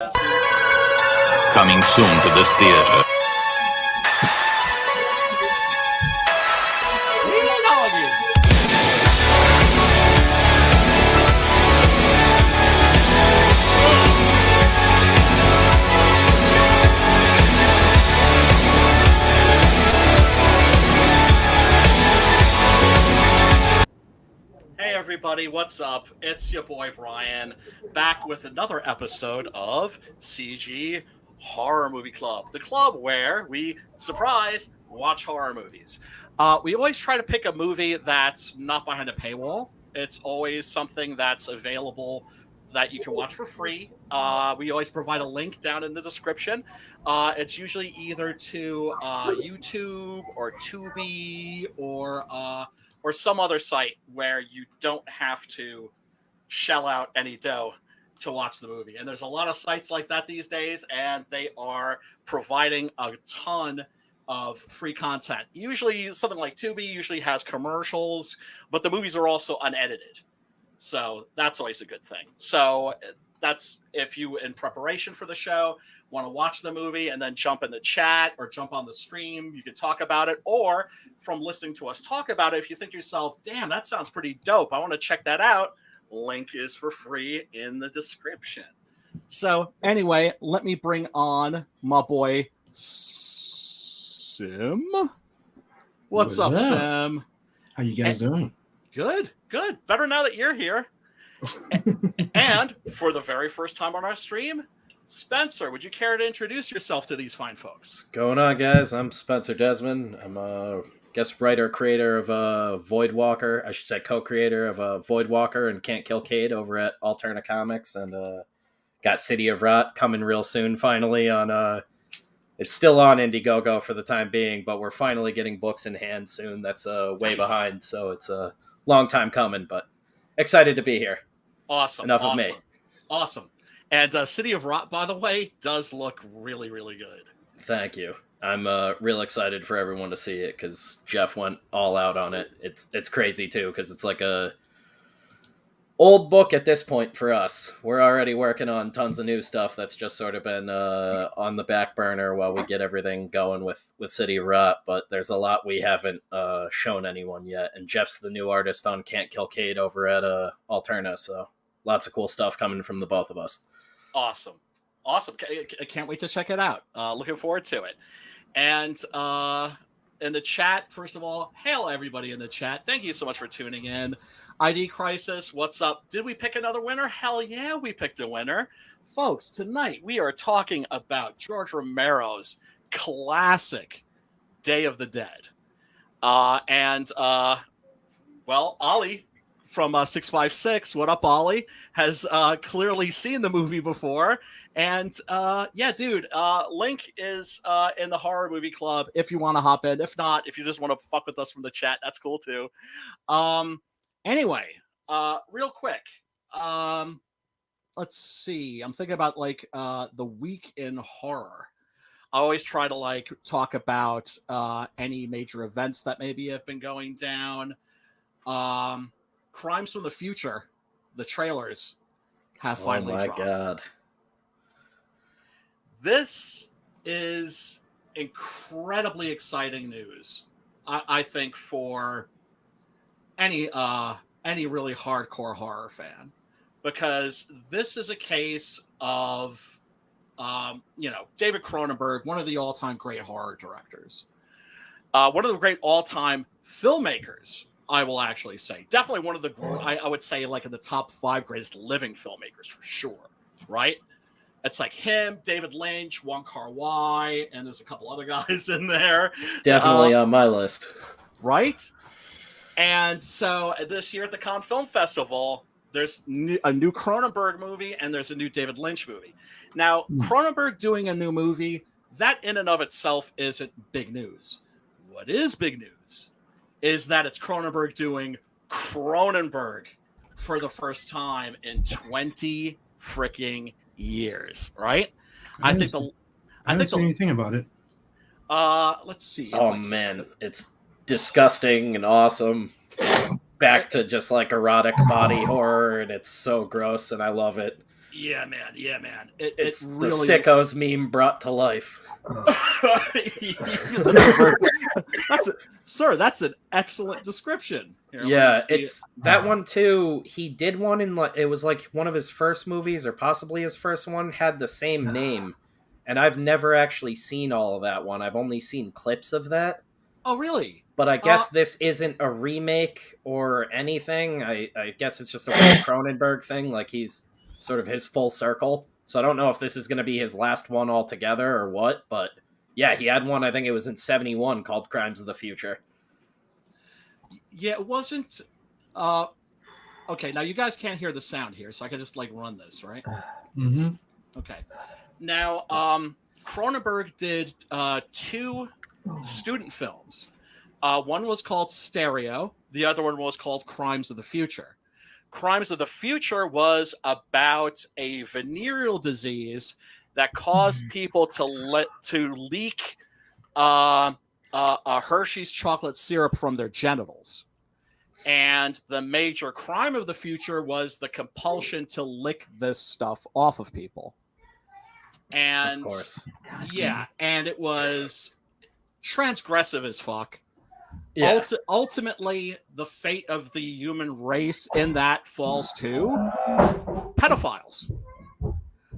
Coming soon to this theater. Hey everybody, what's up? It's your boy Brian, back with another episode of CG Horror Movie Club, the club where we, surprise, watch horror movies. We always try to pick a movie that's not behind a paywall. It's always something that's available that you can watch for free. We always provide a link down in the description. It's usually either to YouTube or Tubi or some other site where you don't have to shell out any dough to watch the movie. And there's a lot of sites like that these days, and they are providing a ton of free content. Usually something like Tubi usually has commercials, but the movies are also unedited. So that's always a good thing. So that's if you, in preparation for the show, want to watch the movie and then jump in the chat or jump on the stream, you can talk about it. Or from listening to us talk about it, if you think to yourself, damn, that sounds pretty dope, I want to check that out, link is for free in the description. So anyway, let me bring on my boy Sim. What's up, Sim? How you guys doing? Good. Better now that you're here. And for the very first time on our stream, Spencer, would you care to introduce yourself to these fine folks? What's going on, guys? I'm Spencer Desmond. I'm a guest writer, creator of Void Walker. I should say co-creator of Void Walker and Can't Kill Cade over at Alterna Comics, and got City of Rot coming real soon. Finally on it's still on Indiegogo for the time being, but we're finally getting books in hand soon. That's way behind, so it's a long time coming, but excited to be here. Awesome. Enough of me. Awesome. And City of Rot, by the way, does look really, really good. Thank you. I'm real excited for everyone to see it because Jeff went all out on it. It's crazy too because it's like a old book at this point for us. We're already working on tons of new stuff that's just sort of been on the back burner while we get everything going with City of Rot. But there's a lot we haven't shown anyone yet. And Jeff's the new artist on Can't Kill Cade over at Alterna, so lots of cool stuff coming from the both of us. Awesome. I can't wait to check it out. Looking forward to it. And in the chat, first of all, hail everybody in the chat. Thank you so much for tuning in. ID Crisis, what's up? Did we pick another winner? Hell yeah, we picked a winner. Folks, tonight we are talking about George Romero's classic Day of the Dead. Well, Ollie from 656, what up, Ollie, has clearly seen the movie before. And yeah, dude, link is in the Horror Movie Club if you want to hop in. If not, if you just want to fuck with us from the chat, that's cool too. Anyway, real quick, let's see. I'm thinking about like the week in horror. I always try to like talk about any major events that maybe have been going down. Crimes from the Future, the trailers have finally dropped. Oh my God. This is incredibly exciting news, I think, for any really hardcore horror fan, because this is a case of David Cronenberg, one of the all-time great horror directors, one of the great all-time filmmakers, I will actually say. Definitely one of the, I would say, like in the top 5 greatest living filmmakers for sure, right? It's like him, David Lynch, Wong Kar-wai, and there's a couple other guys in there. Definitely on my list. Right? And so this year at the Cannes Film Festival, there's a new Cronenberg movie and there's a new David Lynch movie. Now, Cronenberg doing a new movie, that in and of itself isn't big news. What is big news is that it's Cronenberg doing Cronenberg for the first time in 20 freaking years, right? I haven't seen anything about it. Let's see. Oh man, it's disgusting and awesome. It's back to just like erotic body horror, and it's so gross, and I love it. Yeah, man. Yeah, man. It's it the really sickos meme brought to life. That's an excellent description. Here, let me Yeah, see it. it's that one too. He did one in like it was like one of his first movies, or possibly his first one, had the same name. And I've never actually seen all of that one. I've only seen clips of that. Oh, really? But I guess this isn't a remake or anything. I guess it's just a weird Cronenberg thing. Like he's sort of his full circle. So I don't know if this is going to be his last one altogether or what. But yeah, he had one. I think it was in '71 called Crimes of the Future. Yeah, it wasn't. Okay, now you guys can't hear the sound here, so I can just like run this, right? Mm-hmm. Okay. Now, Cronenberg did 2 student films. One was called Stereo. The other one was called Crimes of the Future. Crimes of the Future was about a venereal disease that caused people to leak a Hershey's chocolate syrup from their genitals. And the major crime of the future was the compulsion to lick this stuff off of people. And Of course. yeah, and it was transgressive as fuck. Yeah. Ultimately, the fate of the human race in that falls to pedophiles.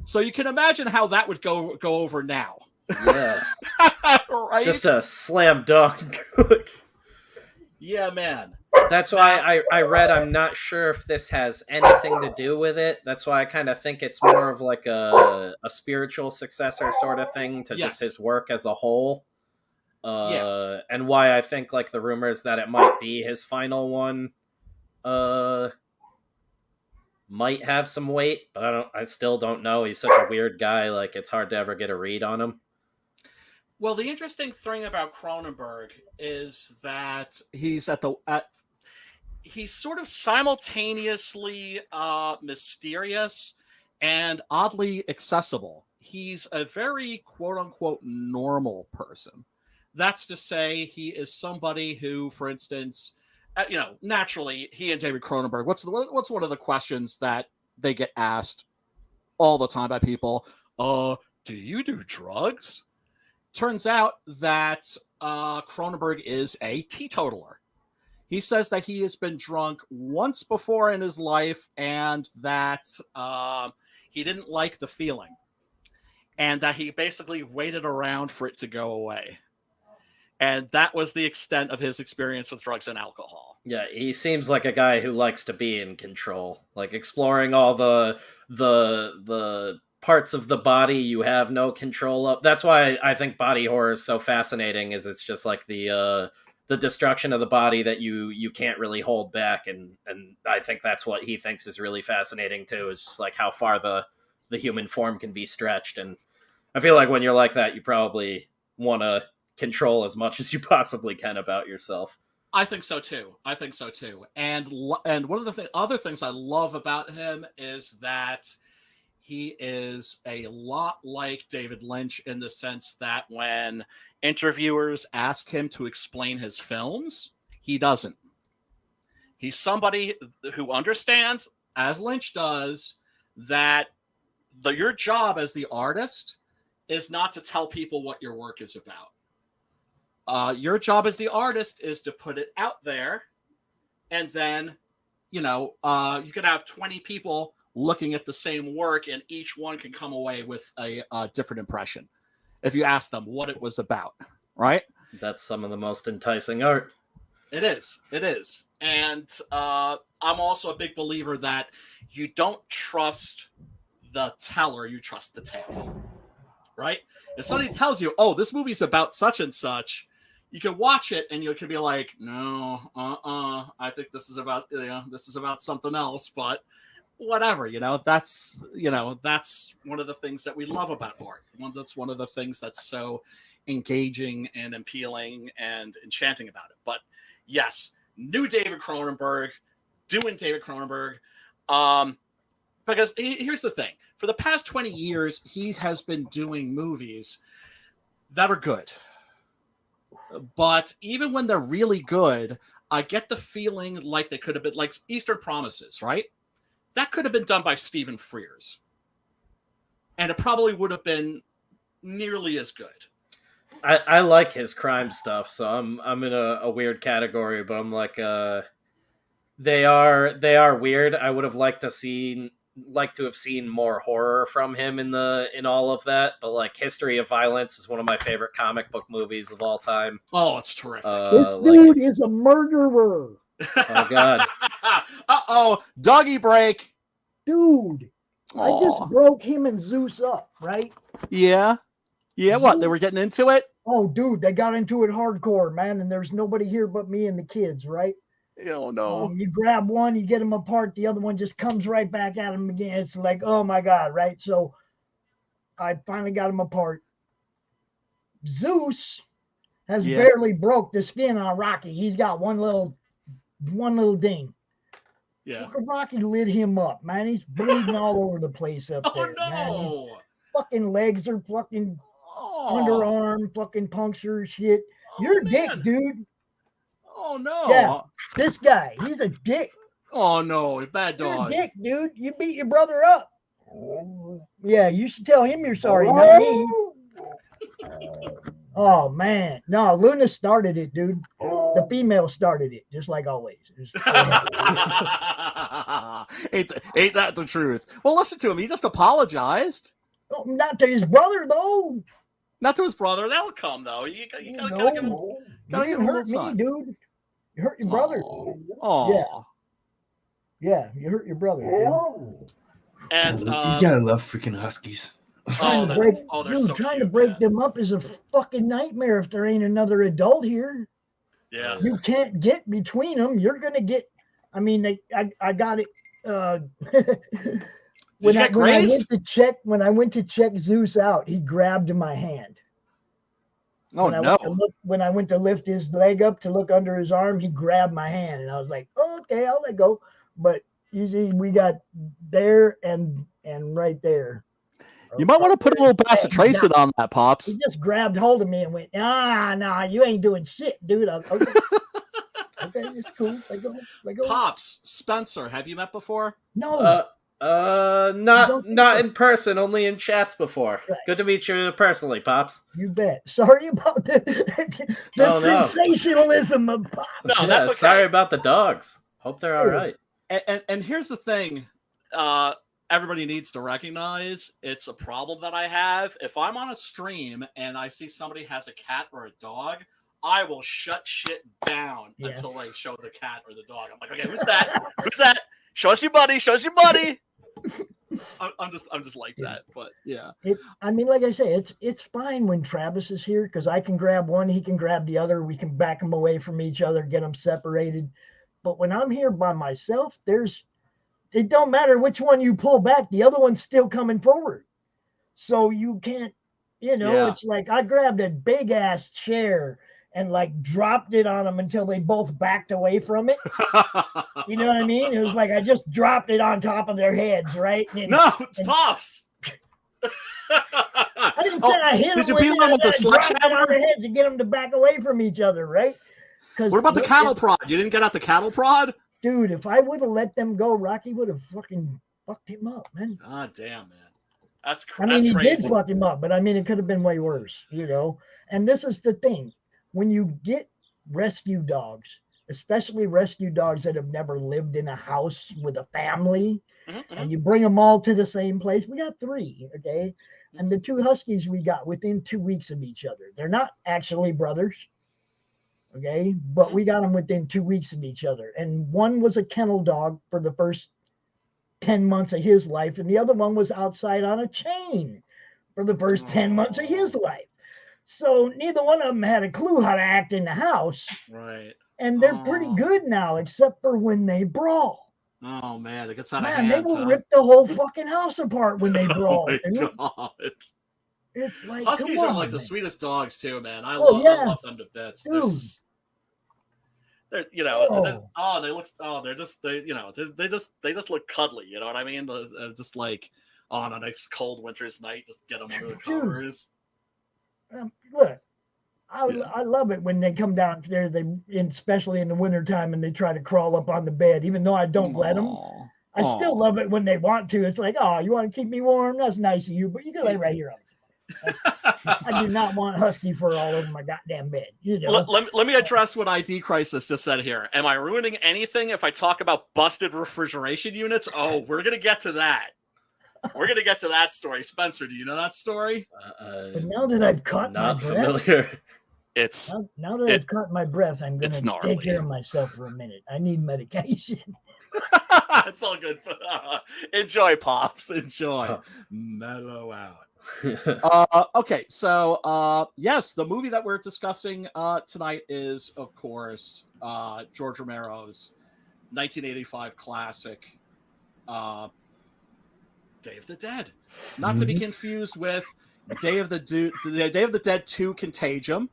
So you can imagine how that would go over now. Yeah. Right? Just a slam dunk. Yeah, man. That's why I read, I'm not sure if this has anything to do with it. That's why I kind of think it's more of like a spiritual successor sort of thing to just his work as a whole. And why I think like the rumors that it might be his final one might have some weight, but I still don't know. He's such a weird guy, like it's hard to ever get a read on him. Well, the interesting thing about Cronenberg is that he's he's sort of simultaneously mysterious and oddly accessible. He's a very quote unquote normal person. That's to say, he is somebody who, for instance, naturally, he and David Cronenberg. What's one of the questions that they get asked all the time by people? Do you do drugs? Turns out that Cronenberg is a teetotaler. He says that he has been drunk once before in his life and that he didn't like the feeling and that he basically waited around for it to go away. And that was the extent of his experience with drugs and alcohol. Yeah, he seems like a guy who likes to be in control, like exploring all the parts of the body you have no control of. That's why I think body horror is so fascinating. Is it's just like the destruction of the body that you can't really hold back, and I think that's what he thinks is really fascinating too. Is just like how far the human form can be stretched, and I feel like when you're like that, you probably want to control as much as you possibly can about yourself. I think so too. And one of the other things I love about him is that he is a lot like David Lynch in the sense that when interviewers ask him to explain his films, he doesn't. He's somebody who understands, as Lynch does, that your job as the artist is not to tell people what your work is about. Your job as the artist is to put it out there, and then, you could have 20 people looking at the same work, and each one can come away with a different impression if you ask them what it was about, right? That's some of the most enticing art. It is. And I'm also a big believer that you don't trust the teller, you trust the tale, right? If somebody tells you, oh, this movie's about such and such, you can watch it and you can be like, no, I think this is about something else, but whatever, that's one of the things that we love about art. That's one of the things that's so engaging and appealing and enchanting about it. But yes, new David Cronenberg, doing David Cronenberg, because here's the thing. For the past 20 years, he has been doing movies that are good. But even when they're really good, I get the feeling like they could have been like Eastern Promises, right? That could have been done by Stephen Frears. and it probably would have been nearly as good. I like his crime stuff, so I'm in a weird category, but I'm like they are weird. I would have liked to have seen more horror from him in all of that, but like History of Violence is one of my favorite comic book movies of all time. Oh, it's terrific. This dude is a murderer. Oh god. Uh-oh, doggy break. Dude, I Aw. just broke him and Zeus up, right? Yeah. Yeah, what? They were getting into it? Oh, dude, they got into it hardcore, man, and there's nobody here but me and the kids, right? Oh, no. You grab one, you get them apart, the other one just comes right back at him again. It's like, oh my God, right? So I finally got him apart. Zeus has Yeah. barely broke the skin on Rocky. He's got one little ding. Yeah. Rocky lit him up, man. He's bleeding all over the place up Oh there. Man. no. Fucking legs are fucking Oh. underarm, fucking puncture shit. You're a dick, man. dude. Oh no. Yeah. This guy, he's a dick. Oh no, bad You're a dog. dick, dude. You beat your brother up. Yeah, you should tell him you're sorry, not me. Oh man, no, Luna started it, dude. The female started it, just like always. Ain't that the truth? Well, listen to him. He just apologized. Oh, not to his brother though. Not to his brother. That'll come though. You gotta give him. You Gotta give didn't him a hurt me, little time. dude. You hurt your brother. Oh. Yeah, you hurt your brother. Dude. And You gotta love freaking huskies. oh, Trying to break, they're dude, so trying cute, to break man. them up is a fucking nightmare if there ain't another adult here. Yeah. You can't get between them. You're gonna get. I mean, I got it. Did you get grazed? When I went to check Zeus out, he grabbed my hand. Oh, when no. When I went to lift his leg up to look under his arm, he grabbed my hand, and I was like, oh, "Okay, I'll let go." But usually we got there and right there. You might want to put a little bacitracin on that, Pops. He just grabbed hold of me and went, nah, you ain't doing shit, dude. Okay, okay, it's cool. Let go. Pops, Spencer, have you met before? No, Not in person, only in chats before. Right. Good to meet you personally, Pops. you bet. Sorry about the Oh, no. sensationalism of pop. No, Yeah, that's okay. sorry about the dogs. Hope they're all Sure. right. And here's the thing. Everybody needs to recognize it's a problem that I have. If I'm on a stream and I see somebody has a cat or a dog, I will shut shit down until they show the cat or the dog. I'm like, okay, who's that? Who's that? Show us your buddy. Show us your buddy. I'm just like that. But yeah. I mean, like I say, it's fine when Travis is here because I can grab one, he can grab the other. We can back them away from each other, get them separated. But when I'm here by myself, it don't matter which one you pull back, the other one's still coming forward. So you can't, It's like I grabbed a big ass chair and like dropped it on them until they both backed away from it. You know what I mean? It was like I just dropped it on top of their heads, right? No, it's Pops. I didn't say I hit did them you beat them with the I dropped it on sledgehammer? their heads to get them to back away from each other, right? What about the cattle prod? You didn't get out the cattle prod? Dude, if I would have let them go, Rocky would have fucking fucked him up, man. Ah, damn, man. That's I mean, that's he crazy. did fuck him up, but I mean, it could have been way worse, And this is the thing. When you get rescue dogs, especially rescue dogs that have never lived in a house with a family, and you bring them all to the same place. We got 3, okay? And the 2 huskies we got within 2 weeks of each other. They're not actually brothers, okay? But we got them within 2 weeks of each other. And one was a kennel dog for the first 10 months of his life, and the other one was outside on a chain for the first 10 months of his life. So neither one of them had a clue how to act in the house. Right. And they're pretty good now, except for when they brawl. Oh man, it gets out of Man, hand. they will rip the whole fucking house apart when they brawl. Oh my dude. god. It's like Huskies come are on, like the man. sweetest dogs too, man. I Oh, love them to bits. Dude. They're they just look cuddly. You know what I mean? Just like on a nice cold winter's night, just get them under the covers. Look, I love it when they come down there. Especially in the wintertime, and they try to crawl up on the bed, even though I don't let them. I still love it when they want to. It's like, oh, you want to keep me warm? That's nice of you, but you can lay right here on the floor. I do not want husky fur all over my goddamn bed. You know. Let me address what ID Crisis just said here. Am I ruining anything if I talk about busted refrigeration units? Oh, we're gonna get to that. We're gonna get to that story. Spencer, do you know that story? But now that I've caught my Not breath, familiar. It's now that I've caught my breath, I'm it's gonna gnarly. take care of myself for a minute. I need medication. it's all good. Enjoy, Pops. Enjoy. Mellow out. Okay, so yes, the movie that we're discussing tonight is, of course, George Romero's 1985 classic, Day of the Dead. Not to be confused with Day of the Dead 2 Contagion,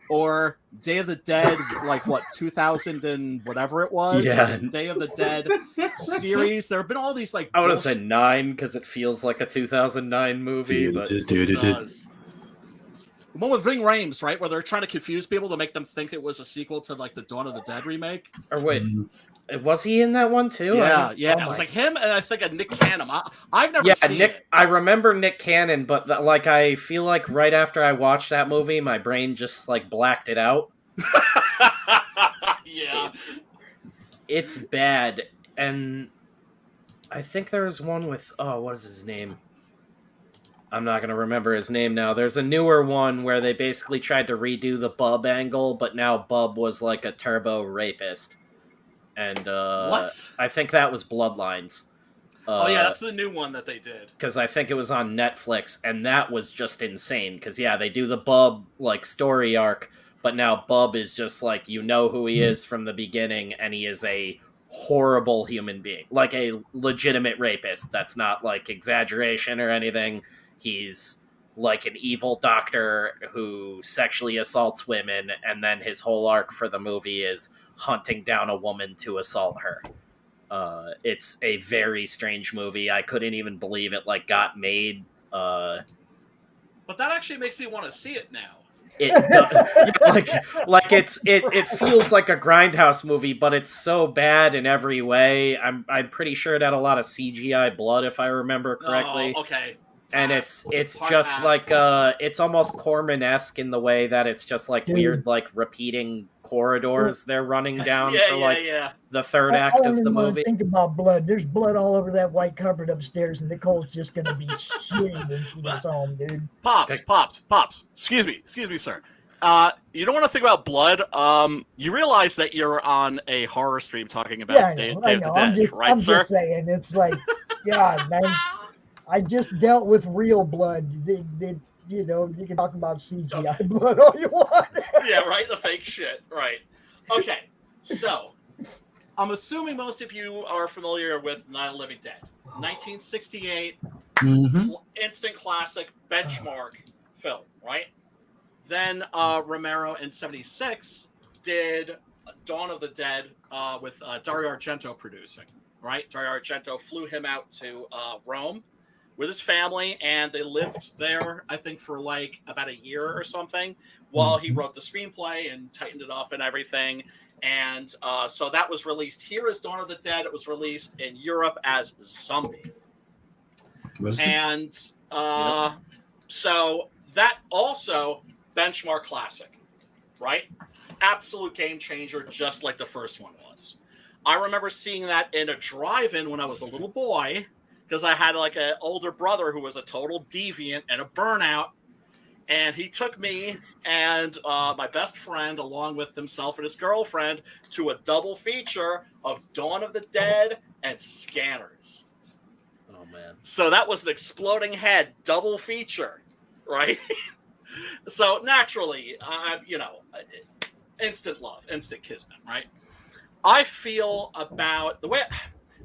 or Day of the Dead, like what, 2000 and whatever it was? Yeah. Day of the Dead series. There have been all these, like, I would have said 9 because it feels like a 2009 movie, but It does. The one with Ving Rhames, right, where they're trying to confuse people to make them think it was a sequel to, like, the Dawn of the Dead remake. or wait, was he in that one too? Yeah. Oh It was like him and I think a Nick Cannon. I've never yeah, seen Nick. it. I remember Nick Cannon, but like I feel like right after I watched that movie, my brain just like blacked it out. Yeah. It's bad, and I think there was one with what is his name? I'm not gonna remember his name now. There's a newer one where they basically tried to redo the Bub angle, but now Bub was like a turbo rapist. And What? I think that was Bloodlines. Oh yeah, that's the new one that they did. Because I think it was on Netflix, and that was just insane. Because yeah, they do the Bub like story arc, but now Bub is just like, you know who he is from the beginning, and he is a horrible human being, like a legitimate rapist. That's not like exaggeration or anything. He's like an evil doctor who sexually assaults women, and then his whole arc for the movie is hunting down a woman to assault her. It's a very strange movie. I couldn't even believe it like got made. But that actually makes me want to see it now. It like it feels like a Grindhouse movie, but it's so bad in every way. I'm pretty sure it had a lot of CGI blood, if I remember correctly. Oh, okay. And it's Part just ass. like it's almost Corman-esque in the way that it's just like weird like repeating corridors they're running down for like the third act I don't of the even want movie. to think about blood. There's blood all over that white carpet upstairs, and Nicole's just gonna be shitting when she gets home, dude. Pops. Excuse me, sir. You don't want to think about blood. You realize that you're on a horror stream talking about Day of the Dead, right, I'm sir? just saying, it's like, God, man. I just dealt with real blood. You know, you can talk about CGI blood all you want. Yeah, right? The fake shit. Right. Okay. So, I'm assuming most of you are familiar with Night of the Living Dead. 1968, instant classic, benchmark film, right? Then Romero in 76 did Dawn of the Dead with Dario Argento producing, right? Dario Argento flew him out to Rome with his family, and they lived there, I think, for like about a year or something while he wrote the screenplay and tightened it up and everything. And so that was released here as Dawn of the Dead. It was released in Europe as Zombie. And so that also benchmark classic, right? Absolute game changer, just like the first one was. I remember seeing that in a drive-in when I was a little boy, because I had like an older brother who was a total deviant and a burnout. And he took me and my best friend, along with himself and his girlfriend, to a double feature of Dawn of the Dead and Scanners. Oh, man. So that was an exploding head double feature, right? So naturally, instant love, instant kismet, right? I feel about the way...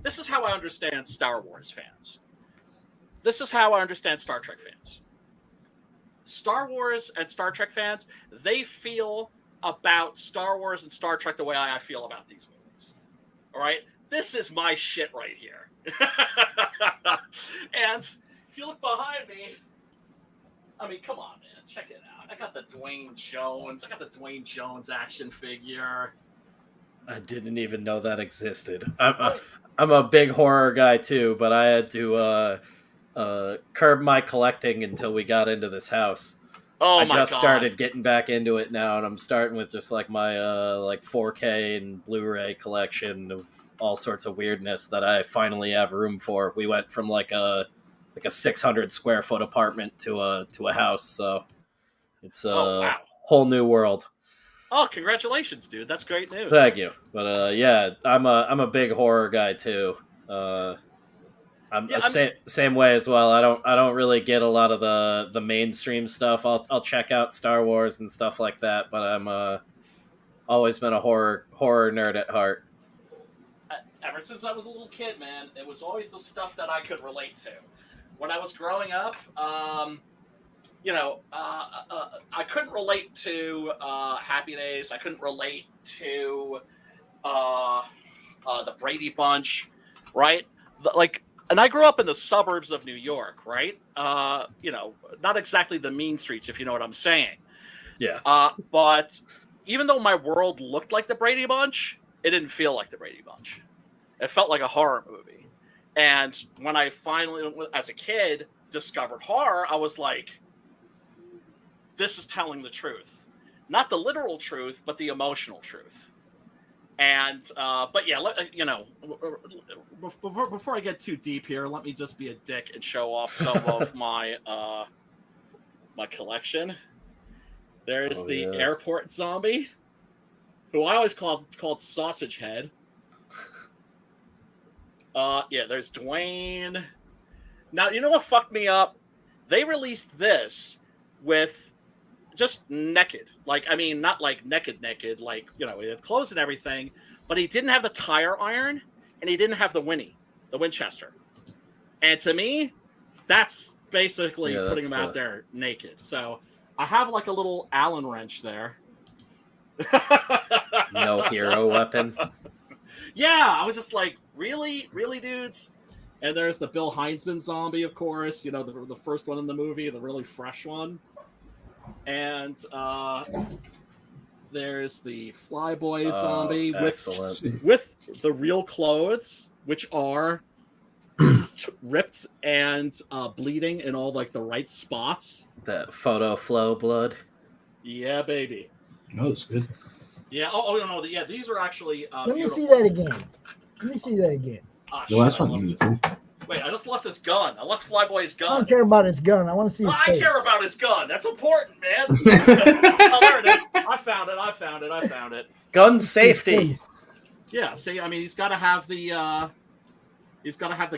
This is how I understand Star Wars fans. This is how I understand Star Trek fans. Star Wars and Star Trek fans, they feel about Star Wars and Star Trek the way I feel about these movies. All right? This is my shit right here. And if you look behind me, I mean, come on, man. Check it out. I got the Dwayne Jones action figure. I didn't even know that existed. I'm a big horror guy too, but I had to curb my collecting until we got into this house. Oh I my just god! started getting back into it now, and I'm starting with just like my like 4K and Blu-ray collection of all sorts of weirdness that I finally have room for. We went from like a 600 square foot apartment to a house, so it's a Oh wow! whole new world. Oh, congratulations, dude! That's great news. Thank you. But yeah, I'm a big horror guy too. I'm Yeah, same way as well. I don't really get a lot of the mainstream stuff. I'll check out Star Wars and stuff like that, but I'm always been a horror nerd at heart. Ever since I was a little kid, man, it was always the stuff that I could relate to. When I was growing up, I couldn't relate to Happy Days. I couldn't relate to the Brady Bunch, right? And I grew up in the suburbs of New York, right? Not exactly the mean streets, if you know what I'm saying. Yeah. But even though my world looked like the Brady Bunch, it didn't feel like the Brady Bunch. It felt like a horror movie. And when I finally, as a kid, discovered horror, I was like, this is telling the truth. Not the literal truth, but the emotional truth. And, but yeah, Before I get too deep here, let me just be a dick and show off some of my my collection. There's the airport zombie, who I always called Sausage Head. There's Dwayne. Now, you know what fucked me up? They released this with just naked. Not like naked, like, he had clothes and everything, but he didn't have the tire iron and he didn't have the Winchester. And to me, that's basically putting him out there naked. So I have like a little Allen wrench there. No hero weapon. Yeah, I was just like, really, dudes? And there's the Bill Heinzman zombie, of course. The first one in the movie, the really fresh one. And there's the Flyboy zombie with the real clothes, which are ripped and bleeding in all like the right spots. That photo flow blood. Yeah, baby. Oh, that's good. Yeah. Oh no. Yeah, these are actually. Let me see that again. Ah, The last one. Wait, I just lost his gun. I lost Flyboy's gun. I don't care about his gun. I want to see his face. I care about his gun. That's important, man. Oh, there it is. I found it. Gun safety. Yeah. See, I mean, he's got to have the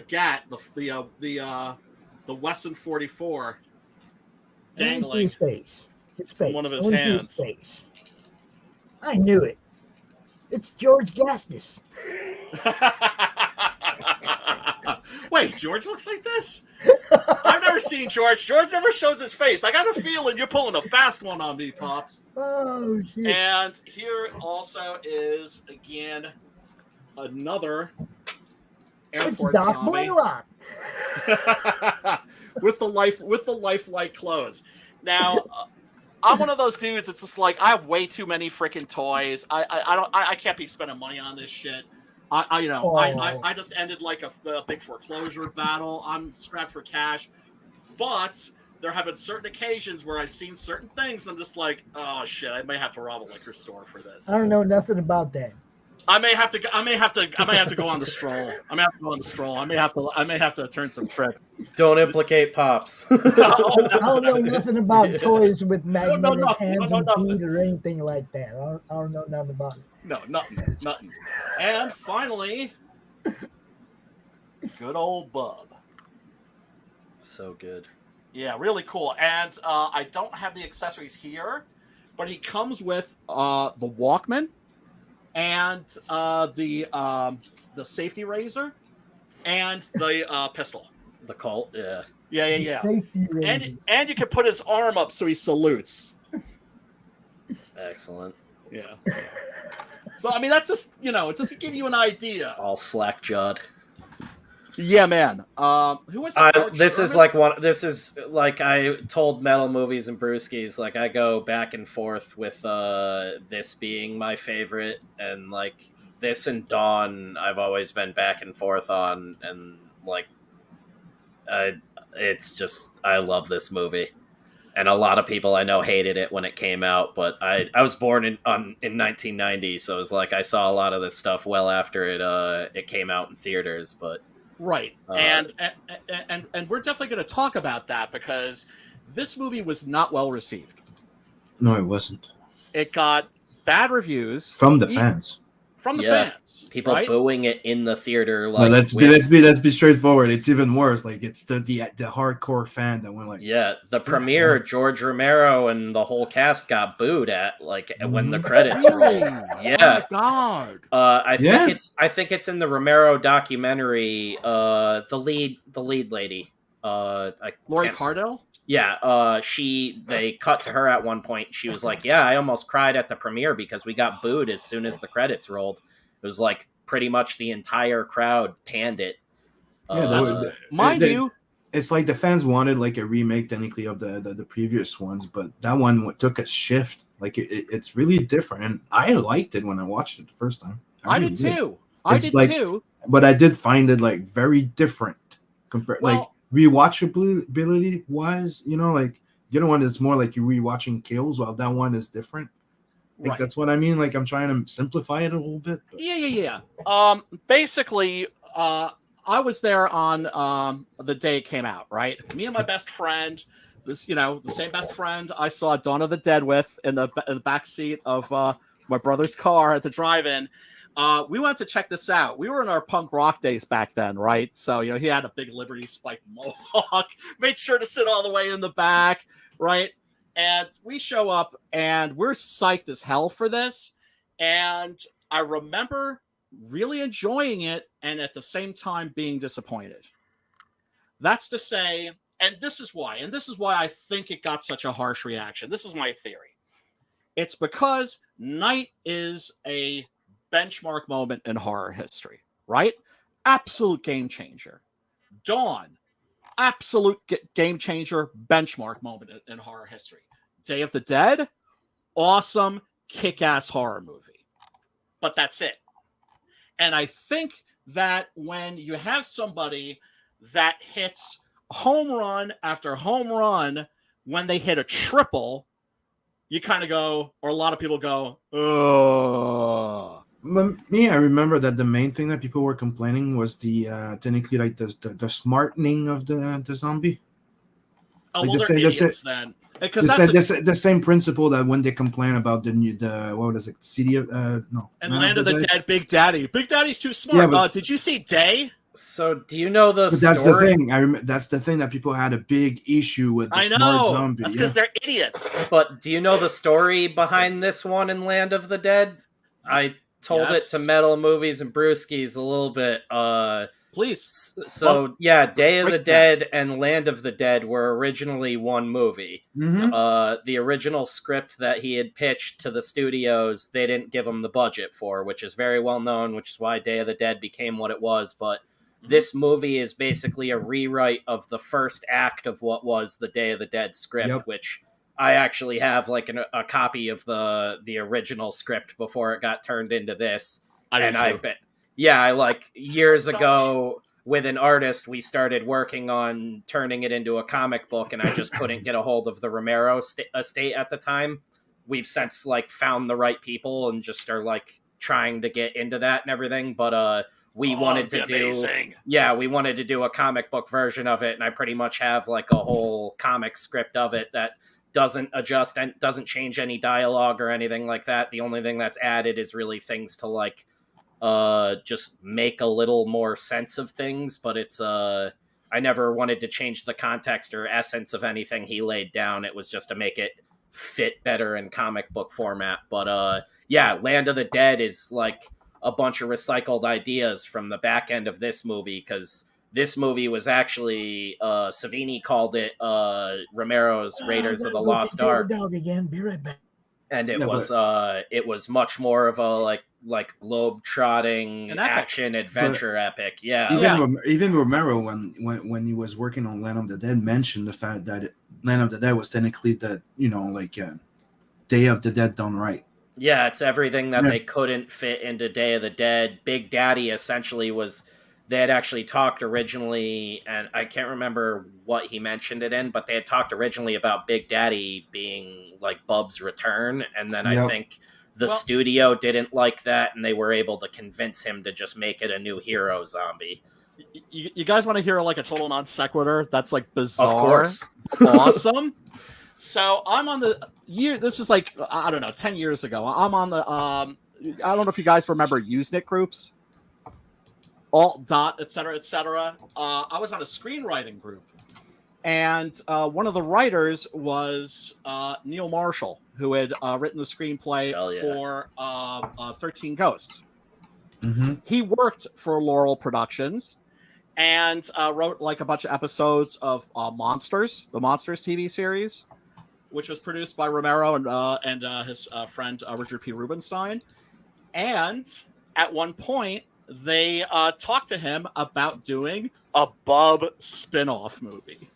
GAT, the Wesson 44 dangling. His face. One of his hands. His face. I knew it. It's George Gastus. Wait, George looks like this? I've never seen George. George never shows his face. I got a feeling you're pulling a fast one on me, Pops. Oh, shit. And here also is, again, another airport It's Doc zombie. Blaylock. with the lifelike clothes. Now, I'm one of those dudes. It's just like, I have way too many freaking toys. I can't be spending money on this shit. I just ended like a big foreclosure battle. I'm strapped for cash, but there have been certain occasions where I've seen certain things. And I'm just like, oh shit, I may have to rob a liquor store for this. I don't know nothing about that. I may have to go on the stroll. I may have to turn some tricks. Don't implicate Pops. I don't know nothing about toys with magnetic hands and feet or anything like that. I don't know nothing about it. No, nothing. And finally, good old Bub. So good. Yeah, really cool. And I don't have the accessories here, but he comes with the Walkman and the safety razor and the pistol. The Colt, yeah. Yeah. Safety razor. And you can put his arm up so he salutes. Excellent. Yeah. So I mean, that's just just to give you an idea. All slack jawed. Yeah, man. Who was it? This is like I told Metal Movies and Brewskis, like I go back and forth with this being my favorite and like this and Dawn, I've always been back and forth on, and like, it's just I love this movie, and a lot of people I know hated it when it came out, but I was born in 1990, so it was like I saw a lot of this stuff well after it came out in theaters, but Right. And we're definitely going to talk about that because this movie was not well received. No, it wasn't. It got bad reviews From the fans. From the Yeah. fans. people right? booing it in the theater. Well, let's be straightforward. It's even worse. Like it's the hardcore fan that went like, Yeah, the premiere, George Romero and the whole cast got booed at like when the credits rolled. Yeah. Oh my god. I think it's in the Romero documentary. The lead lady. Lori Cardell? Yeah, they cut to her at one point. She was like, "Yeah, I almost cried at the premiere because we got booed as soon as the credits rolled." It was like pretty much the entire crowd panned it. Mind you, it's like the fans wanted like a remake technically of the previous ones, but that one took a shift. Like it's really different, and I liked it when I watched it the first time. I did too. I did too. But I did find it like very different compared. Like rewatchability wise, like the other one is more like you're rewatching kills, while that one is different. Like that's what I mean. Like I'm trying to simplify it a little bit. But. Yeah. Basically, I was there on the day it came out. Right, me and my best friend, the same best friend I saw Dawn of the Dead with in the back seat of my brother's car at the drive-in. We went to check this out. We were in our punk rock days back then, right? So, he had a big Liberty Spike mohawk, made sure to sit all the way in the back, right? And we show up and we're psyched as hell for this. And I remember really enjoying it and at the same time being disappointed. That's to say, and this is why I think it got such a harsh reaction. This is my theory. It's because Night is a benchmark moment in horror history, right? Absolute game changer. Dawn, absolute game changer, benchmark moment in horror history. Day of the Dead, awesome, kick-ass horror movie. But that's it. And I think that when you have somebody that hits home run after home run, when they hit a triple, you kind of go, or a lot of people go, ugh. Me, I remember that the main thing that people were complaining was the technically like the smartening of the zombie. Oh, like well, they're idiots then. Because the same principle that when they complain about the what was it, City of Land of the Dead, Big Daddy. Big Daddy's too smart. Yeah, but, did you see Day? So do you know the story? That's the thing. That's the thing that people had a big issue with. The smart zombie. That's because they're idiots. But do you know the story behind this one in Land of the Dead? I told it to Metal Movies and Brewskis a little bit. Please. So Day of the Dead and Land of the Dead were originally one movie. Mm-hmm. The original script that he had pitched to the studios, they didn't give him the budget for, which is very well known, which is why Day of the Dead became what it was. But this movie is basically a rewrite of the first act of what was the Day of the Dead script, which I actually have like a copy of the original script before it got turned into this. I like years ago with an artist, we started working on turning it into a comic book, and I just couldn't get a hold of the Romero estate at the time. We've since like found the right people and just are like trying to get into that and everything. But we wanted to do a comic book version of it, and I pretty much have like a whole comic script of it that doesn't adjust and doesn't change any dialogue or anything like that. The only thing that's added is really things to like just make a little more sense of things, but it's I never wanted to change the context or essence of anything he laid down. It was just to make it fit better in comic book format. But Land of the Dead is like a bunch of recycled ideas from the back end of this movie, because this movie was actually Savini called it Romero's Raiders of the Lost Ark. Dog again. Be right back. And it was much more of a like globe-trotting action adventure epic. Yeah. Even Romero when he was working on Land of the Dead mentioned the fact that Land of the Dead was technically the Day of the Dead done right. Yeah, it's everything that they couldn't fit into Day of the Dead. Big Daddy essentially was, they had actually talked originally, and I can't remember what he mentioned it in, but they had talked originally about Big Daddy being like Bub's return, and then I think the studio didn't like that, and they were able to convince him to just make it a new hero zombie. You guys want to hear like a total non sequitur? That's like bizarre. Of course. Awesome. So I'm on the year. This is like, I don't know, 10 years ago. I'm on the, I don't know if you guys remember Usenet groups, alt dot, et cetera, et cetera. I was on a screenwriting group, and one of the writers was Neil Marshall, who had written the screenplay for 13 Ghosts. Mm-hmm. He worked for Laurel Productions and wrote like a bunch of episodes of Monsters, the Monsters TV series, which was produced by Romero and his friend Richard P. Rubenstein. And at one point, they talked to him about doing a Bub spin-off movie.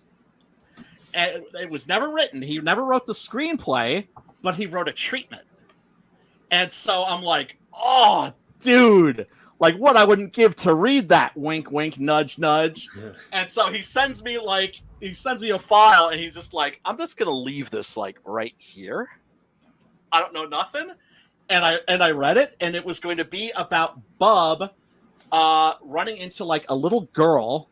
And it was never written. He never wrote the screenplay, but he wrote a treatment. And so I'm like, oh, dude, like what I wouldn't give to read that. Wink, wink, nudge, nudge. Yeah. And so he sends me a file, and he's just like, I'm just gonna leave this like right here. I don't know nothing. And I read it, and it was going to be about Bub running into like a little girl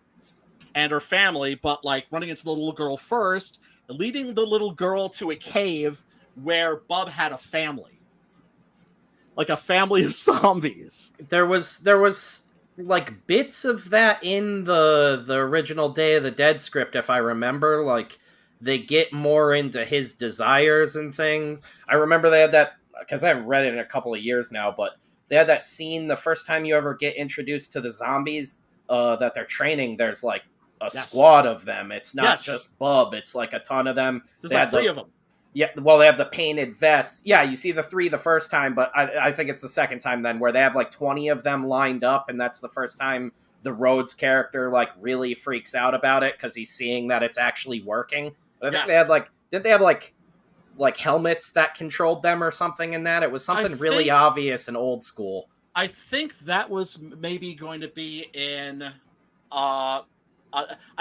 and her family, but like running into the little girl first, leading the little girl to a cave where Bub had a family. Like a family of zombies. There was like bits of that in the original Day of the Dead script, if I remember. Like they get more into his desires and things. I remember they had that, because I haven't read it in a couple of years now, but they had that scene the first time you ever get introduced to the zombies that they're training. There's like a squad of them. It's not just Bub. It's like a ton of them. There's like 3 of them. Yeah, well, they have the painted vests. Yeah, you see the 3 the first time, but I think it's the second time then where they have like 20 of them lined up, and that's the first time the Rhodes character like really freaks out about it because he's seeing that it's actually working. But I think they had like, did they have like helmets that controlled them or something in that? It was something really obvious and old school. I think that was maybe going to be in I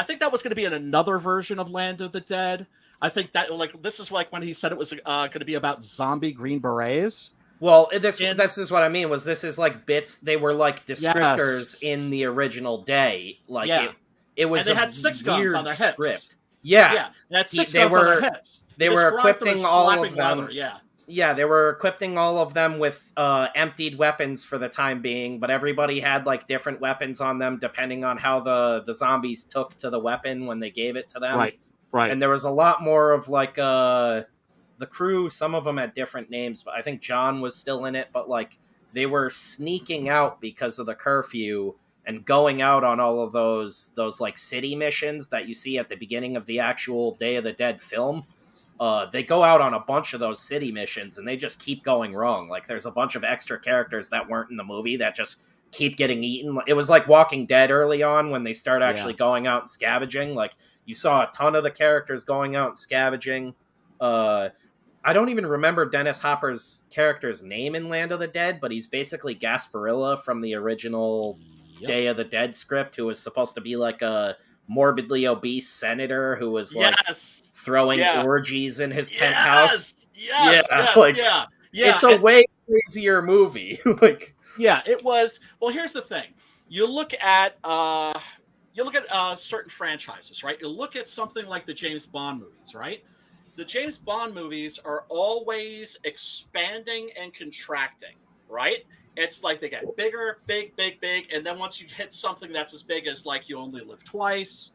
think that was going to be in another version of Land of the Dead. I think that like this is like when he said it was going to be about zombie Green Berets. Well, this is what I mean. Was this is like bits? They were like descriptors in the original Day. Like it was. And they had 6 guns on their hips. Script. Yeah, they had 6 guns on their hips. They were equipping all of them. Leather, yeah, they were equipping all of them with emptied weapons for the time being, but everybody had like different weapons on them depending on how the zombies took to the weapon when they gave it to them. Right. And there was a lot more of like the crew. Some of them had different names, but I think John was still in it. But like they were sneaking out because of the curfew and going out on all of those like city missions that you see at the beginning of the actual Day of the Dead film. They go out on a bunch of those city missions and they just keep going wrong. Like there's a bunch of extra characters that weren't in the movie that just keep getting eaten. It was like Walking Dead early on when they start actually going out and scavenging. Like you saw a ton of the characters going out and scavenging. I don't even remember Dennis Hopper's character's name in Land of the Dead, but he's basically Gasparilla from the original Day of the Dead script, who was supposed to be like a morbidly obese senator who was like throwing orgies in his penthouse. It's a way crazier movie. Like, it was. Well, here's the thing: you look at certain franchises, right? You look at something like the James Bond movies, right? The James Bond movies are always expanding and contracting, right? It's like they get bigger, big, and then once you hit something that's as big as like You Only Live Twice,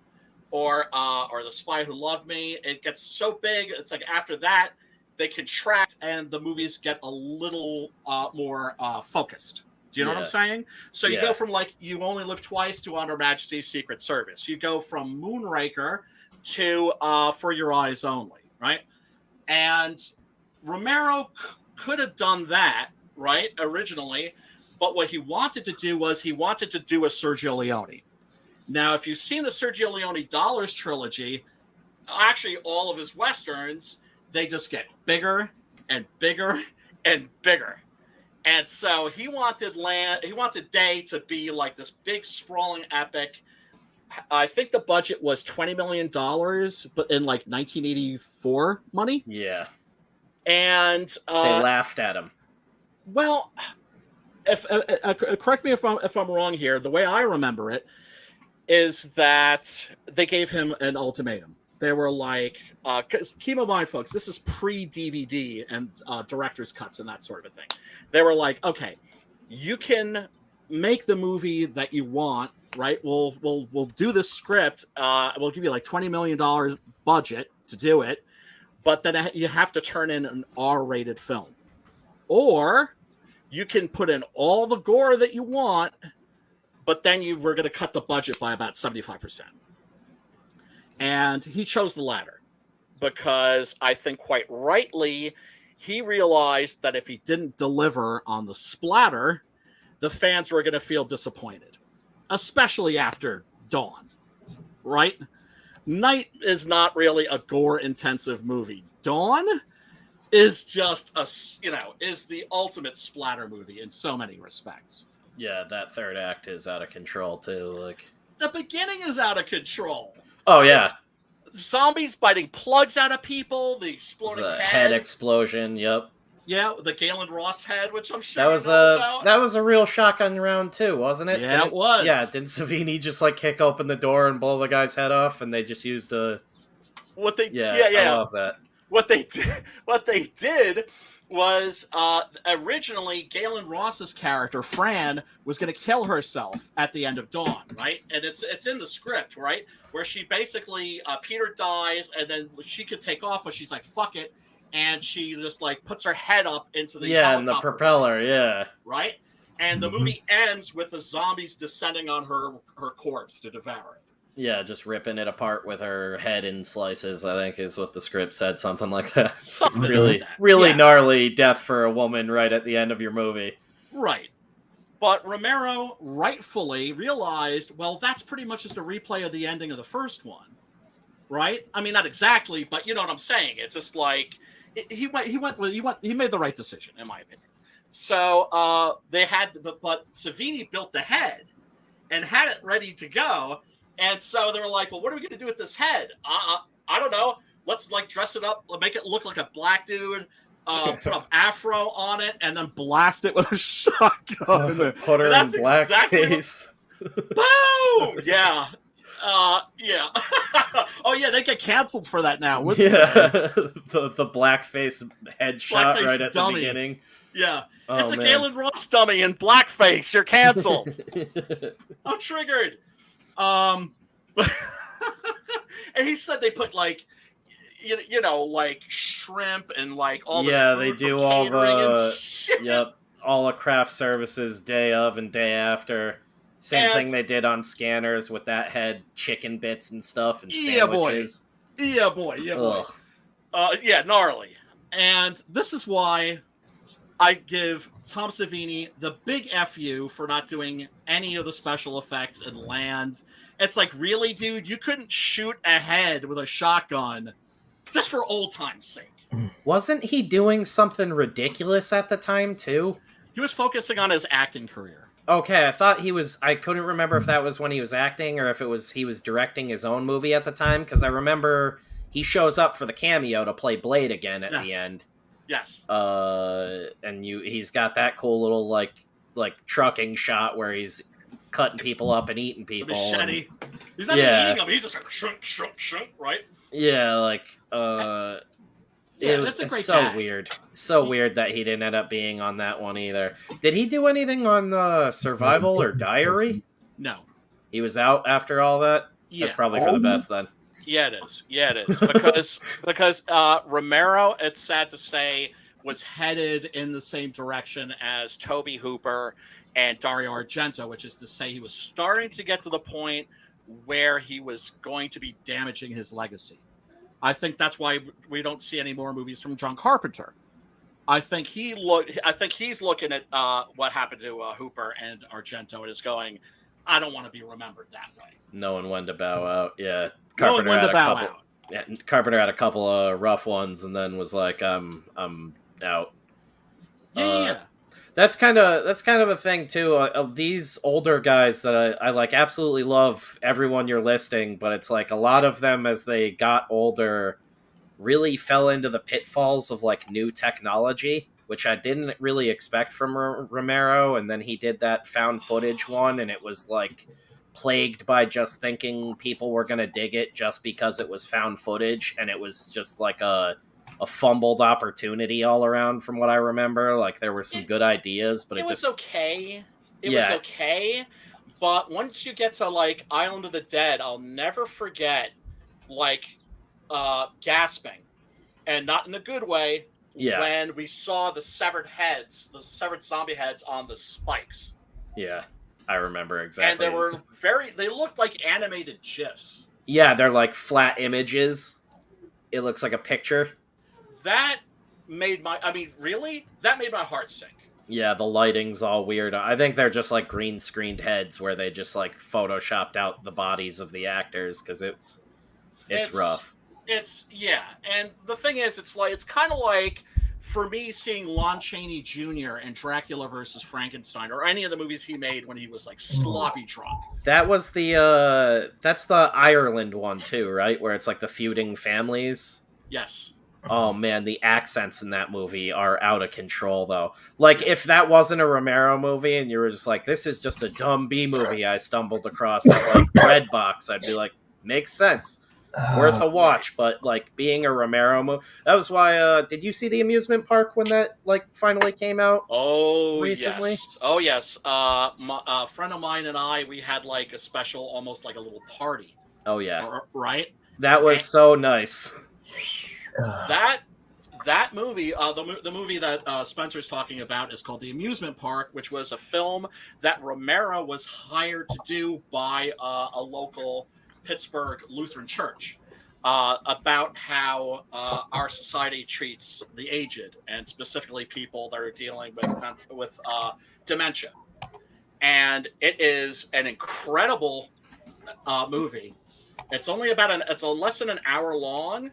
or The Spy Who Loved Me, it gets so big. It's like after that they contract and the movies get a little more focused. Do you know what I'm saying? So you go from like You Only Live Twice to On Her Majesty's Secret Service. You go from Moonraker to For Your Eyes Only, right? And Romero could have done that, right, originally, but what he wanted to do was he wanted to do a Sergio Leone. Now, if you've seen the Sergio Leone Dollars trilogy, actually all of his Westerns, they just get bigger and bigger and bigger. And so he wanted Day to be like this big sprawling epic. I think the budget was $20 million, but in like 1984 money. Yeah. And they laughed at him. Well, if correct me if I'm wrong here. The way I remember it is that they gave him an ultimatum. They were like, keep in mind, folks, this is pre-DVD and director's cuts and that sort of thing. They were like, okay, you can make the movie that you want, right? We'll do this script. We'll give you like $20 million budget to do it, but then you have to turn in an R-rated film. Or you can put in all the gore that you want, but then we're going to cut the budget by about 75%. And he chose the latter because I think quite rightly, he realized that if he didn't deliver on the splatter, the fans were going to feel disappointed, especially after Dawn, right? Night is not really a gore-intensive movie. Dawn is just is the ultimate splatter movie in so many respects. Yeah, that third act is out of control too. Like the beginning is out of control. Oh yeah, zombies biting plugs out of people. The exploding head explosion. Yep. Yeah, the Galen Ross head, which I'm sure that was a real shotgun round too, wasn't it? Yeah, it was. Yeah, didn't Savini just like kick open the door and blow the guy's head off, and they just used a I love that. What they did was originally Galen Ross's character Fran was going to kill herself at the end of Dawn, right? And it's in the script, right, where she basically Peter dies and then she could take off, but she's like fuck it, and she just like puts her head up into the and the propeller, right. And the movie ends with the zombies descending on her corpse to devour it. Yeah, just ripping it apart with her head in slices, I think is what the script said, something like that. Something really, like that. Really gnarly death for a woman right at the end of your movie. Right. But Romero rightfully realized, well, that's pretty much just a replay of the ending of the first one. Right? I mean, not exactly, but you know what I'm saying. It's just like he made the right decision, in my opinion. So but Savini built the head and had it ready to go. And so they were like, well, what are we going to do with this head? I don't know. Let's like dress it up, make it look like a black dude, put an afro on it, and then blast it with a shotgun. Put her in blackface. Boom! Yeah. Yeah. Oh, yeah, they get canceled for that now. The blackface headshot right at the beginning. Yeah. It's a Galen Ross dummy in blackface. You're canceled. I'm triggered. And he said they put like like shrimp and like all this food they do from all the all the craft services day of and day after. Same thing they did on Scanners with that head, chicken bits and stuff and sandwiches. Boy. Gnarly. And this is why I give Tom Savini the big F you for not doing any of the special effects in Land. It's like, really, dude? You couldn't shoot a head with a shotgun just for old time's sake. Wasn't he doing something ridiculous at the time, too? He was focusing on his acting career. Okay, I thought he was... I couldn't remember if that was when he was acting or if it was he was directing his own movie at the time, because I remember he shows up for the cameo to play Blade again at the end. Yes. And he's got that cool little like trucking shot where he's cutting people up and eating people. The machete. He's not even eating them. He's just like shunk, right? Yeah, like that's a great so gag. weird. So weird that he didn't end up being on that one either. Did he do anything on Survival or Diary? No. He was out after all that? Yeah. That's probably for the best then. Yeah, it is. Because Romero, it's sad to say, was headed in the same direction as Tobe Hooper and Dario Argento, which is to say he was starting to get to the point where he was going to be damaging his legacy. I think that's why we don't see any more movies from John Carpenter. I think he's looking at what happened to Hooper and Argento and is going, I don't want to be remembered that way. Knowing when to bow out, yeah. Carpenter Carpenter had a couple of rough ones and then was like, I'm out. Yeah. That's kind of a thing too. These older guys that I like absolutely love everyone you're listing, but it's like a lot of them as they got older really fell into the pitfalls of like new technology, which I didn't really expect from Romero. And then he did that found footage one, and it was like plagued by just thinking people were going to dig it just because it was found footage, and it was just like a fumbled opportunity all around from what I remember. Like there were some good ideas, but it was just okay. It was okay. But once you get to like Island of the Dead, I'll never forget like gasping, and not in a good way, when we saw the severed zombie heads on the spikes. Yeah, I remember exactly. And they looked like animated GIFs. Yeah, they're like flat images. It looks like a picture. That made my heart sink. Yeah, the lighting's all weird. I think they're just like green screened heads where they just like photoshopped out the bodies of the actors because it's rough. And the thing is, it's kind of like for me seeing Lon Chaney Jr. in Dracula versus Frankenstein, or any of the movies he made when he was like sloppy drunk. That was that's the Ireland one too, right? Where it's like the feuding families. Yes. Oh man, the accents in that movie are out of control though. Like if that wasn't a Romero movie and you were just like, this is just a dumb B movie I stumbled across at like Redbox, I'd be like, makes sense. Worth a watch, but like being a Romero movie, that was why. Did you see the Amusement Park when that like finally came out? Recently? Yes. Oh yes. A friend of mine and I, we had like a special, almost like a little party. Oh yeah. Right. That was so nice. That movie, the movie that Spencer's talking about is called The Amusement Park, which was a film that Romero was hired to do by a local Pittsburgh Lutheran church about how our society treats the aged, and specifically people that are dealing with dementia. And it is an incredible movie. It's only less than an hour long,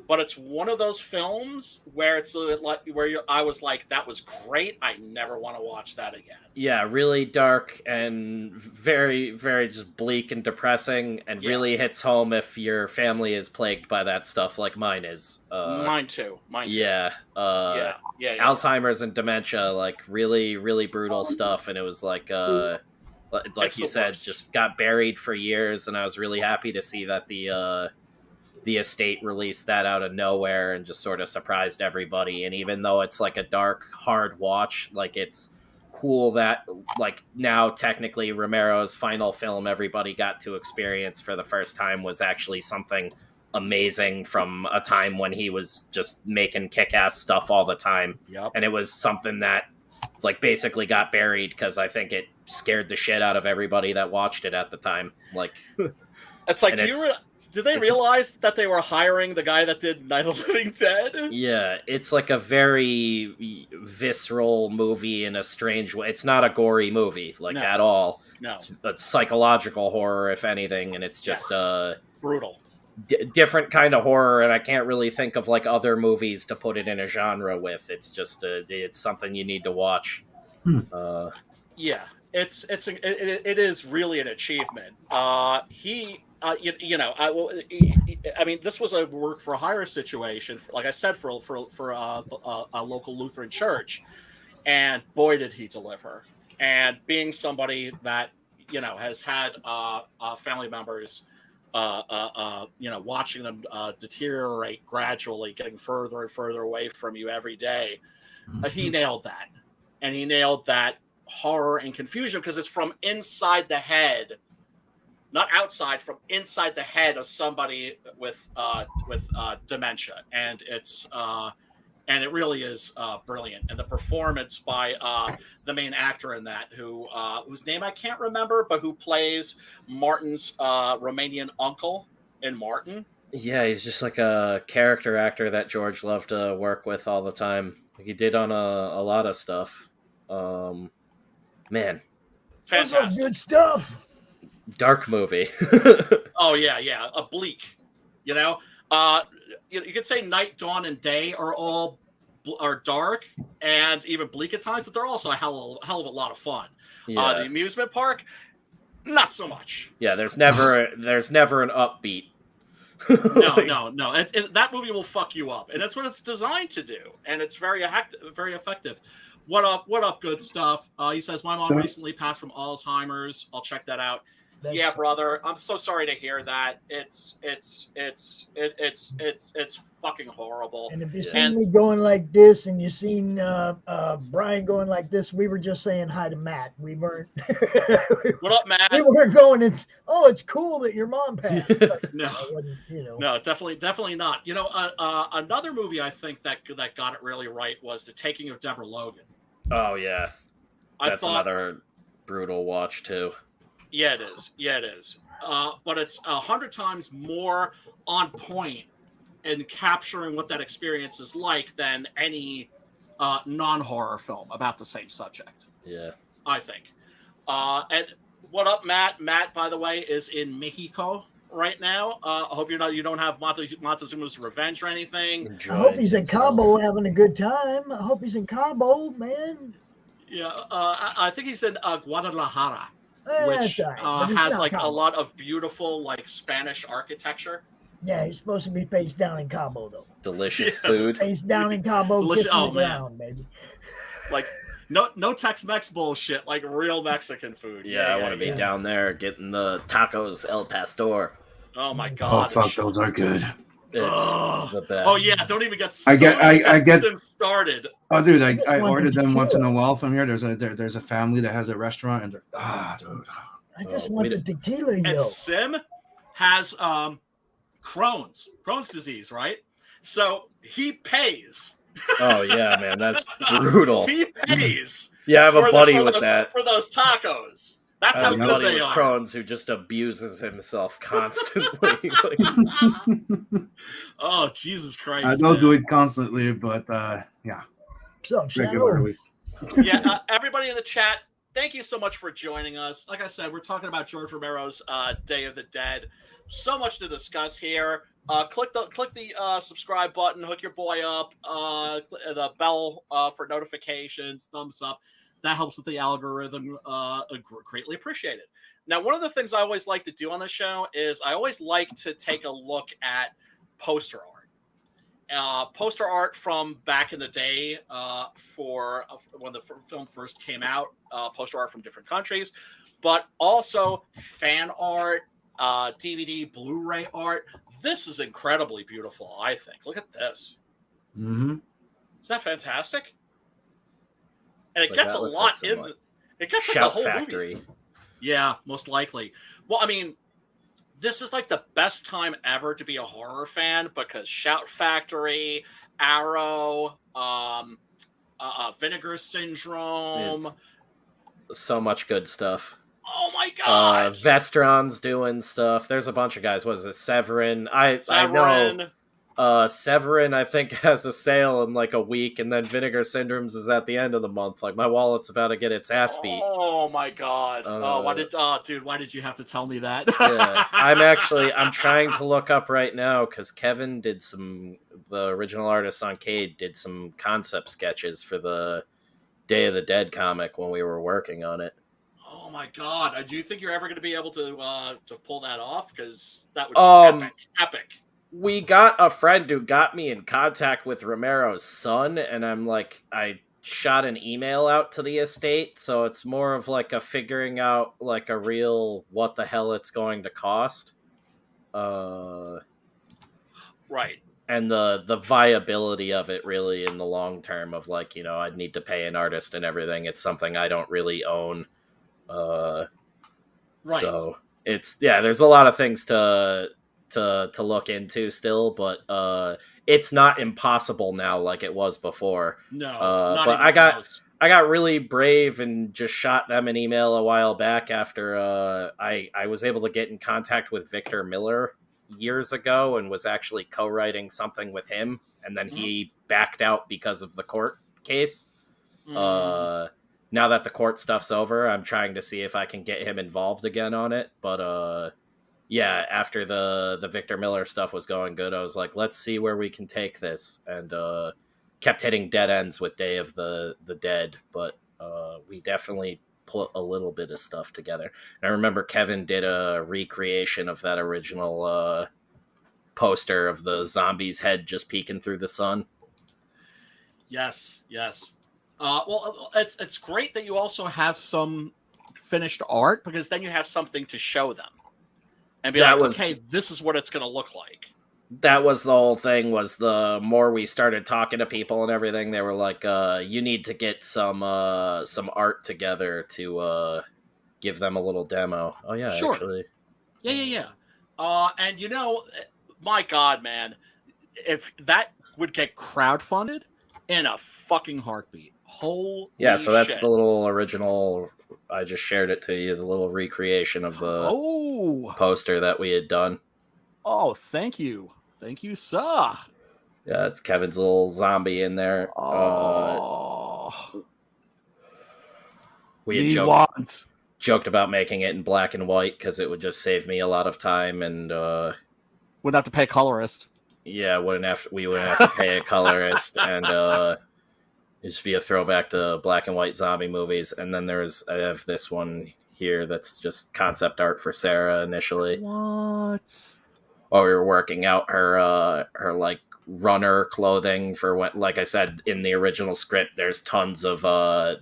but it's one of those films where I was like, that was great. I never want to watch that again. Yeah, really dark and very, very just bleak and depressing, and really hits home if your family is plagued by that stuff like mine is. Mine too. Yeah. Alzheimer's and dementia, like really, really brutal stuff. And it was like you said, worst. Just got buried for years. And I was really happy to see that the estate released that out of nowhere and just sort of surprised everybody. And even though it's like a dark, hard watch, like it's cool that like now technically Romero's final film everybody got to experience for the first time was actually something amazing from a time when he was just making kick-ass stuff all the time. Yep. And it was something that like basically got buried because I think it scared the shit out of everybody that watched it at the time. Like it's like, did they realize that they were hiring the guy that did Night of the Living Dead? Yeah, it's like a very visceral movie in a strange way. It's not a gory movie, at all. No. It's a psychological horror, if anything, and it's just brutal. Different kind of horror, and I can't really think of like other movies to put it in a genre with. It's just it's something you need to watch. Yeah, it is really an achievement. I mean, this was a work for hire situation, like I said, for a local Lutheran church, and boy, did he deliver. And being somebody that has had family members, watching them deteriorate gradually, getting further and further away from you every day, he nailed that, and he nailed that horror and confusion because it's from inside the head. Not outside, from inside the head of somebody with dementia, and it really is brilliant. And the performance by the main actor in that, whose name I can't remember, but who plays Martin's Romanian uncle in Martin. Yeah, he's just like a character actor that George loved to work with all the time. Like he did on a lot of stuff. Man, fantastic, good stuff. Dark movie. Oh yeah, a bleak. You could say Night, Dawn, and Day are all are dark and even bleak at times, but they're also a hell of a lot of fun. Yeah. The amusement park, not so much. Yeah, there's never an upbeat. No. That movie will fuck you up, and that's what it's designed to do, and it's very effective. What up, good stuff? He says my mom recently passed from Alzheimer's. I'll check that out. Yeah, brother, I'm so sorry to hear that. It's fucking horrible. And if you seen me going like this, and you seen Brian going like this, we were just saying hi to Matt. We weren't. What up, Matt? We weren't going. It's cool that your mom passed. No, no, definitely not. You know, another movie I think that got it really right was The Taking of Deborah Logan. Oh yeah, that's another brutal watch too. Yeah, it is. But it's 100 times more on point in capturing what that experience is like than any non-horror film about the same subject. Yeah, I think. And what up, Matt? Matt, by the way, is in Mexico right now. I hope you don't have Montezuma's Revenge or anything. I hope he's in Cabo having a good time. I hope he's in Cabo, man. Yeah, I think he's in Guadalajara. Which right. has like a lot of beautiful like Spanish architecture. Yeah, he's supposed to be face down in Cabo though. Delicious food. Face down in Cabo. Delicious. Oh man, ground, baby. Like no Tex-Mex bullshit. Like real Mexican food. Yeah, I want to be down there getting the tacos El Pastor. Oh my god. Oh fuck, those are good. It's the best. Oh yeah, don't even get. I get them started. Oh dude, I ordered them once in a while from here. There's a family that has a restaurant, and dude. I just want the tequila. And Sim has Crohn's disease, right? So he pays. Oh yeah, man, that's brutal. He pays. Yeah, I have a buddy with that for those tacos. That's how good they are. Crohn's who just abuses himself constantly. Oh Jesus Christ! I don't do it constantly, but yeah. Regularly. Yeah, everybody in the chat, thank you so much for joining us. Like I said, we're talking about George Romero's Day of the Dead. So much to discuss here. Click the subscribe button, hook your boy up, the bell for notifications, thumbs up. That helps with the algorithm. Greatly appreciated. Now, one of the things I always like to do on the show is I always like to take a look at poster art. Poster art from back in the day for when the film first came out, poster art from different countries, but also fan art, DVD, Blu-ray art. This is incredibly beautiful, I think. Look at this. Mm-hmm. Is that fantastic? And it gets a lot in it gets like the whole Factory. movie. Yeah, most likely. Well, I mean, this is like the best time ever to be a horror fan because Shout Factory, Arrow, Vinegar Syndrome. It's so much good stuff. Oh my god! Vestron's doing stuff. There's a bunch of guys. What is it? Severin. I know. Severin, I think, has a sale in like a week, and then Vinegar Syndromes is at the end of the month. Like my wallet's about to get its ass beat. Oh my god! Why did you have to tell me that? Yeah, I'm trying to look up right now because Kevin did the original artist on Cade did some concept sketches for the Day of the Dead comic when we were working on it. Oh my god! Do you think you're ever going to be able to pull that off? Because that would be epic. We got a friend who got me in contact with Romero's son, and I shot an email out to the estate, so it's more of like a figuring out like a real what the hell it's going to cost. Right. And the viability of it really in the long term of like, I'd need to pay an artist and everything. It's something I don't really own. Right. So there's a lot of things to look into still, but it's not impossible now like it was before. No, but I got really brave and just shot them an email a while back after I was able to get in contact with Victor Miller years ago and was actually co-writing something with him, and then he backed out because of the court case. Now that the court stuff's over, I'm trying to see if I can get him involved again on it, but yeah, after the Victor Miller stuff was going good, I was like, let's see where we can take this. And kept hitting dead ends with Day of the Dead, but we definitely put a little bit of stuff together. And I remember Kevin did a recreation of that original poster of the zombie's head just peeking through the sun. Yes. Well, it's great that you also have some finished art, because then you have something to show them and be okay, this is what it's going to look like. That was the whole thing, was the more we started talking to people and everything, they were like, you need to get some art together to give them a little demo. Oh, yeah, sure. Actually. Yeah. And my God, man, if that would get crowdfunded in a fucking heartbeat. Holy so that's shit. the little original. I just shared it to you, the little recreation of the poster that we had done. Oh, thank you, sir. Yeah, it's Kevin's little zombie in there. We had joked about making it in black and white because it would just save me a lot of time and wouldn't have to pay a colorist. Yeah, we wouldn't have to pay a colorist, and it'd just be a throwback to black and white zombie movies. And then I have this one here that's just concept art for Sarah initially. What? While we were working out her like runner clothing for when, like I said in the original script, there's tons of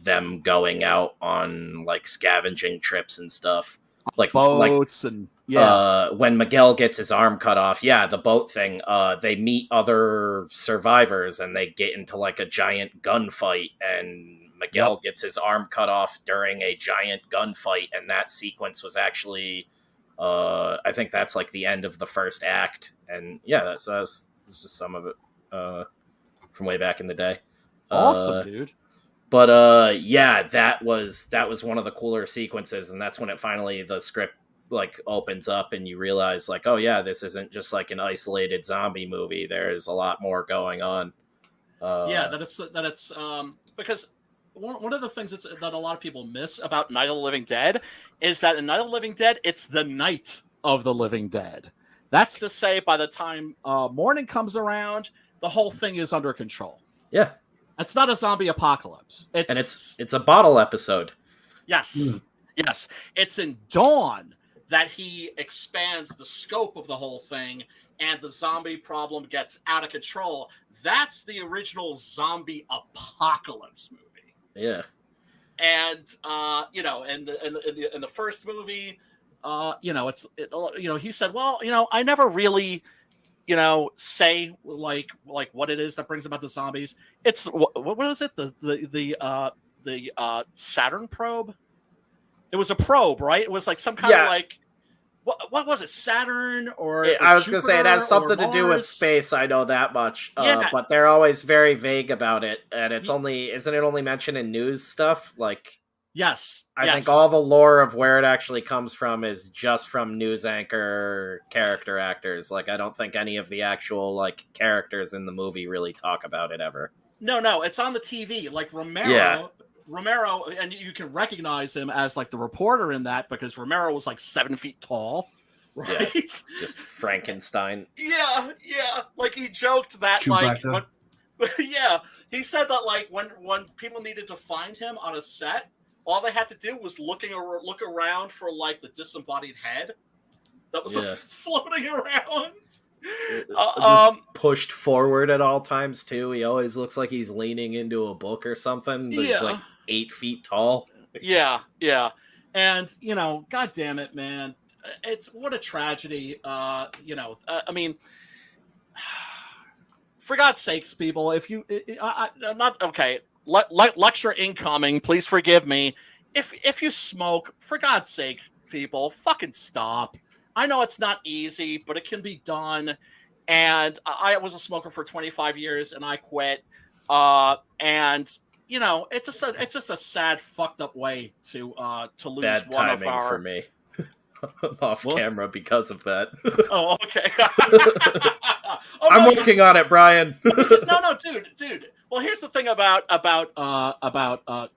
them going out on like scavenging trips and stuff, like boats and when Miguel gets his arm cut off, the boat thing, they meet other survivors and they get into like a giant gunfight, and Miguel gets his arm cut off during a giant gunfight, and that sequence was actually I think that's like the end of the first act, and that's just some of it from way back in the day. Awesome, dude. But that was one of the cooler sequences, and that's when the script like opens up and you realize like, oh yeah, this isn't just like an isolated zombie movie. There's a lot more going on. That it's because one of the things that a lot of people miss about Night of the Living Dead is that in Night of the Living Dead, it's the night of the living dead. That's to say, by the time morning comes around, the whole thing is under control. Yeah. It's not a zombie apocalypse. It's a bottle episode. Yes. Yes. It's in Dawn that he expands the scope of the whole thing and the zombie problem gets out of control. That's the original zombie apocalypse movie. Yeah. And in the first movie, he said, well, I never really say like what it is that brings about the zombies. It's what was it? The Saturn probe. It was a probe, right? It was like some kind of like what was it? Saturn or I was going to say it has something to do with space. I know that much. But they're always very vague about it, and isn't it only mentioned in news stuff? Like, yes, I think all the lore of where it actually comes from is just from news anchor character actors. Like, I don't think any of the actual like characters in the movie really talk about it ever. No, it's on the TV. Like Romero, and you can recognize him as like the reporter in that because Romero was like 7 feet tall, right? Yeah, just Frankenstein. Yeah. Like he joked that, Chewbacca. he said that like when people needed to find him on a set, all they had to do was look around for like the disembodied head that was like, floating around. Pushed forward at all times too. He always looks like he's leaning into a book or something. But he's like 8 feet tall. Yeah. And God damn it, man! It's what a tragedy. I mean, for God's sakes, people, if you, I'm not okay. Lecture incoming. Please forgive me. If you smoke, for God's sake, people, fucking stop. I know it's not easy, but it can be done. And I was a smoker for 25 years, and I quit. And it's just a sad, fucked up way to lose bad one timing of our. For me. I'm off camera because of that. Oh, okay. I'm working on it, Brian. No, dude. Well, here's the thing about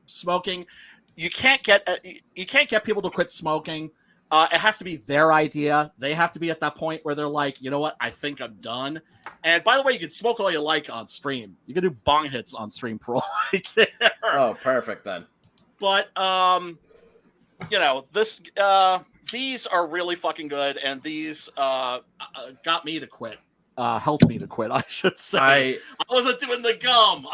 smoking. You can't get people to quit smoking. It has to be their idea. They have to be at that point where they're like, you know what? I think I'm done. And by the way, you can smoke all you like on stream. You can do bong hits on stream for all I care. Oh, perfect then. But these are really fucking good, and these got me to quit. Helped me to quit, I should say. I wasn't doing the gum.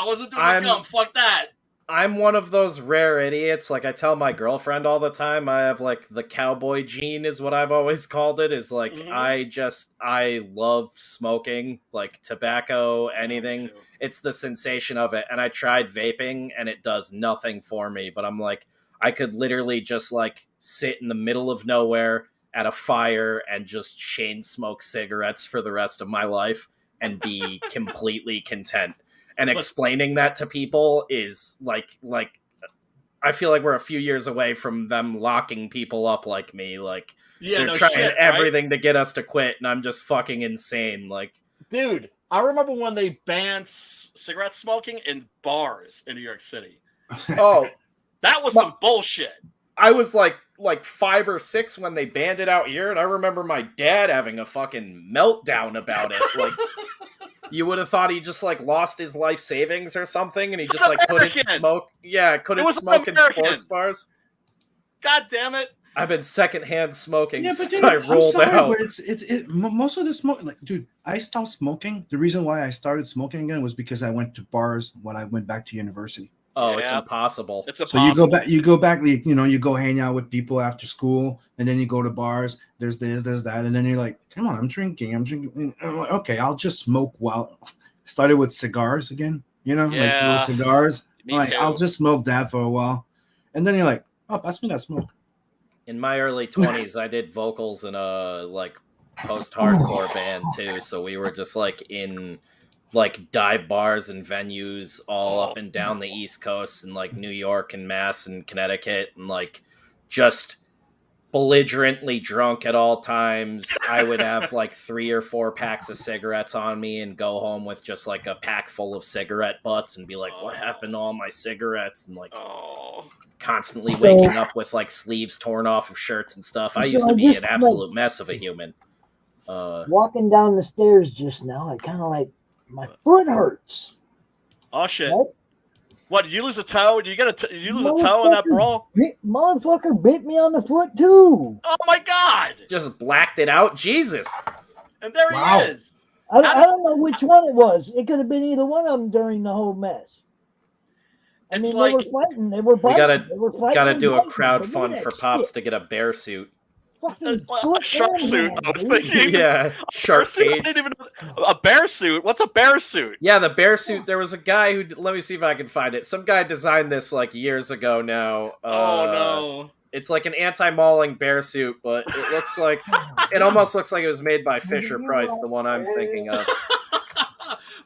Fuck that. I'm one of those rare idiots. Like, I tell my girlfriend all the time, I have, like, the cowboy gene is what I've always called it, is, like, I love smoking, like, tobacco, anything. It's the sensation of it, and I tried vaping, and it does nothing for me, but I'm like, I could literally just, like, sit in the middle of nowhere at a fire and just chain smoke cigarettes for the rest of my life and be completely content. And explaining that to people is like I feel like we're a few years away from them locking people up like me. Like, they're trying everything to get us to quit, and I'm just fucking insane. Like, dude, I remember when they banned cigarette smoking in bars in New York City. Oh, that was some bullshit. I was like 5 or 6 when they banned it out here, and I remember my dad having a fucking meltdown about it. Like, you would have thought he just, like, lost his life savings or something, and he just, like, couldn't smoke. Yeah, couldn't smoke in sports bars. God damn it. I've been secondhand smoking since I rolled out. But it's most of the smoke, like, dude, I stopped smoking. The reason why I started smoking again was because I went to bars when I went back to university. Oh, it's impossible. It's impossible. So you go back, you go hang out with people after school, and then you go to bars. There's this, there's that, and then you're like, come on, I'm drinking. And I'm like, okay, I'll just smoke while. Started with cigars again, like little cigars. Me too. I'll just smoke that for a while, and then you're like, oh, pass me that smoke. In my early 20s, I did vocals in a like post-hardcore band too, so we were just like in like dive bars and venues all up and down the East Coast and like New York and Mass and Connecticut, and like just belligerently drunk at all times. I would have like 3 or 4 packs of cigarettes on me and go home with just like a pack full of cigarette butts and be like, what happened to all my cigarettes? And like constantly waking up with like sleeves torn off of shirts and stuff. I used to be an absolute mess of a human. Walking down the stairs just now, I kind of like, my foot hurts. Oh shit! Right? What, did you lose a toe? Did you lose a toe in that brawl? Motherfucker bit me on the foot too. Oh my god! Just blacked it out. Jesus! And there he is. I don't know which one it was. It could have been either one of them during the whole mess. I mean, they were fighting. They were fighting. We gotta do a crowdfund for Pops to get a bear suit. A shark suit, I was thinking. Yeah, shark suit. I didn't even know. A bear suit? What's a bear suit? Yeah, the bear suit. There was a guy who. Let me see if I can find it. Some guy designed this like years ago now. Oh no! It's like an anti-mauling bear suit, but it looks like it almost looks like it was made by Fisher Price, the one I'm thinking of.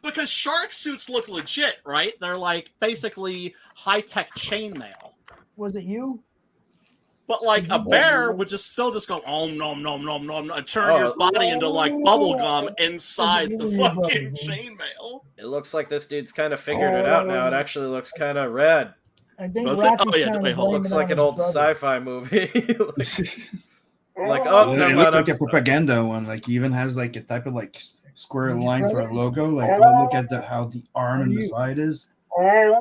Because shark suits look legit, right? They're like basically high-tech chainmail. Was it you? But like a bear would still go nom nom nom nom nom and turn your body into like bubble gum inside the fucking chainmail. It looks like this dude's kind of figured it out now. It actually looks kind of rad. I think Does it? Oh yeah, wait, hold on. Looks like an old sci-fi movie. like it looks like a propaganda one. Like he even has like a type of like square line for a logo. Like look at how the arm and the side is. Yeah,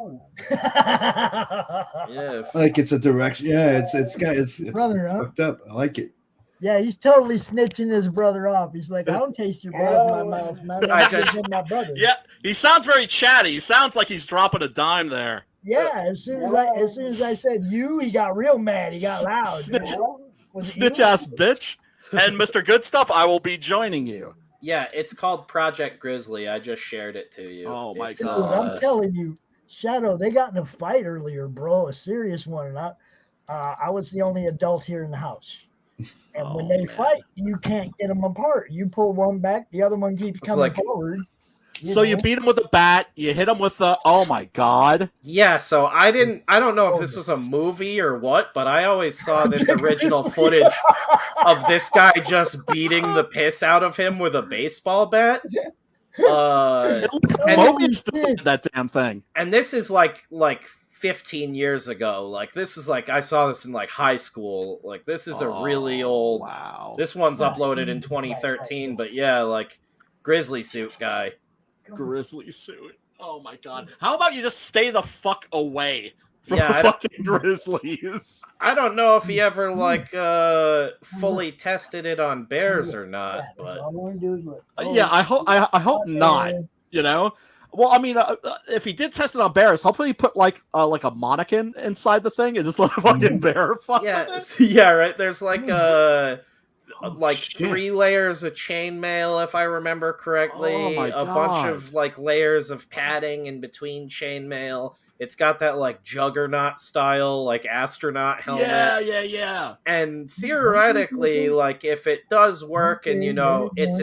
like it's a direction. Yeah, it's brother, fucked up. I like it. Yeah, he's totally snitching his brother off. He's like, I don't taste your blood in my mouth, man. I just my brother. Yeah, he sounds very chatty. He sounds like he's dropping a dime there. Yeah, as soon as I said you, he got real mad. He got loud. Snitch ass bitch. And Mr. Good Stuff, I will be joining you. Yeah, it's called Project Grizzly. I just shared it to you. Oh my god! I'm telling you, Shadow, they got in a fight earlier, bro. A serious one. And I was the only adult here in the house. And when they fight, you can't get them apart. You pull one back, the other one keeps coming forward. You beat him with a bat. You hit him with a. Oh my god! Yeah. So I don't know if this was a movie or what, but I always saw this original footage of this guy just beating the piss out of him with a baseball bat. Mobius designed that damn thing. And this is like 15 years ago. Like this is like I saw this in like high school. Like this is a really old. Wow. This one's uploaded in 2013, but yeah, like grizzly suit guy. Grizzly suit. Oh my god. How about you just stay the fuck away from Yeah, the fucking grizzlies? I don't know if he ever like fully tested it on bears or not, but Yeah, I hope not. You know. Well, I mean, if he did test it on bears, hopefully he put like a mannequin inside the thing and just let a fucking bear fuck yeah, with it. yeah, right. There's like shit. 3 layers of chainmail, if I remember correctly. Oh my a God. bunch of like layers of padding in between chainmail. It's got that like juggernaut style, like astronaut helmet. Yeah. And theoretically, like if it does work, and you know, it's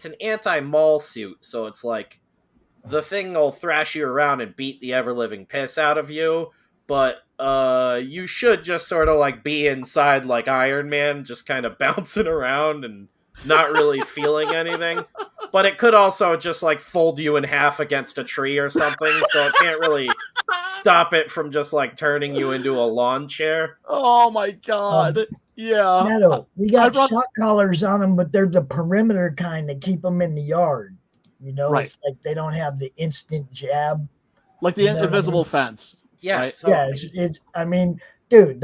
an anti-mall suit, so it's like the thing will thrash you around and beat the ever-living piss out of you, but you should just sort of like be inside like Iron Man, just kind of bouncing around and not really feeling anything. But it could also just like fold you in half against a tree or something, so it can't really stop it from just like turning you into a lawn chair. Oh my god. Yeah. Neto, we got I'd shock collars on them, but they're the perimeter kind that keep them in the yard. You know, Right. it's like they don't have the instant jab. Like the You know what I invisible mean? fence. Yeah, Right. so Yeah, it's I mean, dude,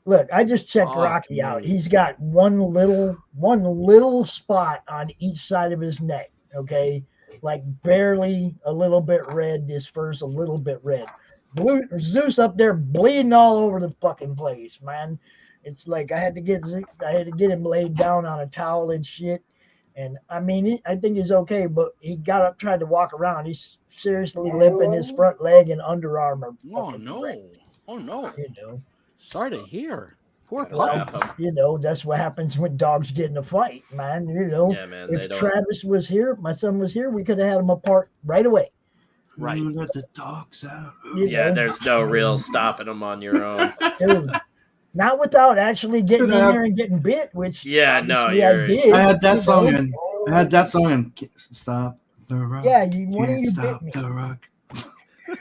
look, I just checked Oh, Rocky out. man. He's got one little spot on each side of his neck, okay? Like barely a little bit red, his fur's a little bit red. Zeus up there bleeding all over the fucking place, man. It's like I had to get him laid down on a towel and shit. And I mean, I think he's okay, but he got up, tried to walk around. He's seriously limping. His front leg and underarm are Oh fucking no. wrecked, Oh no. you know. Sorry to hear. Poor Well, puppies. You know, that's what happens when dogs get in a fight, man. You know, yeah, man, they if don't. Travis was here, my son was here, we could have had them apart right away. Right. Ooh, let the dogs out. You Yeah, know? there's no real stopping them on your own. Dude, not without actually getting in there and getting bit, which Yeah, no, obviously I you're- did. I had that you song know. and I had that song and Stop the Rock. Yeah, one of Can't you stop bit me. the rock.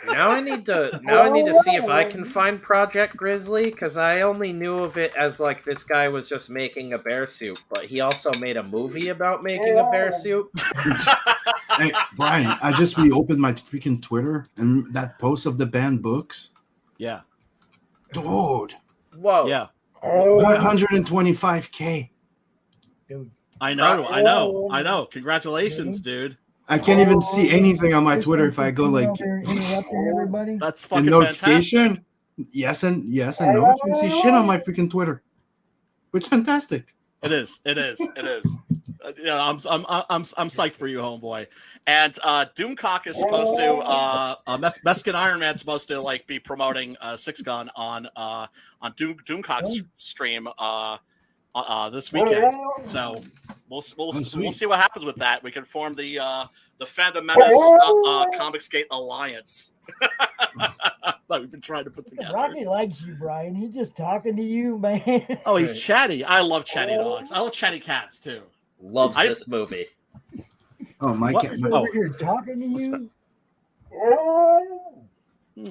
Now I need to see if I can find Project Grizzly, because I only knew of it as like this guy was just making a bear suit, but he also made a movie about making a bear suit. Hey, Brian, I just reopened my freaking Twitter and that post of the banned books. Yeah. Dude, Whoa. Yeah. 125K. Dude, I know. Congratulations, dude. I can't even see anything on my Twitter if I go like interrupting everybody. That's a fucking fantastic. notification. Yes and no. I can see shit on my freaking Twitter. It's fantastic. It is. Yeah, I'm psyched for you, homeboy. And Doomcock is supposed to Mexican Iron Man's supposed to like be promoting Six Gun on Doomcock's stream this weekend. So we'll see what happens with that. We can form the Fandom Menace Comics Gate Alliance that we've been trying to put together. Rocky likes you, Brian. He's just talking to you, man. Oh, he's chatty. I love chatty dogs. I love chatty cats too. Loves this movie. Oh my What? god. He's over here talking to What's you.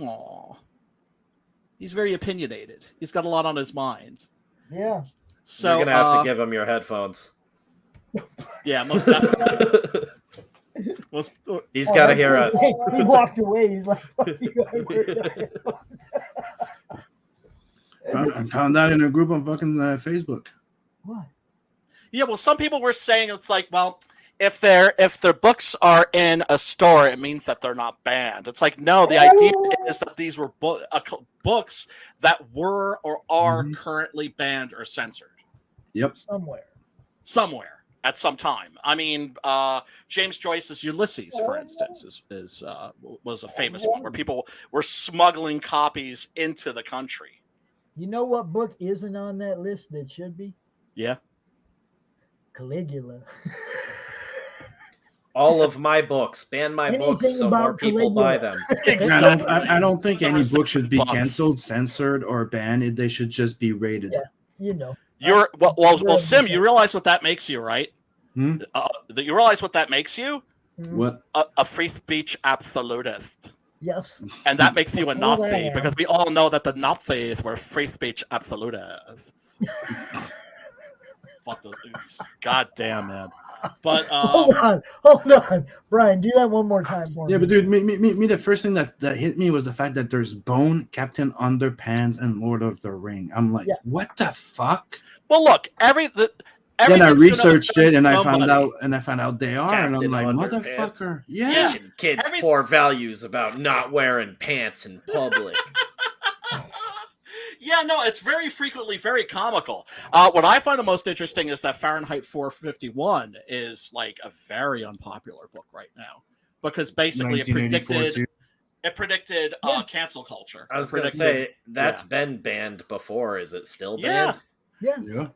Aw. He's very opinionated. He's got a lot on his mind. Yeah. So You're gonna have to give him your headphones. yeah, most definitely. He's got to hear us. He walked away. He's like, "Fuck you, I wear I found that in a group on fucking Facebook. What? Yeah, well, some people were saying it's like, well, if their books are in a store, it means that they're not banned. It's like, no, the idea is that these were books that were or are currently banned or censored. Yep. Somewhere. At some time. I mean, James Joyce's Ulysses, for instance, was a famous one where people were smuggling copies into the country. You know what book isn't on that list that should be? Yeah. Caligula. All of my books. Ban my Anything books so about more people Caligula. buy them. I don't think any book should be Bucks. canceled, censored, or banned. They should just be rated. Yeah. You know. You're well, Sim. You realize what that makes you, right? Hmm? You realize what that makes you? Mhm. What? A free speech absolutist. Yes. And that makes you a Of course I Nazi am. because we all know that the Nazis were free speech absolutists. Fuck those things. God damn, man. But Hold on. Brian, do that one more time for Yeah, me. but dude, me, the first thing that hit me was the fact that there's Bone, Captain Underpants, and Lord of the Ring. I'm like, Yeah. what the fuck? well, look, Then I everything's researched gonna it, and offend I found out they are, and I'm Captain like, Underpants. motherfucker, yeah. Yeah. Teaching kids Every- core values about not wearing pants in public. Yeah, no, it's very frequently very comical. What I find the most interesting is that Fahrenheit 451 is like a very unpopular book right now because basically it 1984 predicted Yeah. cancel culture. I was It going to predicted- say, that's been banned before. Is it still Yeah. banned? Yeah. Yeah.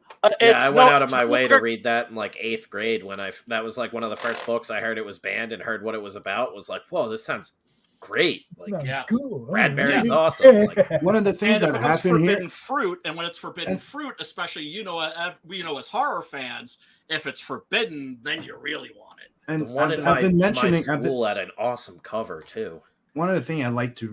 Yeah, I went out of it's my no way to longer- read that in like 8th grade when that was like one of the first books I heard it was banned and heard what it was about. Was like, whoa, this sounds great. Like, That's yeah. cool. Bradbury's Yeah. awesome. Like, One of the things And it that becomes happened forbidden here, fruit, and when it's forbidden And- fruit, especially we know as horror fans, if it's forbidden, then you really want it. and the one in I've been my mentioning, school had an awesome cover too. one of the things I like to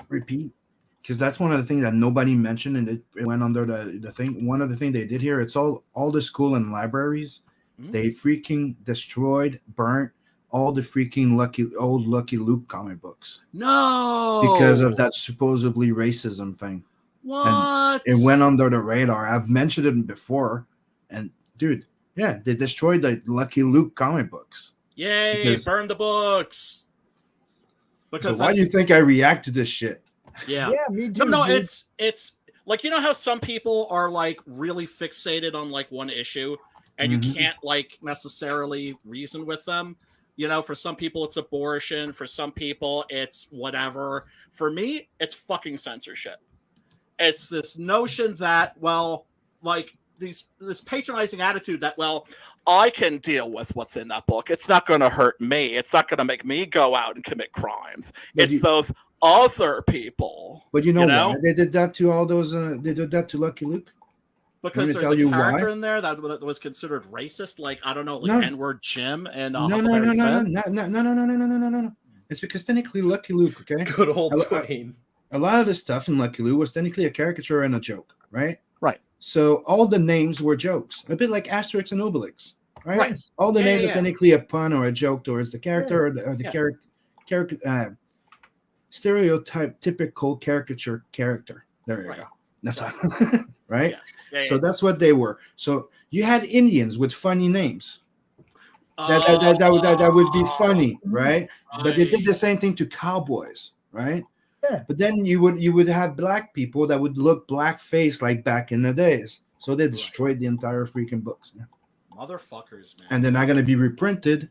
repeat, because that's one of the things that nobody mentioned, and it went under the thing. One of the things they did here, it's all the school and libraries, they freaking destroyed, burnt all the freaking old Lucky Luke comic books No, because of that supposedly racism thing. What? It went under the radar. I've mentioned it before, and dude, yeah, they destroyed the Lucky Luke comic books. Yay! because- Burn the books. So Because why do you think I react to this shit? yeah. Yeah, me too. No, dude. it's like, you know how some people are like really fixated on like one issue and you Mhm. can't like necessarily reason with them. You know, for some people it's abortion, for some people it's whatever. For me, it's fucking censorship. It's this notion that, well, like this patronizing attitude that, well, I can deal with what's in that book. It's not going to hurt me. It's not going to make me go out and commit crimes. But It's you- those other people. But you know, You know? why they did that to all those? They did that to Lucky Luke. Because me there's tell a you character why? in there that was considered racist, like, I don't know, like No. N-word Jim and No. Huckleberry Finn. No. It's because technically Lucky Luke, okay? Good old I- Dwayne. A lot of the stuff in Lucky Luke was technically a caricature and a joke, right? Right. So all the names were jokes, a bit like Asterix and Obelix, right? Right. All the Yeah, names yeah, are yeah. technically a pun or a joke towards the character or the Yeah. character, stereotype, typical caricature character. There you Right. go. That's what, right? Yeah. Yeah, So that's what they were. So you had Indians with funny names. That would be funny, right? But they did the same thing to cowboys, right? Yeah. But then you would have black people that would look blackface like back in the days. So they destroyed the entire freaking books. Yeah. Motherfuckers, man. And they're not going to be reprinted.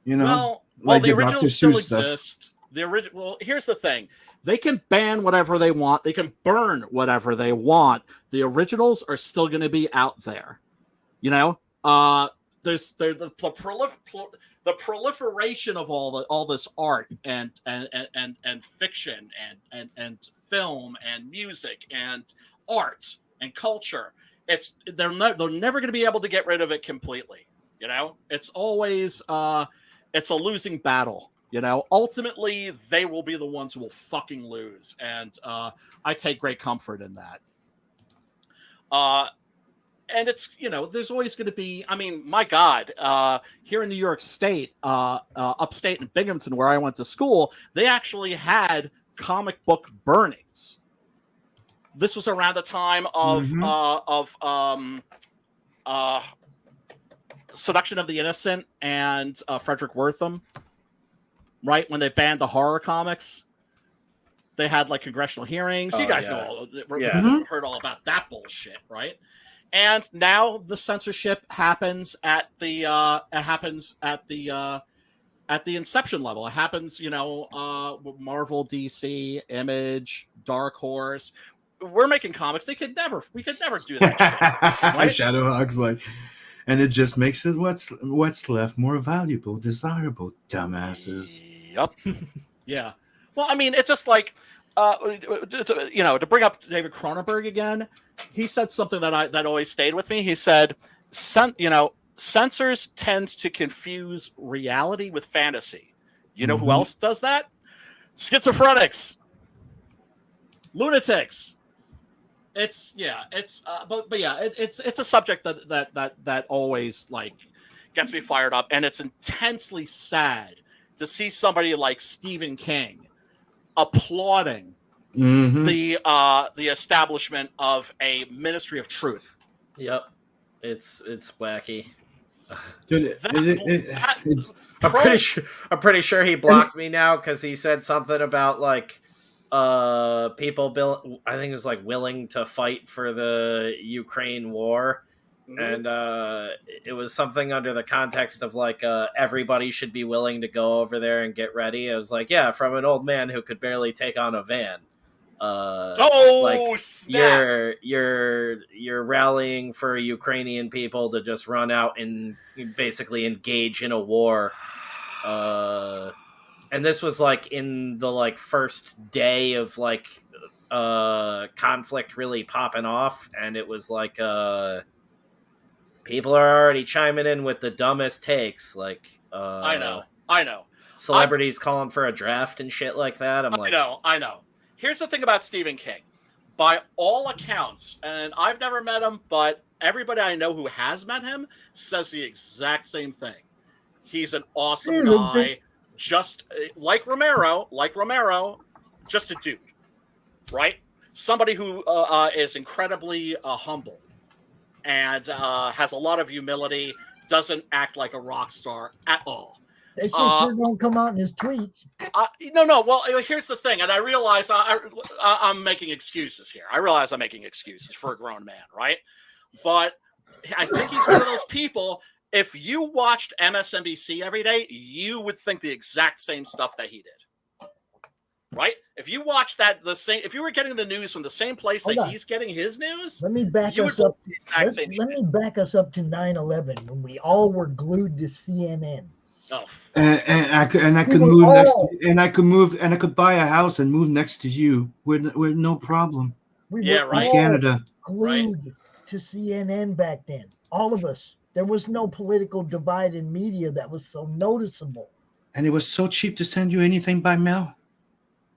You know, well, like the the Dr. originals still Seuss stuff. exist. The original. Well, here's the thing: they can ban whatever they want. They can burn whatever they want. The originals are still going to be out there. You know, there's the proliferation of all this art and fiction and film and music and art and culture. They're never going to be able to get rid of it completely. You know, it's always it's a losing battle. You know, ultimately they will be the ones who will fucking lose, and I take great comfort in that. And it's, you know, there's always going to be, I mean, my God, here in New York State, upstate in Binghamton, where I went to school, they actually had comic book burnings. This was around the time of Seduction of the Innocent and Frederick Wortham, right? When they banned the horror comics, they had like congressional hearings. You guys know, heard all about that bullshit, right? And now the censorship happens at the inception level. It happens, you know, Marvel, DC, Image, Dark Horse. We're making comics. We could never do that shit. Right? Shadowhawk's like, and it just makes it what's left more valuable, desirable, dumbasses. Yep. Yeah. Well, I mean, it's just like, you know, to bring up David Cronenberg again, he said something that always stayed with me. He said, you know, censors tend to confuse reality with fantasy. You know who else does that? schizophrenics, lunatics. It's a subject that always like gets me fired up, and it's intensely sad to see somebody like Stephen King applauding the establishment of a ministry of truth. Yep, it's wacky. Dude, I'm pretty sure he blocked me now because he said something about like people I think it was like willing to fight for the Ukraine war, and it was something under the context of like everybody should be willing to go over there and get ready. I was like, yeah, from an old man who could barely take on a van. Snap. You're rallying for Ukrainian people to just run out and basically engage in a war. And this was like in the like first day of like conflict really popping off, and it was like people are already chiming in with the dumbest takes, like I know. Celebrities calling for a draft and shit like that. I know. Here's the thing about Stephen King. By all accounts, and I've never met him, but everybody I know who has met him says the exact same thing. He's an awesome guy, just like Romero, just a dude, right? Somebody who is incredibly humble and has a lot of humility, doesn't act like a rock star at all. They sure don't come out in his tweets. No. Well, here's the thing, and I realize I'm making excuses here. I realize I'm making excuses for a grown man, right? But I think he's one of those people. If you watched MSNBC every day, you would think the exact same stuff that he did, right? If you watched if you were getting the news from the same place that he's getting his news, let me back us up. Let me back us up to 9/11 when we all were glued to CNN. Oh, and I could move next to you, and I could buy a house and move next to you with no problem. We were right. In Canada, glued to CNN back then. All of us. There was no political divide in media that was so noticeable. And it was so cheap to send you anything by mail.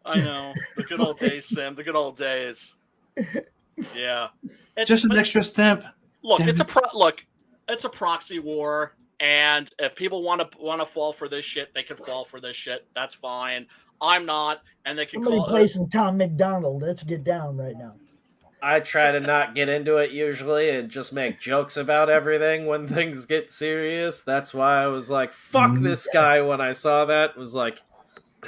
I know. The good old days, Sam. The good old days. Yeah. Just an extra stamp. Look, it's a proxy war. And if people want to fall for this shit, they can fall for this shit. That's fine. I'm not, and they can play some Tom McDonald. Let's get down right now. I try to not get into it usually and just make jokes about everything when things get serious. That's why I was like, fuck this guy when I saw that. It was like,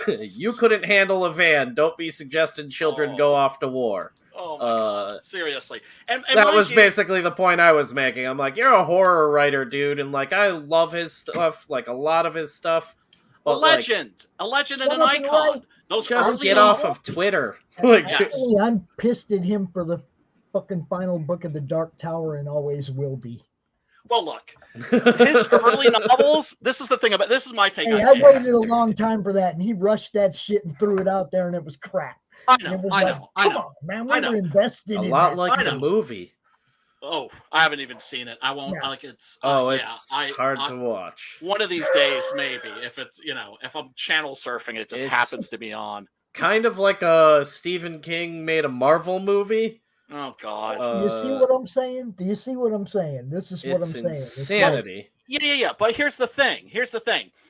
you couldn't handle a van. Don't be suggesting children go off to war. Oh my God. Seriously. And that was basically the point I was making. I'm like, you're a horror writer, dude, and like I love his stuff, like a lot of his stuff. A legend and an icon. Those just get off of Twitter. Actually, I'm pissed at him for the fucking final book of the Dark Tower and always will be. Well, look, his early novels. This is the thing about this is my take. I waited a long time for that, and he rushed that shit and threw it out there, and it was crap. I know. Come on, man, we were invested in a lot like the movie. Oh, I haven't even seen it. I won't. Yeah. Like it's. It's hard to watch. One of these days, maybe if it's if I'm channel surfing, it just happens to be on. Kind of like a Stephen King made a Marvel movie. Oh God! Do you see what I'm saying? This is what I'm saying. Insanity. Yeah. But here's the thing.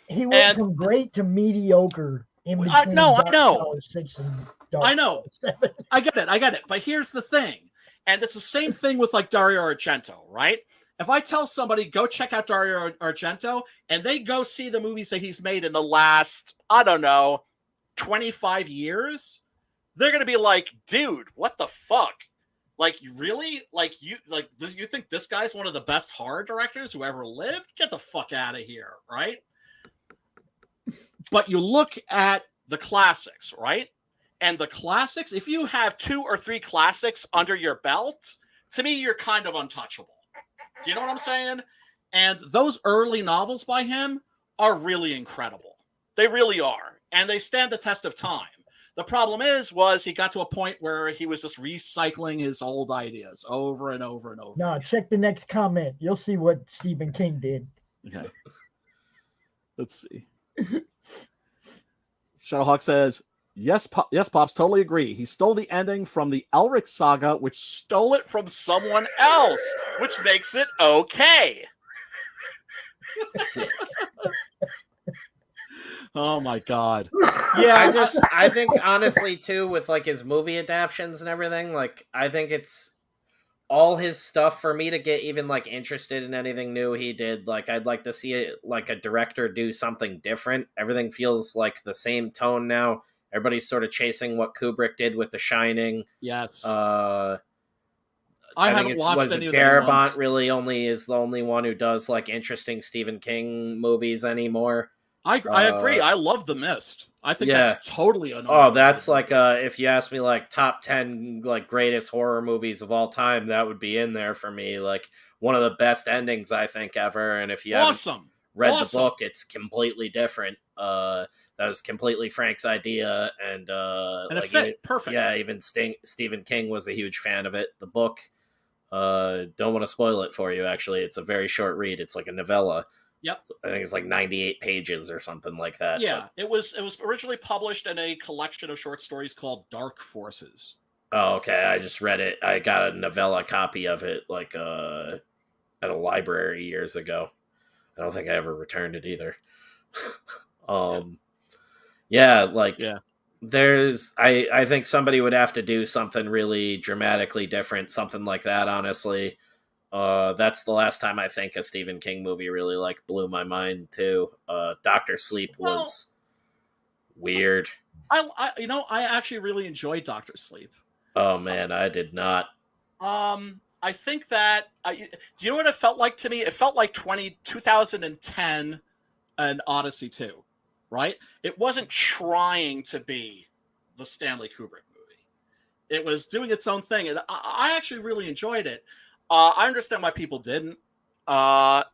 He went from great to mediocre. In between I know. Tower 6 and Dark I know. Tower 7. I get it. But here's the thing, and it's the same thing with like Dario Argento, right? If I tell somebody go check out Dario Argento, and they go see the movies that he's made in the last 25 years, they're gonna be like, dude, what the fuck? Like, really? You think this guy's one of the best horror directors who ever lived? Get the fuck out of here, right? But you look at the classics, right? And the classics, if you have 2 or 3 classics under your belt, to me, you're kind of untouchable. Do you know what I'm saying? And those early novels by him are really incredible. They really are. And they stand the test of time. The problem was he got to a point where he was just recycling his old ideas over and over and over. No, check the next comment. You'll see what Stephen King did. Okay. Let's see. Shadowhawk says, Yes, yes, Pops, totally agree. He stole the ending from the Elric saga, which Stole it from someone else, which makes it okay. Sick. Oh my god. Yeah, I think honestly too, with like his movie adaptions and everything, like I think it's all his stuff for me to get even like interested in anything new he did. Like I'd like to see it like a director do something different. Everything feels like the same tone now. Everybody's sort of chasing what Kubrick did with The Shining. yes. I haven't think watched any of the Darabont ones. really only is the only one who does like interesting Stephen King movies anymore. I agree. I love The Mist. I think yeah. that's totally an Oh, that's like if you ask me like top 10 like greatest horror movies of all time, that would be in there for me. Like one of the best endings I think ever. And if you haven't read the book, it's completely different. That was completely Frank's idea, and it fit perfect. Yeah, even Stephen King was a huge fan of it. The book, don't want to spoil it for you. Actually, it's a very short read. It's like a novella. Yep. I think it's like 98 pages or something like that. Yeah, but it was originally published in a collection of short stories called Dark Forces. Oh, okay. I just read it. I got a novella copy of it like at a library years ago. I don't think I ever returned it either. Yeah, like there's I think somebody would have to do something really dramatically different, something like that, honestly. That's the last time I think a Stephen King movie really like blew my mind too. Dr. Sleep was weird. I actually really enjoyed Dr. Sleep. Oh man, I did not. I think that do you know what it felt like to me? It felt like 2010 and Odyssey 2, right? It wasn't trying to be the Stanley Kubrick movie. It was doing its own thing, and I actually really enjoyed it. I understand why people didn't.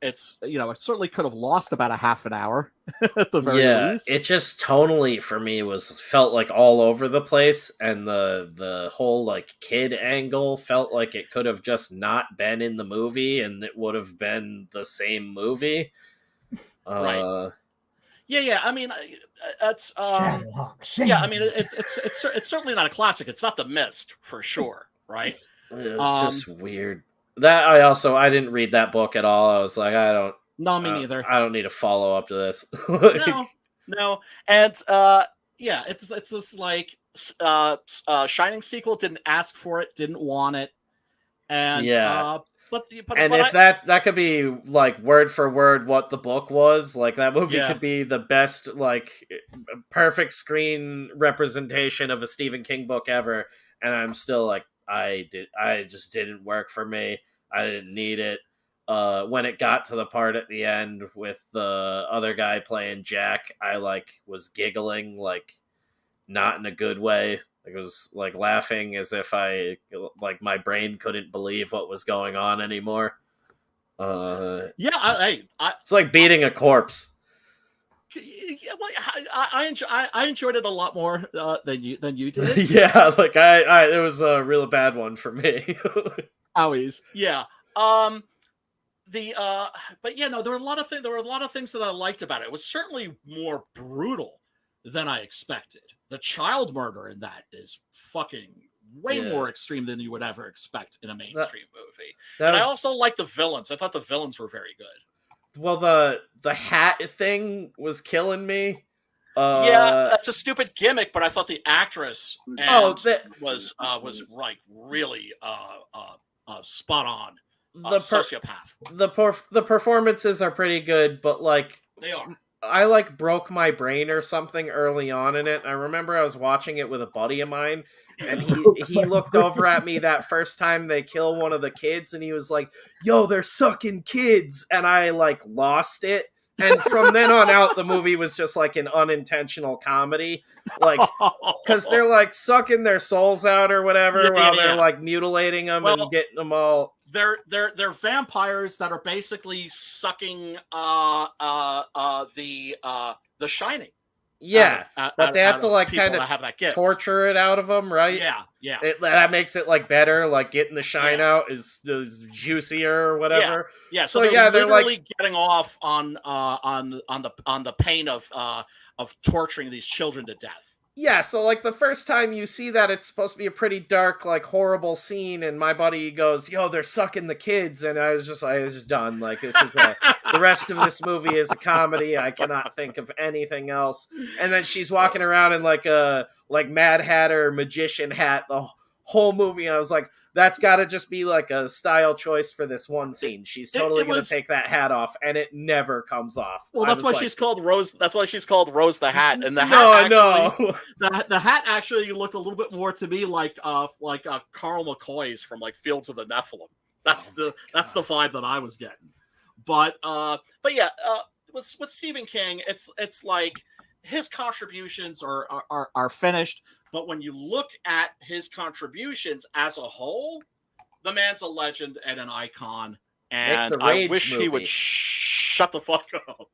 It's it certainly could have lost about a half an hour at the very least. It just tonally for me felt like all over the place, and the whole like kid angle felt like it could have just not been in the movie, and it would have been the same movie. Right. Yeah. I mean, it's yeah. I mean, it's certainly not a classic. It's not The Mist for sure, right? It was just weird. That I didn't read that book at all. I was like, No, me neither. I don't need a follow up to this. No, and yeah, it's just like Shining sequel didn't ask for it, didn't want it, and but if that could be like word for word what the book was, like that movie could be the best like perfect screen representation of a Stephen King book ever, and I'm still like I just didn't work for me. I didn't need it. When it got to the part at the end with the other guy playing Jack, I like was giggling, like not in a good way. Like, it was like laughing as if like my brain couldn't believe what was going on anymore. It's like beating a corpse. I enjoyed it a lot more than you did. Yeah, like it was a real bad one for me. Always, yeah. But yeah, no, there were a lot of things that I liked about it. It was certainly more brutal than I expected. The child murder in that is fucking way more extreme than you would ever expect in a mainstream movie. And I also like the villains. I thought the villains were very good. Well, the hat thing was killing me. Yeah, that's a stupid gimmick, but I thought the actress was like really spot on. Sociopath. The performances are pretty good, but like they are. I like broke my brain or something early on in it. I remember I was watching it with a buddy of mine, and he looked over at me that first time they kill one of the kids, and he was like, "Yo, they're sucking kids," and I like lost it. And from then on out, the movie was just like an unintentional comedy, like because they're like sucking their souls out or whatever while they're like mutilating them and getting them all. They're vampires that are basically sucking the Shining. Yeah, but they have to like kind of torture it out of them, right? Yeah. That makes it like better. Like getting the shine out is juicier or whatever. Yeah. So they're literally like getting off on the pain of torturing these children to death. Yeah, so like the first time you see that, it's supposed to be a pretty dark, like horrible scene, and my buddy goes, "Yo, they're sucking the kids," and I was just done. Like this is the rest of this movie is a comedy. I cannot think of anything else. And then she's walking around in like a Mad Hatter magician hat the whole movie, and I was like, that's got to just be like a style choice for this one scene. She's totally going to take that hat off, and it never comes off. Well, that's why she's called Rose. That's why she's called Rose the Hat. And the hat the hat actually looked a little bit more to me like Carl McCoy's from like Fields of the Nephilim. That's the vibe that I was getting. But yeah, with Stephen King, it's like his contributions are finished. But when you look at his contributions as a whole, the man's a legend and an icon. And I wish he would shut the fuck up.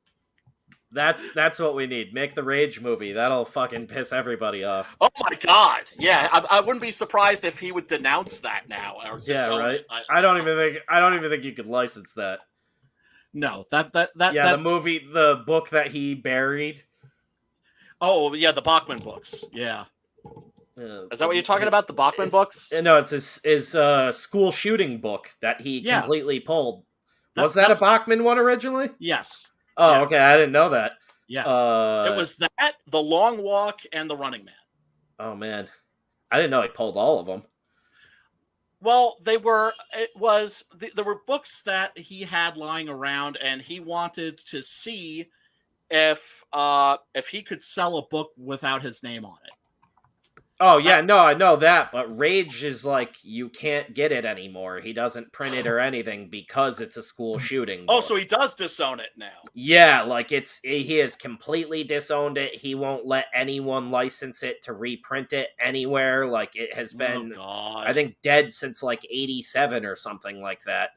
That's what we need. Make the Rage movie. That'll fucking piss everybody off. Oh my god! Yeah, I wouldn't be surprised if he would denounce that now. Or right. I don't even think you could license that. No, the book that he buried. Oh yeah, the Bachman books. Yeah. Is that what you're talking about? The Bachman books? No, it's his school shooting book that he completely pulled. Was that a Bachman one originally? Yes. Oh, okay. I didn't know that. Yeah. It was that, The Long Walk, and The Running Man. Oh man, I didn't know he pulled all of them. Well, there were books that he had lying around, and he wanted to see if he could sell a book without his name on it. Oh, yeah, no, I know that, but Rage is like, you can't get it anymore. He doesn't print it or anything because it's a school shooting book. Oh, so he does disown it now. Yeah, like, he has completely disowned it. He won't let anyone license it to reprint it anywhere. Like, it has been, I think, dead since, like, 87 or something like that.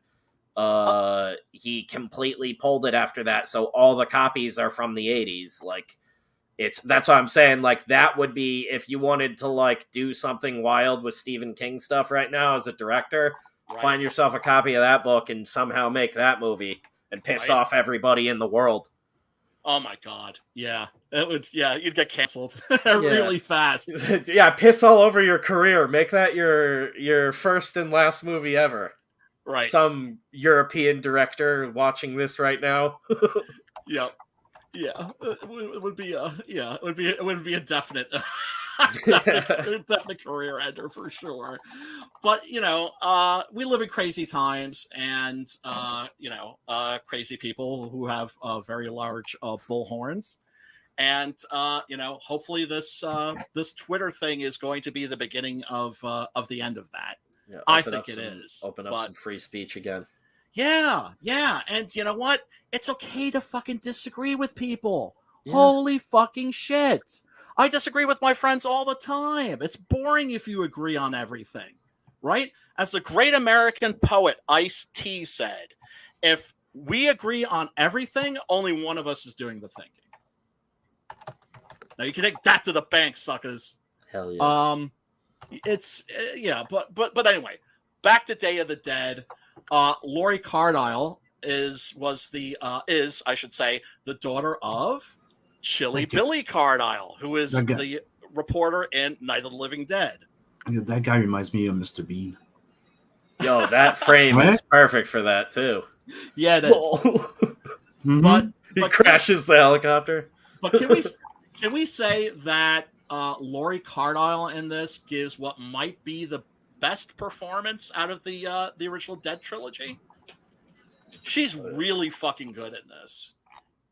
He completely pulled it after that, so all the copies are from the 80s, like... That's what I'm saying. Like, that would be if you wanted to like do something wild with Stephen King stuff right now as a director. Right. Find yourself a copy of that book and somehow make that movie and piss off everybody in the world. Oh my god! Yeah, it would. Yeah, you'd get canceled really fast. Yeah, piss all over your career. Make that your first and last movie ever. Right. Some European director watching this right now. Yep. Yeah, it would be a definite, definite career ender for sure. But we live in crazy times, and crazy people who have very large bull horns, and hopefully this Twitter thing is going to be the beginning of the end of that. Yeah, I think it is. Open up some free speech again. Yeah, and you know what? It's okay to fucking disagree with people. Yeah. Holy fucking shit. I disagree with my friends all the time. It's boring if you agree on everything, right? As the great American poet Ice-T said, if we agree on everything, only one of us is doing the thinking. Now you can take that to the bank, suckers. Hell yeah. But anyway, back to Day of the Dead. Laurie Cardile is the daughter of Chili Billy Cardile, who is the reporter in Night of the Living Dead. That guy reminds me of Mr. Bean. Yo, that frame is perfect for that too. Yeah, it is. Mm-hmm. But he crashes the helicopter. But can we say that Laurie Cardile in this gives what might be the best performance out of the original Dead trilogy? She's really fucking good in this,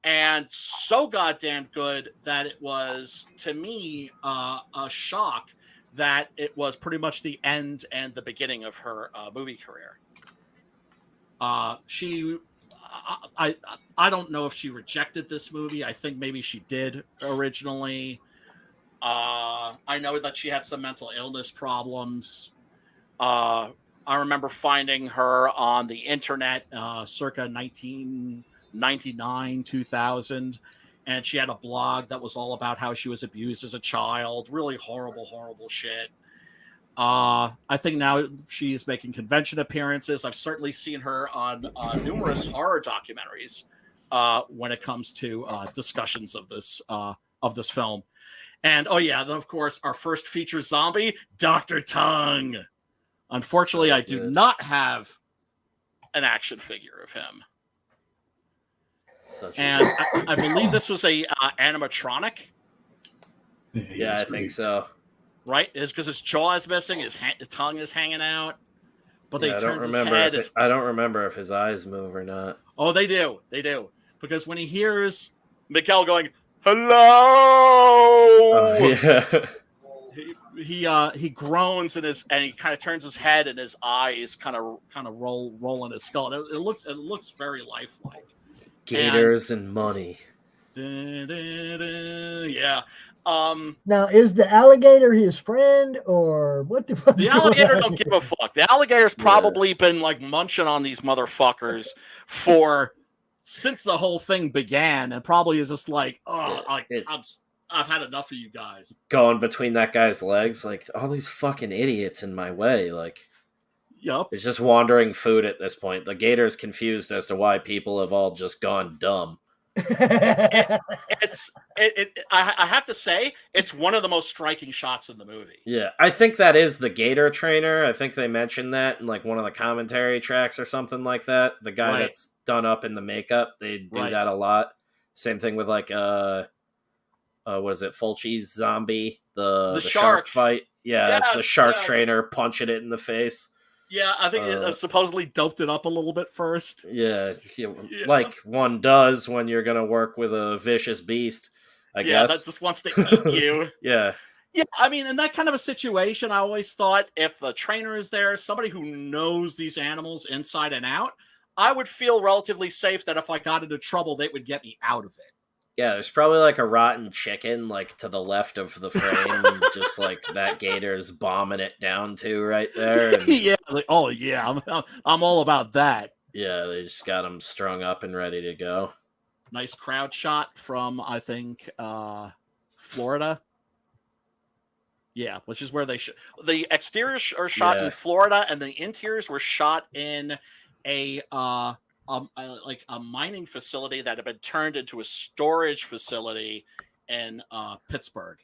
and so goddamn good that it was, to me, a shock that it was pretty much the end and the beginning of her movie career. I don't know if she rejected this movie. I think maybe she did originally. I know that she had some mental illness problems. I remember finding her on the internet circa 1999, 2000, and she had a blog that was all about how she was abused as a child. Really horrible, horrible shit. I think now she's making convention appearances. I've certainly seen her on numerous horror documentaries when it comes to discussions of this film. And oh yeah, then of course our first feature zombie, Dr. Tongue. Unfortunately, So I do good. not have an action figure of him. Such a And I believe this was a animatronic, yeah, I think so. right? Is because his jaw is missing, his tongue is hanging out, but Yeah, they I don't turns his remember. head. I don't remember if his eyes move or not. Oh, they do, because when he hears Miguel going hello, Yeah. he groans and he kind of turns his head and his eyes kind of roll in his skull. And it looks very lifelike. Gators and money. Yeah. Now, is the alligator his friend or what the fuck? The alligator don't give a fuck. The alligator's probably been like munching on these motherfuckers since the whole thing began, and probably is just like, I've had enough of you guys. Going between that guy's legs, like all these fucking idiots in my way. Like, Yup. it's just wandering food at this point. The gator's confused as to why people have all just gone dumb. I have to say, it's one of the most striking shots in the movie. Yeah, I think that is the gator trainer. I think they mentioned that in like one of the commentary tracks or something like that. The guy that's done up in the makeup, they do that a lot. Same thing with like what is it, Fulci's zombie, the shark fight. Yeah, that's the shark trainer punching it in the face. Yeah, I think it supposedly doped it up a little bit first. Yeah, like one does when you're gonna work with a vicious beast, I guess. Yeah, that just wants to eat you. Yeah. Yeah, I mean, in that kind of a situation, I always thought if a trainer is there, somebody who knows these animals inside and out, I would feel relatively safe that if I got into trouble, they would get me out of it. Yeah, there's probably like a rotten chicken like to the left of the frame, just like that gator's bombing it down to right there. And, yeah, like, oh yeah, I'm all about that. Yeah, they just got him strung up and ready to go. Nice crowd shot from I think Florida. Yeah, which is where they the exteriors are shot in Florida, and the interiors were shot in a like a mining facility that had been turned into a storage facility in Pittsburgh.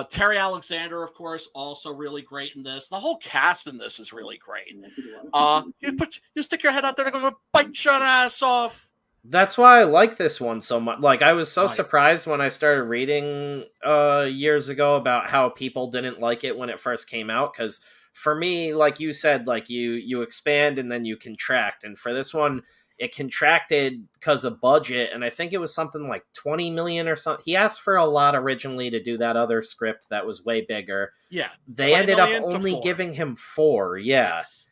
Terry Alexander, of course, also really great in this. The whole cast in this is really great. You stick your head out there, they're going to bite your ass off. That's why I like this one so much. Like, I was so surprised when I started reading years ago about how people didn't like it when it first came out, because for me, like you said, like you expand and then you contract. And for this one, it contracted because of budget. And I think it was something like 20 million or something. He asked for a lot originally to do that other script that was way bigger. Yeah. They ended up only giving him 4. Yeah. Yes.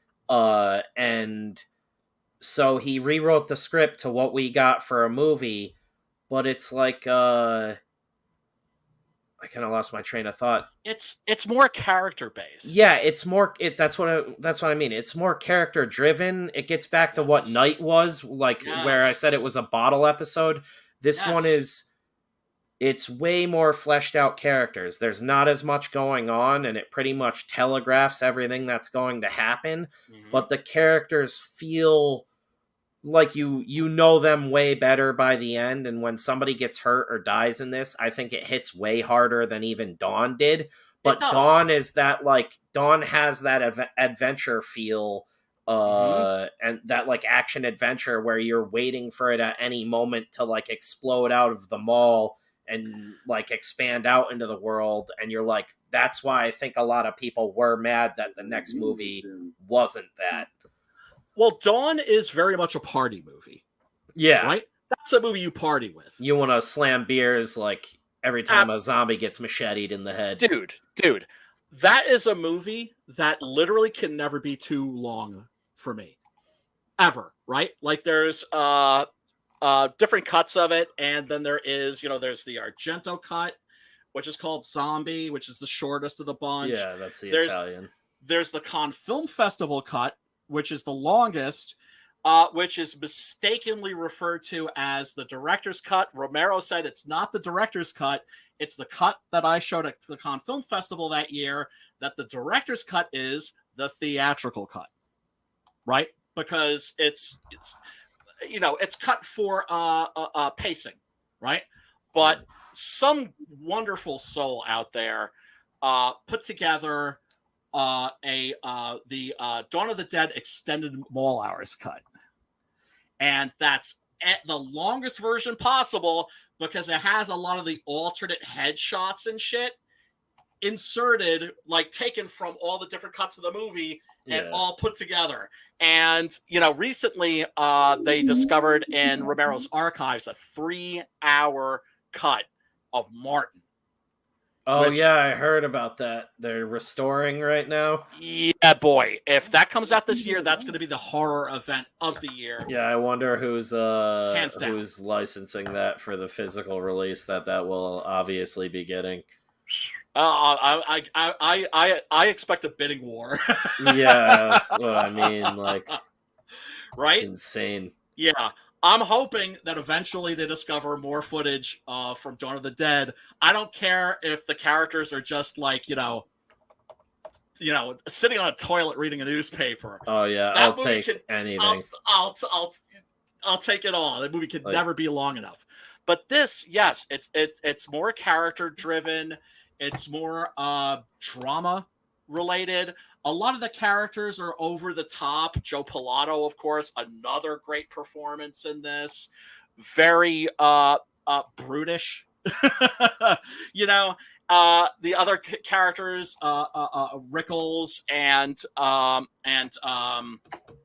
And so he rewrote the script to what we got for a movie, but it's like, I kind of lost my train of thought. It's more character based. Yeah, it's more. That's what I mean. It's more character driven. It gets back to what Night was like, where I said it was a bottle episode. This one is. It's way more fleshed out characters. There's not as much going on, and it pretty much telegraphs everything that's going to happen. Mm-hmm. But the characters feel like you know them way better by the end, and when somebody gets hurt or dies in this, I think it hits way harder than even Dawn did. But Dawn is that, like, Dawn has that adventure feel, and that, like, action adventure where you're waiting for it at any moment to, like, explode out of the mall and, like, expand out into the world, and you're like, that's why I think a lot of people were mad that the next movie wasn't that. Well, Dawn is very much a party movie. Yeah. Right? That's a movie you party with. You want to slam beers, like, every time a zombie gets macheted in the head. Dude, that is a movie that literally can never be too long for me. Ever, right? Like, there's different cuts of it, and then there is, there's the Argento cut, which is called Zombie, which is the shortest of the bunch. Yeah, that's the Italian. There's the Cannes Film Festival cut, which is the longest, which is mistakenly referred to as the director's cut. Romero said it's not the director's cut. It's the cut that I showed at the Cannes Film Festival that year, that the director's cut is the theatrical cut, right? Because it's cut for pacing, right? But some wonderful soul out there put together the Dawn of the Dead extended mall hours cut, and that's the longest version possible because it has a lot of the alternate headshots and shit inserted, like taken from all the different cuts of the movie and all put together. And recently they discovered in Romero's archives a 3-hour cut of Martin. Oh, yeah, I heard about that. They're restoring right now. Yeah, boy. If that comes out this year, that's going to be the horror event of the year. Yeah, I wonder who's Hands down. who's licensing that for the physical release that will obviously be getting. I expect a bidding war. Yeah, that's what I mean. Like, right? It's insane. Yeah. I'm hoping that eventually they discover more footage from Dawn of the Dead. I don't care if the characters are just like, sitting on a toilet reading a newspaper. Oh yeah, I'll take anything. I'll take it all. The movie could never be long enough. But this, yes, it's more character driven. It's more drama related. A lot of the characters are over the top. Joe Pilato, of course, another great performance in this. Very brutish. The other characters, Rickles and why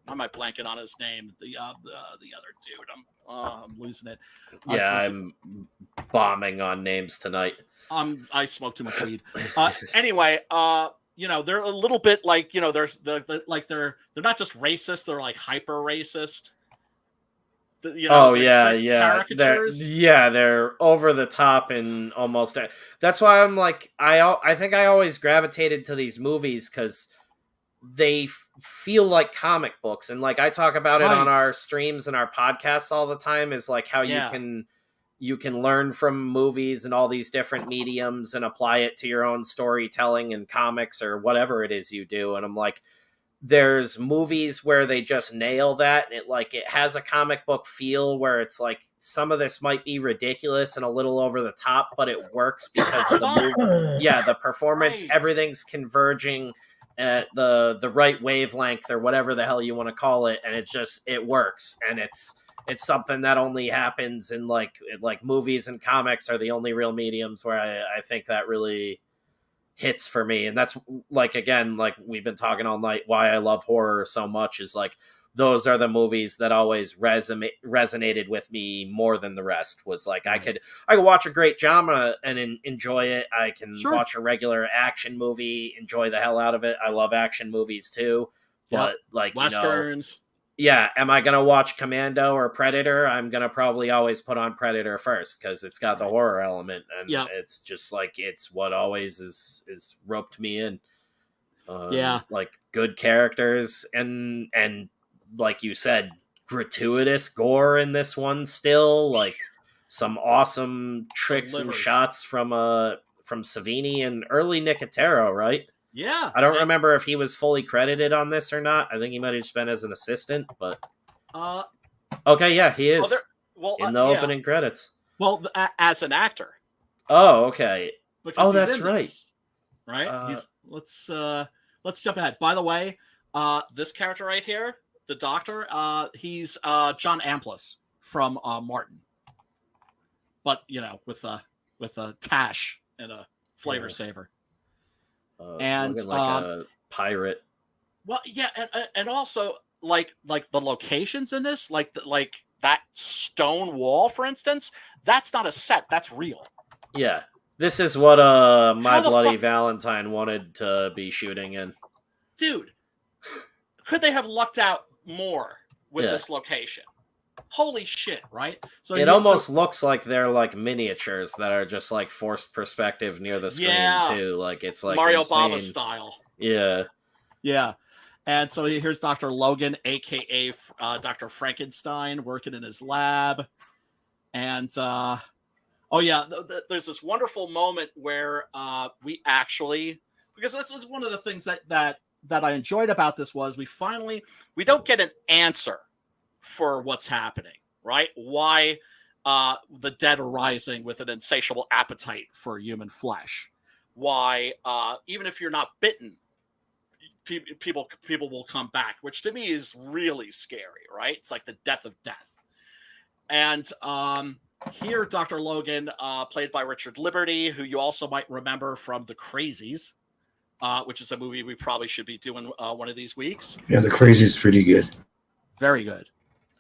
am I blanking on his name? The other dude. I'm losing it. I'm bombing on names tonight. I smoke too much weed. Anyway, they're a little bit like, there's they're not just racist, they're like hyper racist. Caricatures. They're over the top and almost. That's why I'm like, I think I always gravitated to these movies because they feel like comic books, and like I talk about it on our streams and our podcasts all the time. Is like how you can learn from movies and all these different mediums and apply it to your own storytelling and comics or whatever it is you do. And I'm like, there's movies where they just nail that. And it has a comic book feel where it's like some of this might be ridiculous and a little over the top, but it works because the performance, everything's converging at the right wavelength or whatever the hell you want to call it. And it works. And it's something that only happens in like movies and comics are the only real mediums where I think that really hits for me. And that's like, again, like we've been talking all night, why I love horror so much is like, those are the movies that always resonated with me more than the rest. Was like, I could watch a great drama and enjoy it. I can watch a regular action movie, enjoy the hell out of it. I love action movies too, but like Westerns. Am I going to watch Commando or Predator? I'm going to probably always put on Predator first because it's got the horror element. And it's just like, it's what always is roped me in. Like good characters and like you said, gratuitous gore in this one still. Like some awesome tricks and shots from Savini and early Nicotero, right? Yeah. I don't remember if he was fully credited on this or not. I think he might have just been as an assistant, but... Okay, yeah, he is. In the opening credits. Well, as an actor. Oh, okay. Because that's right. Right? Let's jump ahead. By the way, this character right here, the doctor, he's John Amplas from Martin. But, with a tash and a flavor saver. And like a pirate. Well, yeah, and also like the locations in this, like that stone wall, for instance, that's not a set, that's real. Yeah, this is what My Bloody Valentine wanted to be shooting in. Dude, could they have lucked out more with this location? Holy shit, right? So it almost looks like they're like miniatures that are just like forced perspective near the screen too. Like it's like Mario insane. Bava style. Yeah. Yeah. And so here's Dr. Logan, aka Dr. Frankenstein, working in his lab. And there's this wonderful moment where we actually, because this is one of the things that I enjoyed about this was we don't get an answer for what's happening, right? Why the dead are rising with an insatiable appetite for human flesh. Why, even if you're not bitten, people will come back, which to me is really scary, right? It's like the death of death. And here, Dr. Logan, played by Richard Liberty, who you also might remember from The Crazies, which is a movie we probably should be doing one of these weeks. Yeah, The Crazy is pretty good. Very good.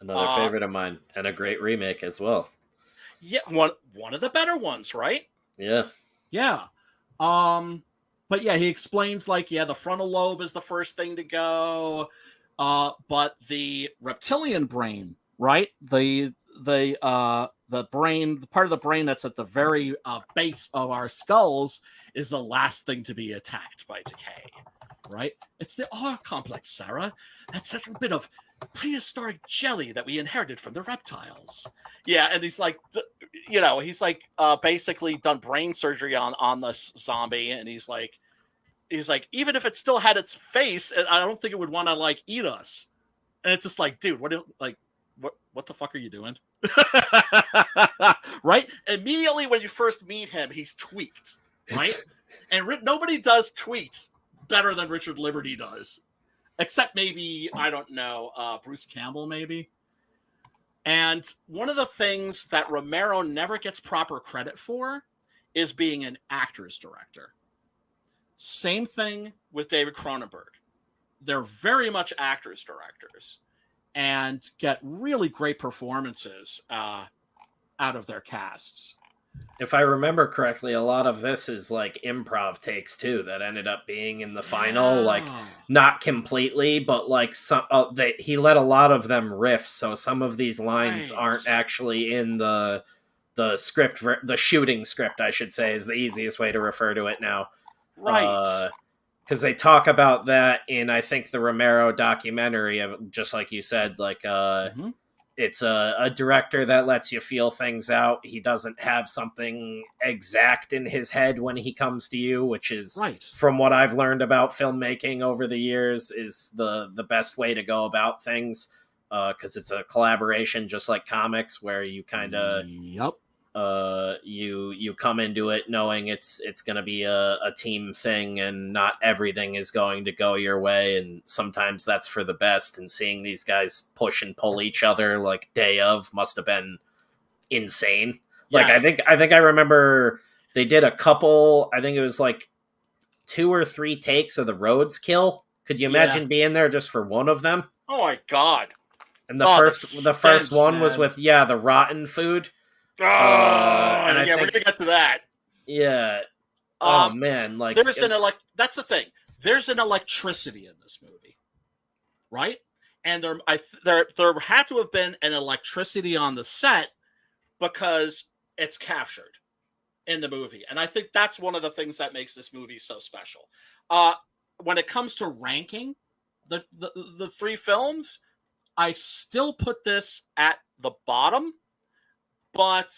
Another favorite of mine, and a great remake as well. Yeah, one of the better ones, right? Yeah. Yeah. But yeah, he explains like, the frontal lobe is the first thing to go, but the reptilian brain, right? The brain, the part of the brain that's at the very base of our skulls is the last thing to be attacked by decay, right? It's the R complex, Sarah. That's such a bit of prehistoric jelly that we inherited from the reptiles. Yeah, and he's like, basically done brain surgery on this zombie, and he's like, even if it still had its face, I don't think it would want to like eat us. And it's just like, dude, what the fuck are you doing? Right? Immediately when you first meet him, he's tweaked, right? And nobody does tweaked better than Richard Liberty does. Except maybe, I don't know, Bruce Campbell, maybe. And one of the things that Romero never gets proper credit for is being an actor's director. Same thing with David Cronenberg. They're very much actors directors and get really great performances out of their casts. If I remember correctly, a lot of this is like improv takes too that ended up being in the final, like not completely, but like some he let a lot of them riff, so some of these lines aren't actually in the script, the shooting script, I should say, is the easiest way to refer to it now. Right. Because they talk about that in, I think, the Romero documentary, just like you said, like it's a director that lets you feel things out. He doesn't have something exact in his head when he comes to you, which is, from what I've learned about filmmaking over the years, is the best way to go about things, because it's a collaboration, just like comics, where you kind of you come into it knowing it's going to be a team thing, and not everything is going to go your way, and sometimes that's for the best. And seeing these guys push and pull each other like day of must have been insane. Like, I think I remember they did a couple, I think it was like 2 or 3 takes of the Rhodes kill. Could you imagine being there just for one of them? Oh my god. And the first one was with the rotten food. And we're gonna get to that. Yeah. Oh man, like that's the thing. There's an electricity in this movie, right? And there had to have been an electricity on the set because it's captured in the movie, and I think that's one of the things that makes this movie so special. When it comes to ranking the 3 films, I still put this at the bottom. But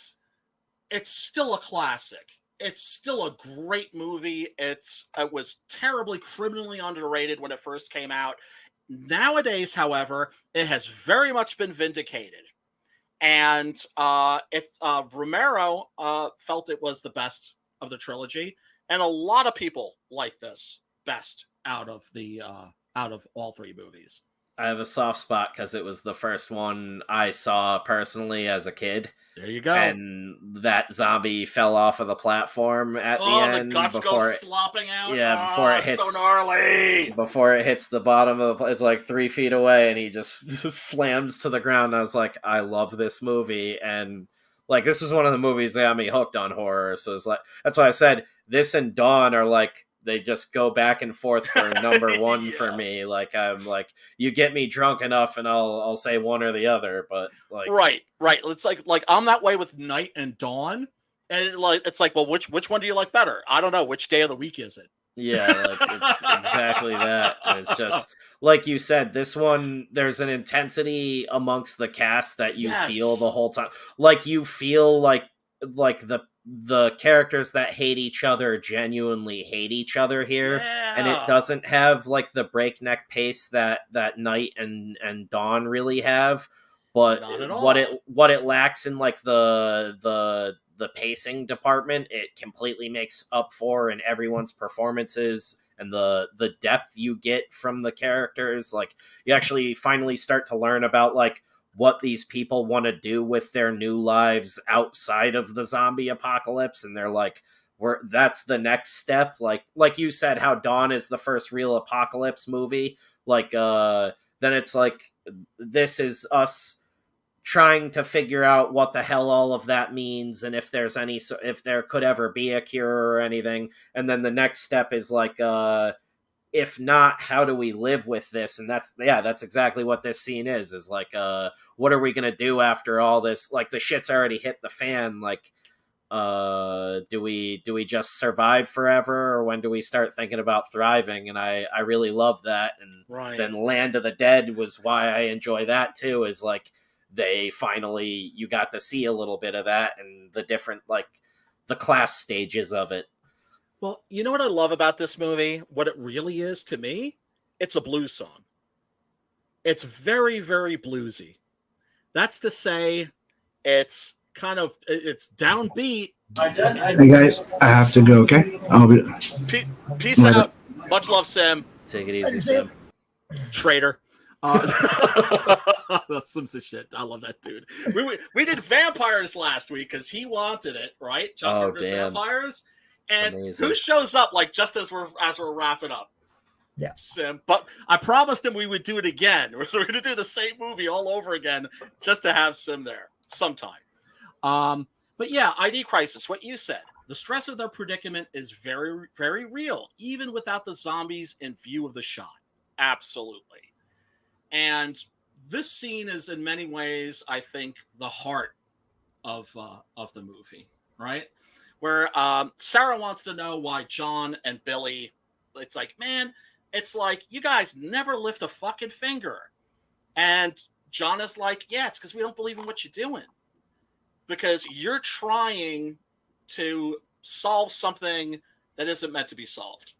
it's still a classic. It's still a great movie. It was terribly criminally underrated when it first came out. Nowadays, however, it has very much been vindicated. And Romero felt it was the best of the trilogy. And a lot of people like this best out of all 3 movies. I have a soft spot because it was the first one I saw personally as a kid. There you go. And that zombie fell off of the platform at the end. The guts go slopping out. Yeah, before it hits. So gnarly. Before it hits the bottom of the, it's like 3 feet away, and he just slams to the ground. And I was like, I love this movie, and like this was one of the movies that got me hooked on horror. So it's like, that's why I said this and Dawn are like, they just go back and forth for number one for me. Like, I'm like, you get me drunk enough and I'll say one or the other, but like, right. It's like I'm that way with Night and Dawn, and it's like, well, which one do you like better? I don't know. Which day of the week is it? Yeah, like it's exactly that. And it's just like you said, this one, there's an intensity amongst the cast that you feel the whole time. Like you feel like the characters that hate each other genuinely hate each other here, and it doesn't have like the breakneck pace that Night and Dawn really have, but Not at all. what it lacks in like the pacing department, it completely makes up for in everyone's performances and the depth you get from the characters. Like, you actually finally start to learn about like what these people want to do with their new lives outside of the zombie apocalypse, and they're like, that's the next step. Like you said, how Dawn is the first real apocalypse movie. Like, then it's like, this is us trying to figure out what the hell all of that means, and if there could ever be a cure or anything. And then the next step is like, if not, how do we live with this? And that's exactly what this scene is like, what are we gonna do after all this? Like, the shit's already hit the fan. Like, do we just survive forever, or when do we start thinking about thriving? And I really love that. And then Land of the Dead was why I enjoy that too, is like, you got to see a little bit of that and the different, like, the class stages of it. Well, you know what I love about this movie? What it really is to me? It's a blues song. It's very, very bluesy. That's to say, it's downbeat. Hey guys, I have to go. Okay, I'll be. Peace out. Much love, Sim. Take it easy, Sim. Traitor. Sim's the shit. I love that dude. We did vampires last week because he wanted it, right? John Carpenter's Vampires. And amazing. Who shows up like just as we're wrapping up? Yeah, Sim. But I promised him we would do it again. So we're going to do the same movie all over again just to have Sim there sometime. But yeah, ID Crisis. What you said. The stress of their predicament is very, very real, even without the zombies in view of the shot. Absolutely. And this scene is in many ways, I think, the heart of the movie, right? Where Sarah wants to know why John and Billy, it's like, man, it's like, you guys never lift a fucking finger. And John is like, yeah, it's because we don't believe in what you're doing. Because you're trying to solve something that isn't meant to be solved.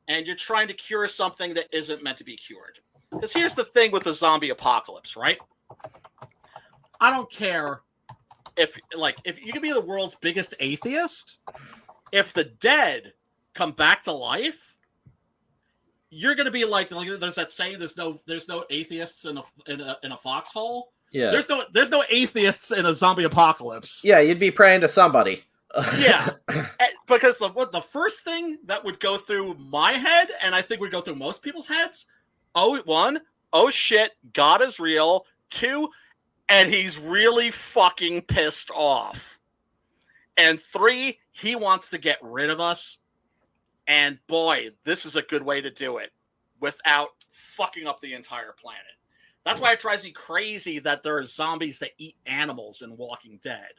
And you're trying to cure something that isn't meant to be cured. Because here's the thing with the zombie apocalypse, right? I don't care if you can be the world's biggest atheist, if the dead come back to life, you're going to be like there's that saying, there's no atheists in a foxhole. Yeah. There's no atheists in a zombie apocalypse. Yeah, you'd be praying to somebody. Yeah, because the first thing that would go through my head, and I think would go through most people's heads, oh shit, God is real. 2, and he's really fucking pissed off. And 3, he wants to get rid of us. And boy, this is a good way to do it without fucking up the entire planet. That's why it drives me crazy that there are zombies that eat animals in Walking Dead.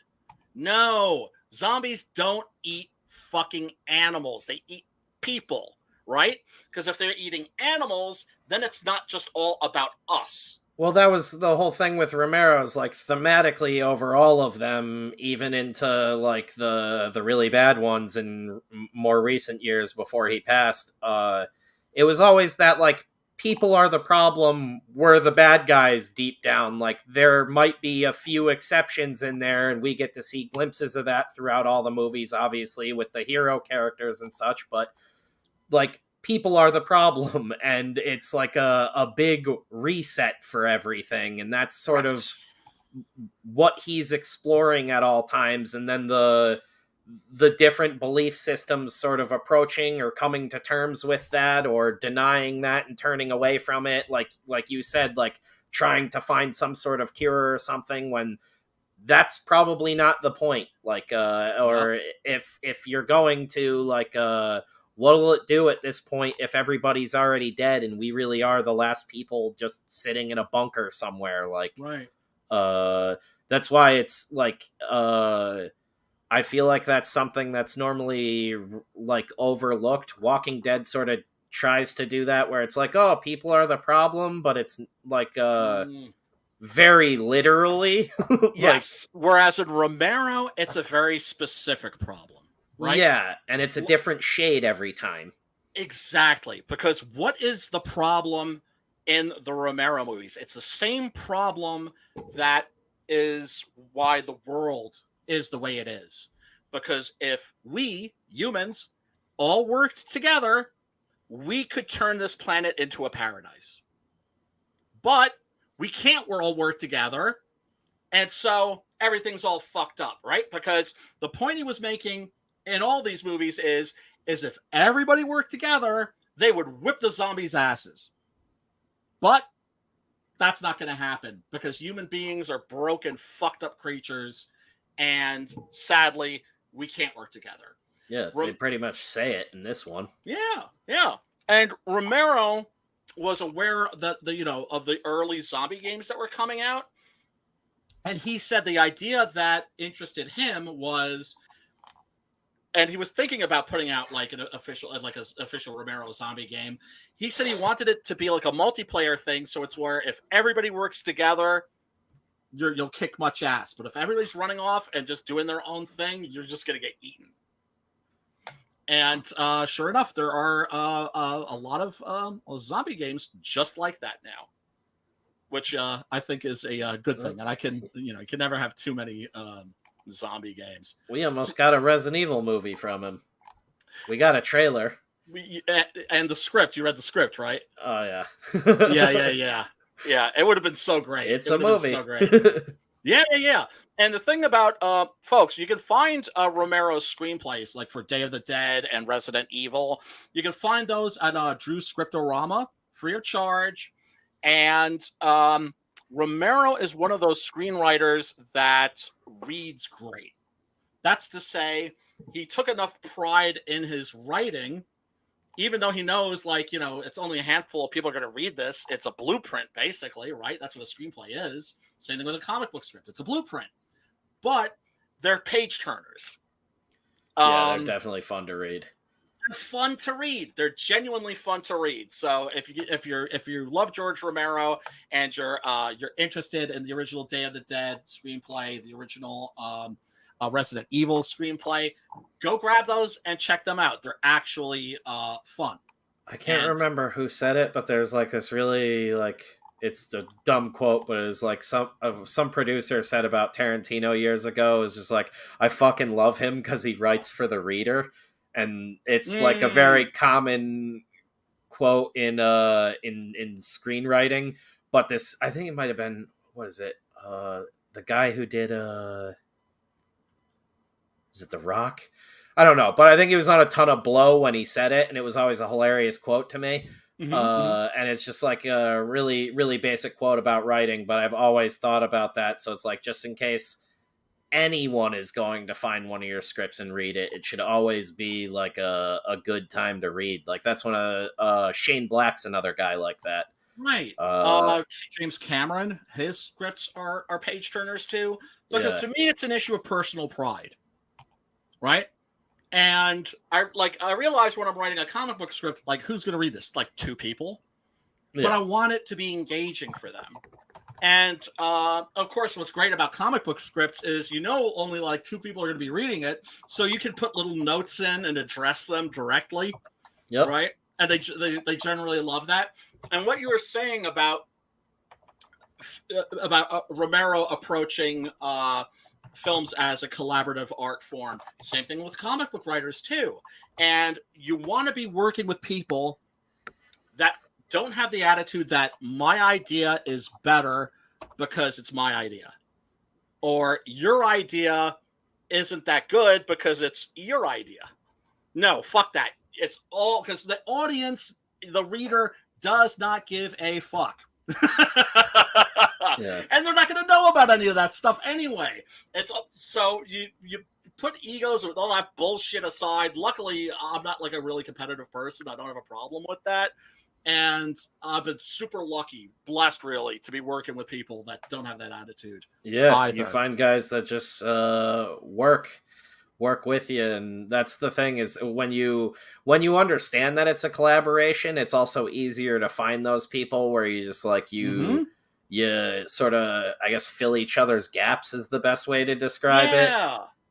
No, zombies don't eat fucking animals. They eat people, right? Because if they're eating animals, then it's not just all about us. Well, that was the whole thing with Romero's, like, thematically over all of them, even into, like, the really bad ones in more recent years before he passed. It was always that, like, people are the problem, we're the bad guys deep down. Like, there might be a few exceptions in there, and we get to see glimpses of that throughout all the movies, obviously, with the hero characters and such, but, like, people are the problem, and it's like a big reset for everything, and that's sort of what he's exploring at all times. And then the different belief systems sort of approaching or coming to terms with that, or denying that and turning away from it, like you said, like trying to find some sort of cure or something, when that's probably not the point. Like, or if you're going to, like, what will it do at this point if everybody's already dead and we really are the last people just sitting in a bunker somewhere? Like, right. That's why it's like, I feel like that's something that's normally, like, overlooked. Walking Dead sort of tries to do that, where it's like, oh, people are the problem, but it's like, very literally. Yes. Whereas in Romero, it's a very specific problem, right? Yeah, and it's a different shade every time. Exactly. Because what is the problem in the Romero movies. It's the same problem that is why the world is the way it is. Because if we, humans, all worked together, we could turn this planet into a paradise. But we can't all work together. And so everything's all fucked up, right? Because the point he was making in all these movies is if everybody worked together, they would whip the zombies' asses. But that's not going to happen because human beings are broken, fucked up creatures. And sadly, we can't work together. Yeah, they pretty much say it in this one. Yeah. And Romero was aware that of the early zombie games that were coming out. And he said the idea that interested him was, and he was thinking about putting out like an official Romero zombie game. He said he wanted it to be like a multiplayer thing, so it's where if everybody works together, you'll kick much ass. But if everybody's running off and just doing their own thing, you're just gonna get eaten. And sure enough, there are a lot of zombie games just like that now, which I think is a good thing. And I can, you can never have too many zombie games. We almost got a Resident Evil movie from him. We got a trailer. And the script. You read the script, right? Oh, yeah. Yeah, it would have been so great. It's a movie. So great. Yeah. And the thing about folks, you can find Romero's screenplays like for Day of the Dead and Resident Evil. You can find those at Drew's Scriptorama, free of charge. And Romero is one of those screenwriters that reads great. That's to say, he took enough pride in his writing, even though he knows, it's only a handful of people are going to read this. It's a blueprint, basically, right? That's what a screenplay is. Same thing with a comic book script. It's a blueprint. But they're page turners. Yeah, they're definitely fun to read. They're fun to read. They're genuinely fun to read. So if you love George Romero and you're interested in the original Day of the Dead screenplay, the original Resident Evil screenplay, go grab those and check them out. They're actually fun. I can't remember who said it, but there's this really it's a dumb quote, but it was some producer said about Tarantino years ago. It was just I fucking love him because he writes for the reader. And it's a very common quote in screenwriting. But this, I think it might have been, what is it? The guy who did, was it The Rock? I don't know, but I think he was on a ton of blow when he said it, and it was always a hilarious quote to me. And it's just a really, really basic quote about writing, but I've always thought about that. So it's just in case anyone is going to find one of your scripts and read it, it should always be a good time to read. That's one of Shane Black's another guy like that. Right. James Cameron, his scripts are page turners too, because to me it's an issue of personal pride. Right? And I realize when I'm writing a comic book script, who's going to read this? 2 people. Yeah. But I want it to be engaging for them. And of course, what's great about comic book scripts is only 2 people are going to be reading it, so you can put little notes in and address them directly. Yep. Right, and they generally love that. And what you were saying about Romero approaching films as a collaborative art form, same thing with comic book writers too. And you want to be working with people that don't have the attitude that my idea is better because it's my idea, or your idea isn't that good because it's your idea. No, fuck that. It's all because the audience, the reader, does not give a fuck. Yeah. And they're not going to know about any of that stuff anyway. It's so you put egos with all that bullshit aside. Luckily, I'm not a really competitive person. I don't have a problem with that. And I've been super lucky, blessed really, to be working with people that don't have that attitude. Yeah, either. You find guys that just work with you, and that's the thing is when you understand that it's a collaboration, it's also easier to find those people where you just you sort of, I guess, fill each other's gaps is the best way to describe it.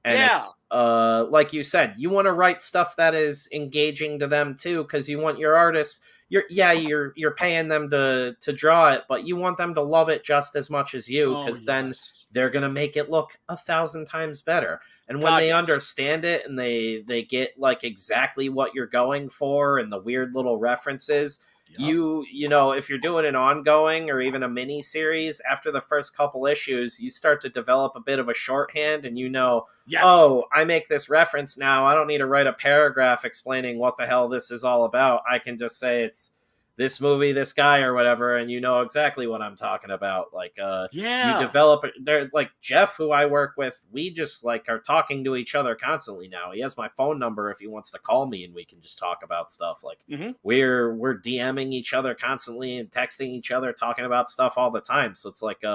And it's like you said, you want to write stuff that is engaging to them too, because you want your artists. you're paying them to draw it, but you want them to love it just as much as you, because then they're gonna make it look 1,000 times better. And when they understand it and they get like exactly what you're going for and the weird little references, you know, if you're doing an ongoing or even a mini series, after the first couple issues, you start to develop a bit of a shorthand, and you know, oh, I make this reference now. I don't need to write a paragraph explaining what the hell this is all about. I can just say it's this movie, this guy, or whatever, and you know exactly what I'm talking about. Like, you develop it. They're like Jeff, who I work with. We just like are talking to each other constantly now. He has my phone number if he wants to call me, and we can just talk about stuff. Like, we're DMing each other constantly and texting each other, talking about stuff all the time. So it's like,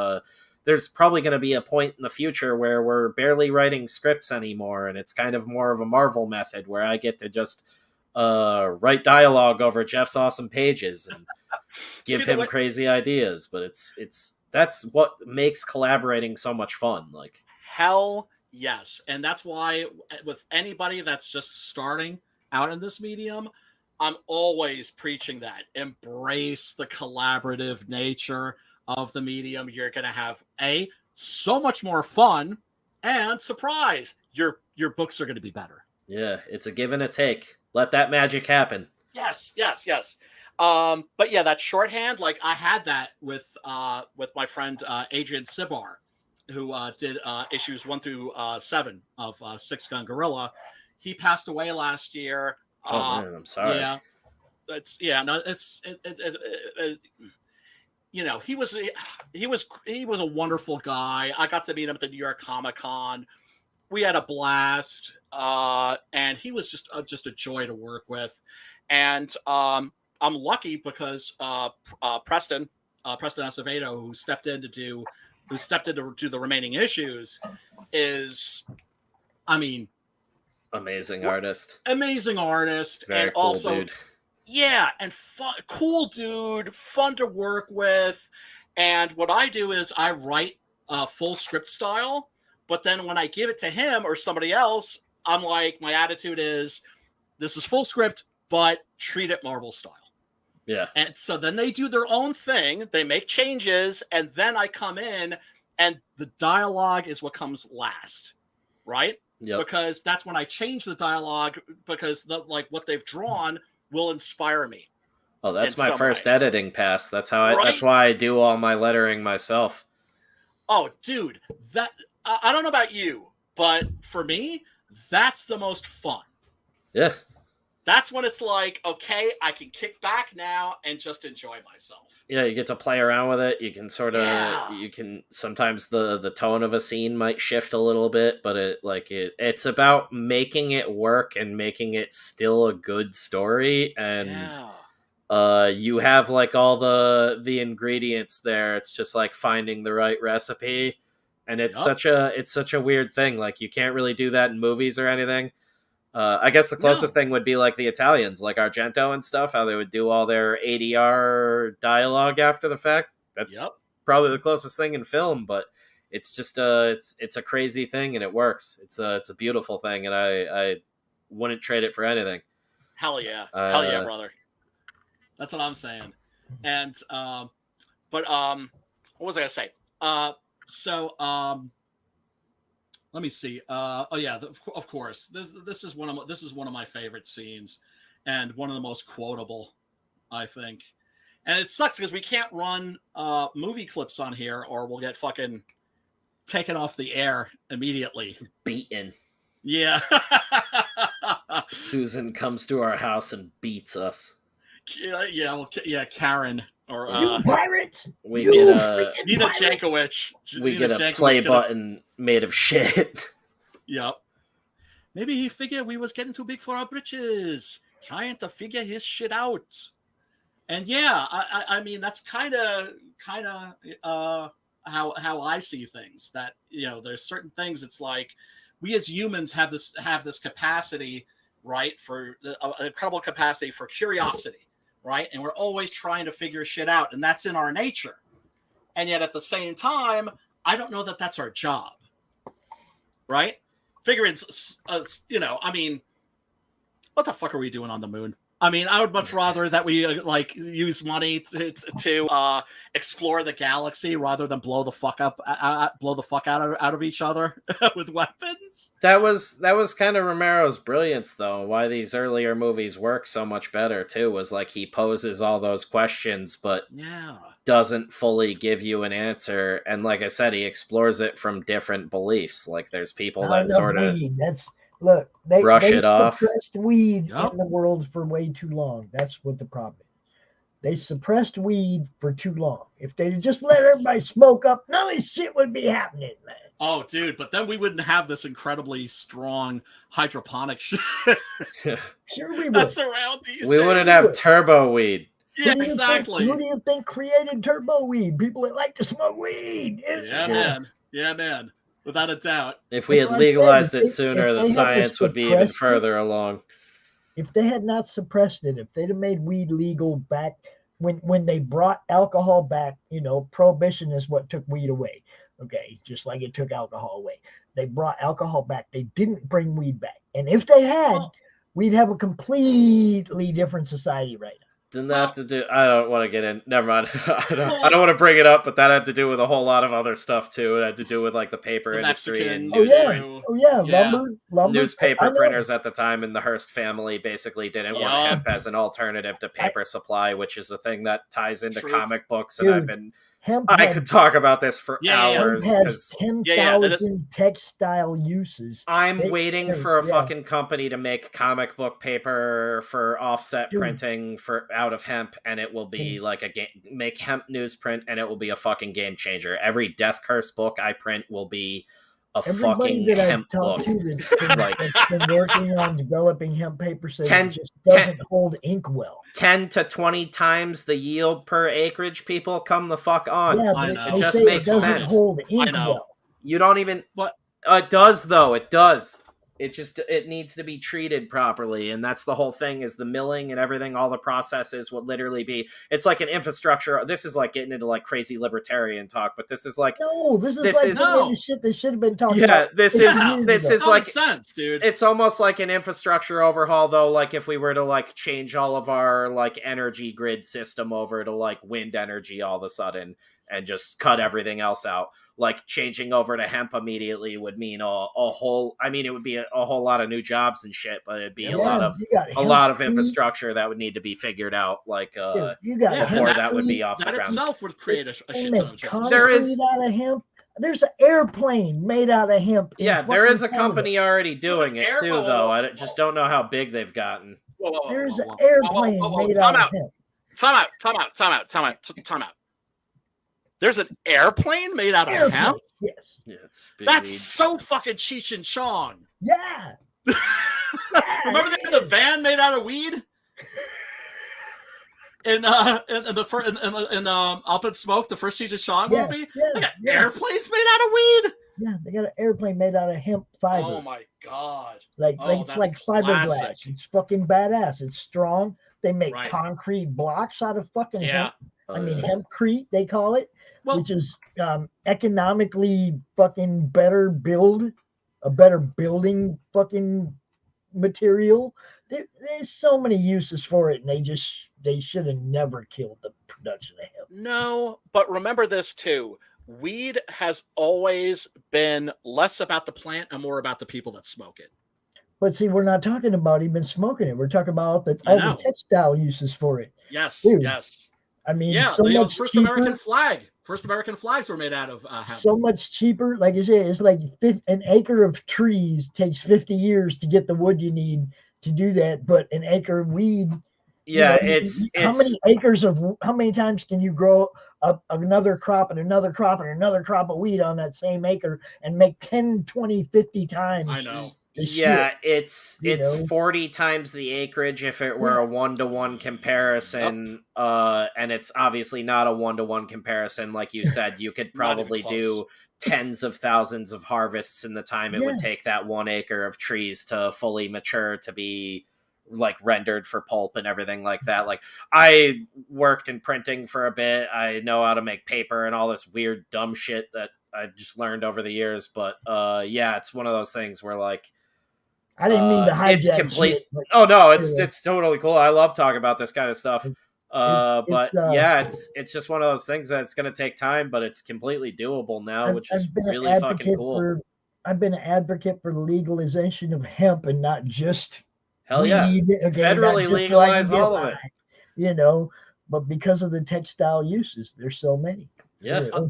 there's probably going to be a point in the future where we're barely writing scripts anymore, and it's kind of more of a Marvel method where I get to just write dialogue over Jeff's awesome pages and give him crazy ideas. But that's what makes collaborating so much fun. Like, hell yes. And that's why with anybody that's just starting out in this medium, I'm always preaching that. Embrace the collaborative nature of the medium. You're going to have so much more fun, and surprise, your books are going to be better. Yeah, it's a give and a take. Let that magic happen. Yes. But yeah, that shorthand, like I had that with my friend Adrian Sibar, who did issues 1 through 7 of Six Gun Gorilla. He passed away last year. Man, I'm sorry. Yeah, you know, he was a wonderful guy. I got to meet him at the New York Comic Con. We had a blast, and he was just a joy to work with. And I'm lucky because Preston Acevedo, who stepped in to do the remaining issues, is, I mean, amazing artist. Very and cool also dude. Yeah, and cool dude, fun to work with. And what I do is I write full script style, but then when I give it to him or somebody else, I'm like, my attitude is, this is full script, but treat it Marvel style. Yeah. And so then they do their own thing, they make changes, and then I come in, and the dialogue is what comes last, right? Yep. Because that's when I change the dialogue, because what they've drawn will inspire me. Oh, that's my first editing pass. That's how that's why I do all my lettering myself. Oh, dude, that I don't know about you, but for me, that's the most fun. Yeah. That's when it's like, okay, I can kick back now and just enjoy myself. Yeah, you get to play around with it. You can you can sometimes the tone of a scene might shift a little bit, but it's about making it work and making it still a good story. And you have like all the ingredients there. It's just like finding the right recipe. And it's such a weird thing. Like, you can't really do that in movies or anything. I guess the closest thing would be like the Italians, like Argento and stuff, how they would do all their ADR dialogue after the fact. That's probably the closest thing in film, but it's just it's a crazy thing, and it works. It's a beautiful thing, and I wouldn't trade it for anything. Hell yeah, brother. That's what I'm saying. And what was I gonna say? Let me see. Of course. This is one of my favorite scenes, and one of the most quotable, I think. And it sucks because we can't run movie clips on here, or we'll get fucking taken off the air immediately. Beaten. Yeah. Susan comes to our house and beats us. Karen. Or you pirates! We get Nina Jankovic. We get a play button made of shit. Yep. Maybe he figured we was getting too big for our britches, trying to figure his shit out. And yeah, I mean that's kind of how I see things. That, you know, there's certain things. It's like we as humans have this capacity, right? For an incredible capacity for curiosity. Right? And we're always trying to figure shit out, and that's in our nature. And yet at the same time, I don't know that that's our job. Right? Figuring, I mean, what the fuck are we doing on the moon? I mean, I would much rather that we like use money to explore the galaxy rather than blow the fuck out of each other with weapons. That was kind of Romero's brilliance, though. Why these earlier movies work so much better too was like he poses all those questions, but doesn't fully give you an answer. And like I said, he explores it from different beliefs. Like there's people that sort of Look, they it off. suppressed weed in the world for way too long. That's what the problem is. They suppressed weed for too long. If they'd just let everybody smoke up, none of this shit would be happening, man. Oh, dude, but then we wouldn't have this incredibly strong hydroponic shit. Sure we would. That's around these We days. wouldn't have turbo weed. Yeah, exactly. Who do you think created turbo weed? People that like to smoke weed. Man. Yeah, man. Without a doubt. If we had legalized it sooner, the science would be even further along. If they had not suppressed it, if they'd have made weed legal back when they brought alcohol back, prohibition is what took weed away. Okay, just like it took alcohol away. They brought alcohol back. They didn't bring weed back. And if they had, we'd have a completely different society right now. Didn't that have to do? I don't want to get in. Never mind. I don't want to bring it up, but that had to do with a whole lot of other stuff too. It had to do with like the paper industry and lumber. Newspaper printers at the time in the Hearst family basically didn't want hemp as an alternative to paper supply, which is a thing that ties into comic books. And I could talk about this for hours. Hemp has 10,000 textile uses. I'm waiting for a fucking company to make comic book paper for offset printing out of hemp, and it will be like make hemp newsprint, and it will be a fucking game changer. Every Death Curse book I print will be fucking hemp book. That's been working on developing hemp paper says it just doesn't hold ink well. 10 to 20 times the yield per acreage, people come the fuck on. Yeah, I know. It just makes sense. Hold ink I know. well. You don't even... But it does, though. It does. It needs to be treated properly, and that's the whole thing, is the milling and everything, all the processes would literally be... It's like an infrastructure. This is like getting into like crazy libertarian talk, but this is like... No, this is the shit that should have been talking about. Yeah, this is like... sense, dude. It's almost like an infrastructure overhaul, though, like if we were to like change all of our like energy grid system over to like wind energy all of a sudden and just cut everything else out. Like changing over to hemp immediately would mean a whole. I mean, it would be a whole lot of new jobs and shit, but it'd be a lot of infrastructure that would need to be figured out. Like before that would be off the ground. That itself would create a shit ton of jobs. There is out of hemp. There's an airplane made out of hemp. Yeah, there is a company already doing it too, though. I just don't know how big they've gotten. There's an airplane made out of hemp. Time out. There's an airplane made out of hemp? Yes. Yeah, that's so fucking Cheech and Chong. Yeah. Remember they had the van made out of weed? In Up in Smoke, the first Cheech and Chong movie? They got airplanes made out of weed? Yeah, they got an airplane made out of hemp fiber. Oh my god. It's like fiberglass. It's fucking badass. It's strong. They make concrete blocks out of fucking hemp. Hempcrete, they call it, which is economically fucking better building fucking material. There's so many uses for it, and they should have never killed the production of hemp. No, but remember this too. Weed has always been less about the plant and more about the people that smoke it. But see, we're not talking about even smoking it. We're talking about all the textile uses for it. Yes, dude. Yes. I mean, the first American flag. First American flags were made out of hemp. So much cheaper. Like I said, it's like an acre of trees takes 50 years to get the wood you need to do that. But an acre of weed. Yeah, how many times can you grow up another crop and another crop and another crop of weed on that same acre and make 10, 20, 50 times? I know. It's 40 times the acreage if it were a 1-to-1 comparison, and it's obviously not a 1-to-1 comparison. Like you said, you could probably do tens of thousands of harvests in the time it would take that 1 acre of trees to fully mature to be like rendered for pulp and everything like that. Like I worked in printing for a bit. I know how to make paper and all this weird dumb shit that I've just learned over the years. But it's one of those things where like I didn't mean to hijack it's complete. shit, but Oh no, it's yeah. it's totally cool. I love talking about this kind of stuff. But it's it's just one of those things that it's going to take time, but it's completely doable now, which is I've been really an fucking advocate cool. I've been an advocate for the legalization of hemp and not just Hell yeah, weed. Okay, federally not just so I can legalize get all of it. high, you know. But because of the textile uses, there's so many. Yeah. You know.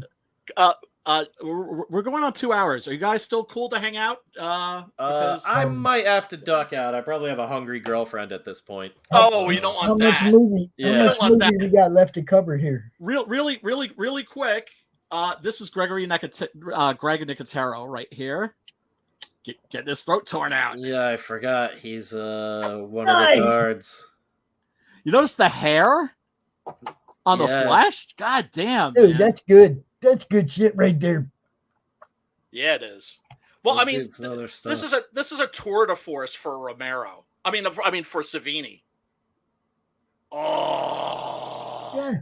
We're going on 2 hours. Are you guys still cool to hang out? Because I might have to duck out. I probably have a hungry girlfriend at this point. oh, you don't How want much that. movie? Yeah. How You much don't want movie that. we got left to cover here? Really quick. This is Greg Nicotero right here. Getting his throat torn out. Yeah, I forgot. He's one Nice. of the guards. You notice the hair on the Yeah. flesh? God damn, Dude, man. that's good. That's good shit right there. Yeah, it is. Well, Those I mean, dudes know their stuff. this is a tour de force for Romero. I mean for Savini. Oh, Yeah.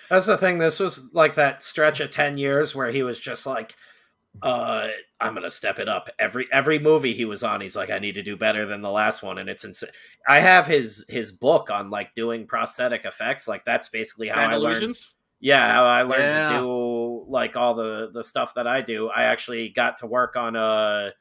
That's the thing. This was like that stretch of 10 years where he was just like, I'm gonna step it up. Every movie he was on, he's like, I need to do better than the last one, and it's insane. I have his book on like doing prosthetic effects. Like that's basically how Grand I learned. Illusions. Yeah, how I learned Yeah. to do like all the stuff that I do. I actually got to work on a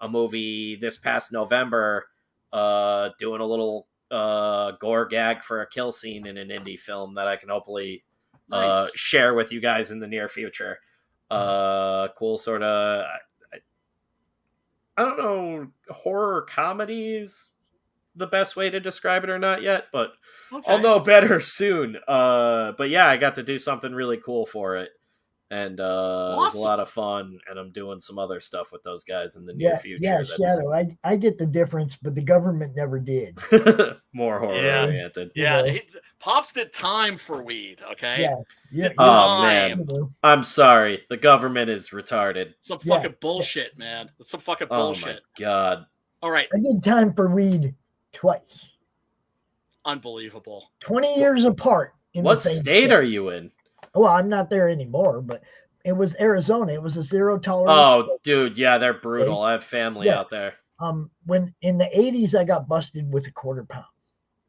movie this past November, doing a little gore gag for a kill scene in an indie film that I can hopefully Nice. share with you guys in the near future. Cool sort of. I don't know, horror comedy is the best way to describe it or not yet, but Okay. I'll know better soon. But yeah, I got to do something really cool for it, and it was a Awesome. lot of fun. And I'm doing some other stuff with those guys in the near future. Yeah, That's Shadow. I get the difference, but the government never did. more horror Yeah. oriented. Yeah, You know. Pops did time for weed. Okay. Yeah. Oh Time. man, You know. I'm sorry. The government is retarded. Some Yeah. fucking bullshit, man. That's some fucking Oh bullshit. my god. All right. I did time for weed twice. Unbelievable. 20 years apart. In What the same state are you in? Well, I'm not there anymore, but it was Arizona. It was a zero tolerance. Oh, dude, yeah, they're brutal. I have family Yeah. out there. When in the 80s, I got busted with a quarter pound.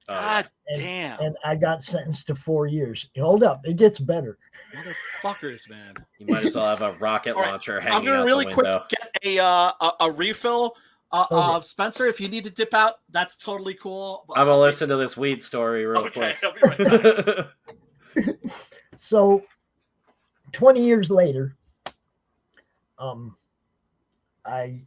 Oh, God And- damn. And I got sentenced to 4 years. Hold up, it gets better. Motherfuckers, man. you might as well have a rocket All right, launcher I'm hanging gonna out really the quick window. get a refill. Okay. Spencer, if you need to dip out, that's totally cool. I'm gonna listen to this weed story real Okay, quick. I'll be right back. So 20 years later, I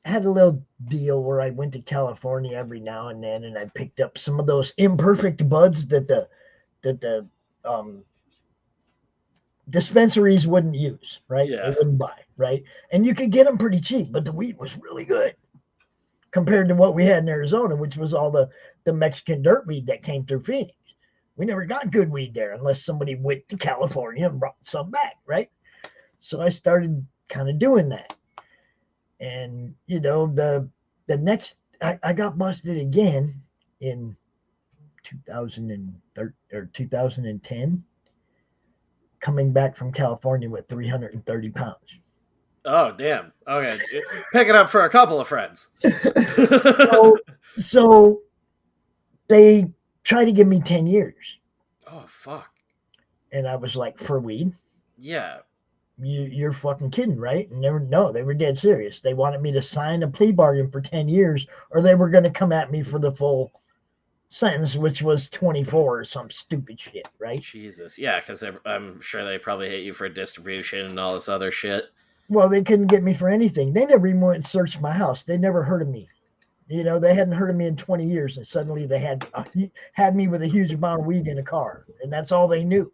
had a little deal where I went to California every now and then, and I picked up some of those imperfect buds that the dispensaries wouldn't use, right? Yeah. They wouldn't buy, right? And you could get them pretty cheap, but the weed was really good compared to what we had in Arizona, which was all the Mexican dirt weed that came through Phoenix. We never got good weed there unless somebody went to California and brought some back, right? So I started kind of doing that. And, you know, the next, I got busted again in 2013 or 2010, coming back from California with 330 pounds. Oh, damn. Okay. Pick it up for a couple of friends. So they tried to give me 10 years. Oh, fuck. And I was like, for weed? Yeah. You're fucking kidding, right? And they were dead serious. They wanted me to sign a plea bargain for 10 years, or they were going to come at me for the full sentence, which was 24 or some stupid shit, right? Jesus. Yeah, because I'm sure they probably hate you for distribution and all this other shit. Well, they couldn't get me for anything. They never even went and searched my house. They never heard of me. You know, they hadn't heard of me in 20 years, and suddenly they had me with a huge amount of weed in a car, and that's all they knew.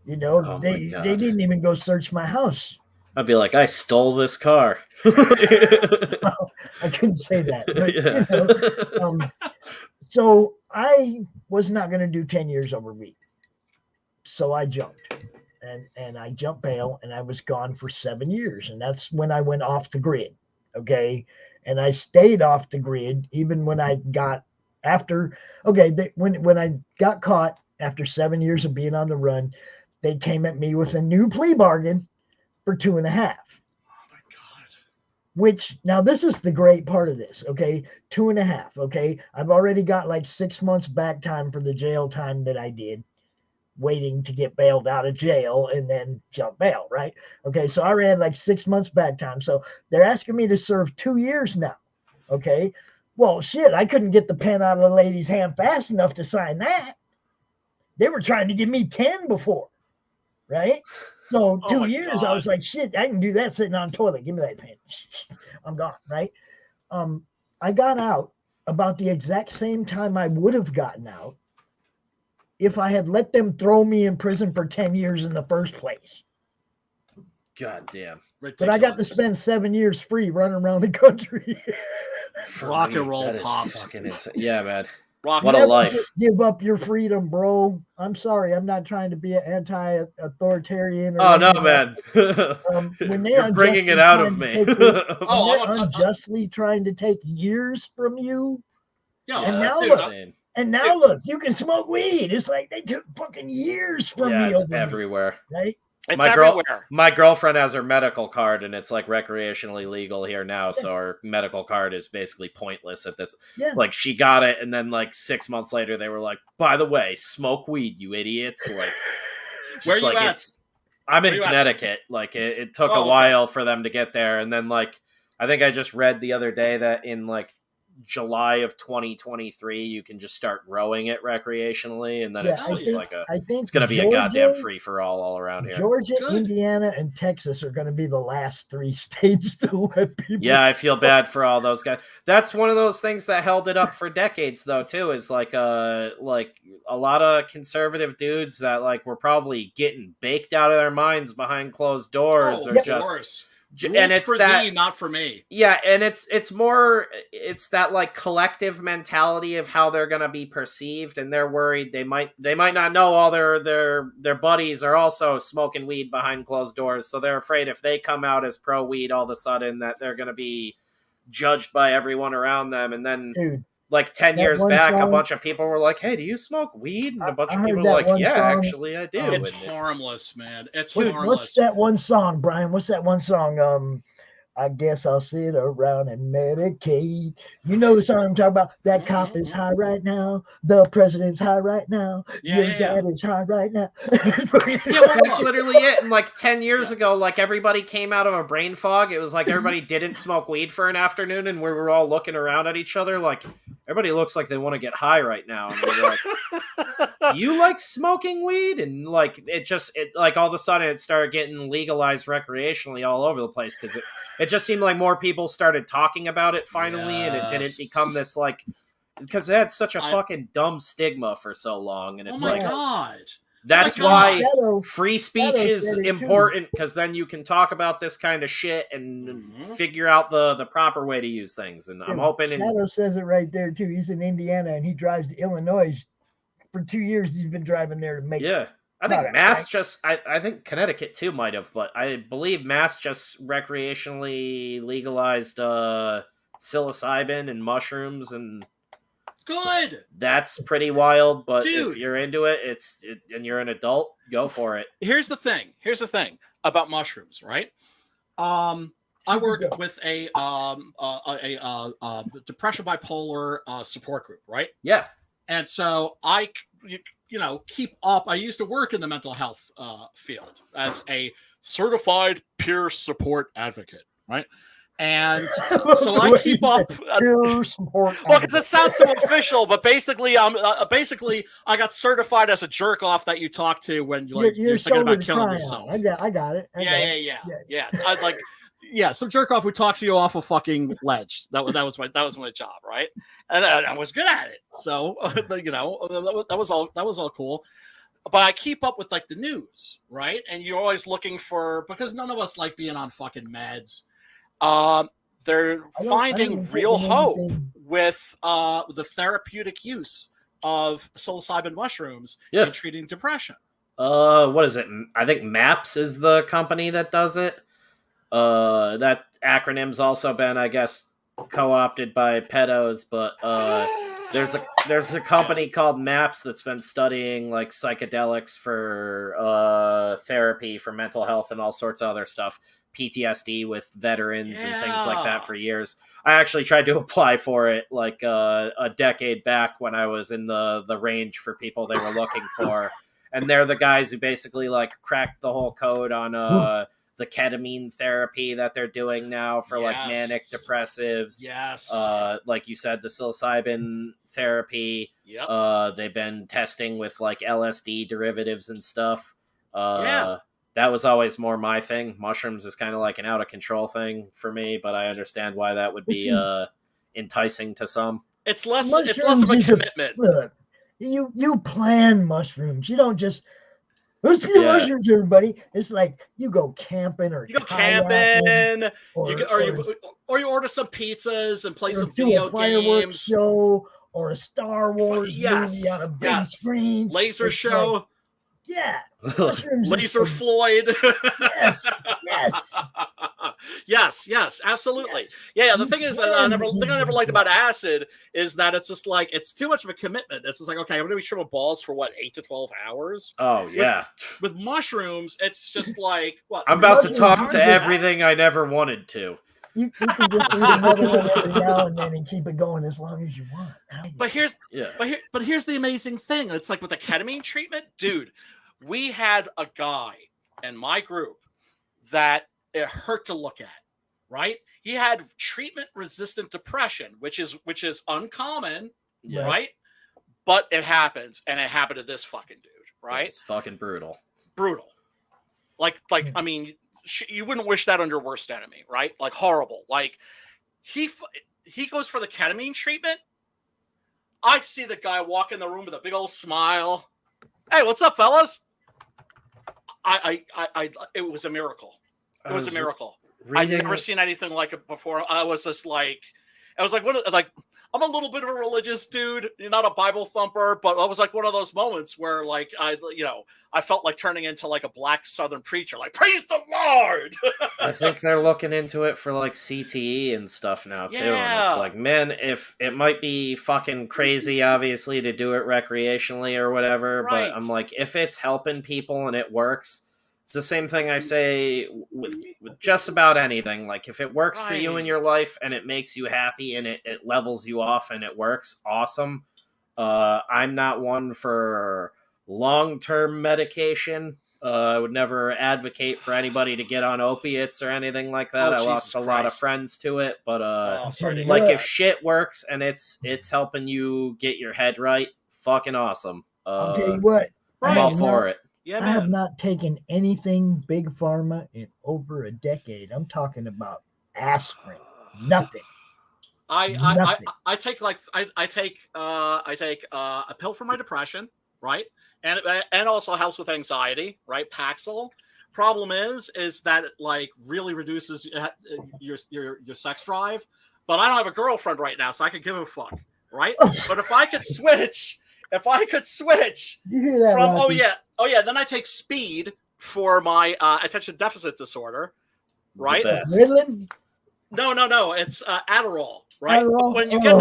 You know, Oh my they God. didn't even go search my house. I'd be like, I stole this car. Well, I couldn't say that. But, Yeah. you know, so I was not going to do 10 years over weed. So I jumped. And I jumped bail, and I was gone for 7 years. And that's when I went off the grid. Okay. And I stayed off the grid even when I got when I got caught after 7 years of being on the run, they came at me with a new plea bargain for 2.5. Oh my god. Which now this is the great part of this. Okay, 2.5. Okay, I've already got like 6 months back time for the jail time that I did, waiting to get bailed out of jail and then jump bail. Right. Okay, so I already had like 6 months back time. So they're asking me to serve 2 years now. Okay. Well, shit, I couldn't get the pen out of the lady's hand fast enough to sign that. They were trying to give me 10 before. Right. So 2 years, I was like, shit, I can do that sitting on the toilet. Give me that pen. I'm gone, right? I got out about the exact same time I would have gotten out if I had let them throw me in prison for 10 years in the first place. God damn. Ridiculous. But I got to spend 7 years free running around the country. Rock and roll That is pops. fucking insane. Yeah, man. Rock What and a Never life. just give up your freedom, bro. I'm sorry. I'm not trying to be an anti-authoritarian. Or Oh no, anything. man. When they You're bringing it out of me. Unjustly trying to take years from you, Yeah, and now dude, look, insane. and now look, you can smoke weed. It's like they took fucking years from Yeah, me it's over everywhere. me, right? it's my everywhere. My girlfriend has her medical card, and it's like recreationally legal here now. So her medical card is basically pointless at this. Yeah. Like she got it, and then like 6 months later, they were like, "By the way, smoke weed, you idiots!" Like, Where just you like at? I'm Where in you at? Connecticut. Like it took Oh, a okay. while for them to get there, and then like I think I just read the other day that in like July of 2023, you can just start growing it recreationally, and then it's just it's gonna be a goddamn free for all around here. Georgia, Good. Indiana, and Texas are going to be the last 3 states to let people. Yeah, I feel bad for all those guys. That's one of those things that held it up for decades, though. Too is like a lot of conservative dudes that like were probably getting baked out of their minds behind closed doors, or of just. course. And Rules it's for that, thee, not for me. yeah, and it's that like collective mentality of how they're gonna be perceived, and they're worried they might not know all their buddies are also smoking weed behind closed doors, so they're afraid if they come out as pro weed all of a sudden that they're gonna be judged by everyone around them, and then. Dude, like 10 that years one back, a song- bunch of people were like, "Hey, do you smoke weed?" And a bunch I of heard people that were like, one "Yeah, song. actually, I do." It's And harmless, man. It's What's harmless. that one song, Brian? What's that one song? I guess I'll sit around and medicate. You know the song I'm talking about? That cop is high right now. The president's high right now. Your dad is high right now. That's literally it. And like 10 years ago, like everybody came out of a brain fog. It was like everybody didn't smoke weed for an afternoon, and we were all looking around at each other like everybody looks like they want to get high right now. And we were like, do you like smoking weed? And like it like all of a sudden it started getting legalized recreationally all over the place because it just seemed like more people started talking about it finally, and it didn't become this like because it had such a fucking dumb stigma for so long, and it's God. That's Oh my why free speech is important, because then you can talk about this kind of shit and figure out the proper way to use things. And I'm hoping. Shadow says it right there too. He's in Indiana and he drives to Illinois. For 2 years, he's been driving there to make. Yeah, I think Mass just. I think Connecticut too might have, but I believe Mass just recreationally legalized psilocybin and mushrooms and. Good. That's pretty wild, but Dude. If you're into it, and you're an adult, go for it. Here's the thing about mushrooms, right? I work with a depression bipolar support group, right? Yeah. And so I keep up. I used to work in the mental health field as a certified peer support advocate, right? And so I keep up. Well, because it sounds so official, but basically, I got certified as a jerk off that you talk to when you're thinking about killing yourself. I got it. Yeah. Some jerk off who talks you off a fucking ledge. That was my job, right? And I was good at it. So that was all cool. But I keep up with like the news, right? And you're always looking for, because none of us like being on fucking meds. They're finding real hope with the therapeutic use of psilocybin mushrooms in treating depression. What is it? I think MAPS is the company that does it. That acronym's also been, I guess, co-opted by pedos, but there's a company called MAPS that's been studying like psychedelics for therapy for mental health and all sorts of other stuff PTSD with veterans and things like that for years. I actually tried to apply for it like a decade back when I was in the range for people they were looking for. And they're the guys who basically like cracked the whole code on the ketamine therapy that they're doing now for like manic depressives. Yes. Like you said, the psilocybin therapy. Yep. They've been testing with like LSD derivatives and stuff. That was always more my thing. Mushrooms is kind of like an out of control thing for me, but I understand why that would be enticing to some. It's less of a commitment. Look, you plan mushrooms. You don't just let's get mushrooms, everybody. It's like you go camping or you go camping, or you order some pizzas and play some video games. Show or a Star Wars movie on a big screen. Laser show. Like, yeah. Laser Floyd. yes, absolutely. Yeah, the thing is, I never liked about acid is that it's just like it's too much of a commitment. It's just like, okay, I'm gonna be trimming balls for what 8 to 12 hours. Oh yeah. With mushrooms, it's just like what I'm about to talk to everything I never wanted to. You can just eat another one every now and then and keep it going as long as you want. But here's the amazing thing. It's like with the ketamine treatment, dude. We had a guy in my group that it hurt to look at, right? He had treatment-resistant depression, which is uncommon, right? But it happens, and it happened to this fucking dude, right? It's fucking brutal. Brutal. Like I mean, you wouldn't wish that on your worst enemy, right? Like horrible. Like he goes for the ketamine treatment. I see the guy walk in the room with a big old smile. Hey, what's up, fellas? It was a miracle. It was a miracle. I've never seen anything like it before. I was just like, I was like, I'm a little bit of a religious dude. You're not a Bible thumper, but it was like one of those moments where like I felt like turning into like a black Southern preacher, like praise the Lord. I think they're looking into it for like CTE and stuff now too. And it's like, man, if it might be fucking crazy, obviously, to do it recreationally or whatever, but I'm like, if it's helping people and it works, it's the same thing I say with just about anything. Like if it works for you in your life and it makes you happy and it levels you off and it works, awesome. I'm not one for long-term medication. I would never advocate for anybody to get on opiates or anything like that. I lost a lot of friends to it, but if shit works and it's helping you get your head right, fucking awesome. I'll tell you what, I'm all for it. Yeah, I have not taken anything big pharma in over a decade. I'm talking about aspirin. Nothing. I take a pill for my depression, right? And also helps with anxiety, right? Paxil. Problem is that it like really reduces your sex drive. But I don't have a girlfriend right now, so I could give a fuck, right? But if I could switch from then I take speed for my attention deficit disorder, right? No, it's Adderall, right? Adderall? When you get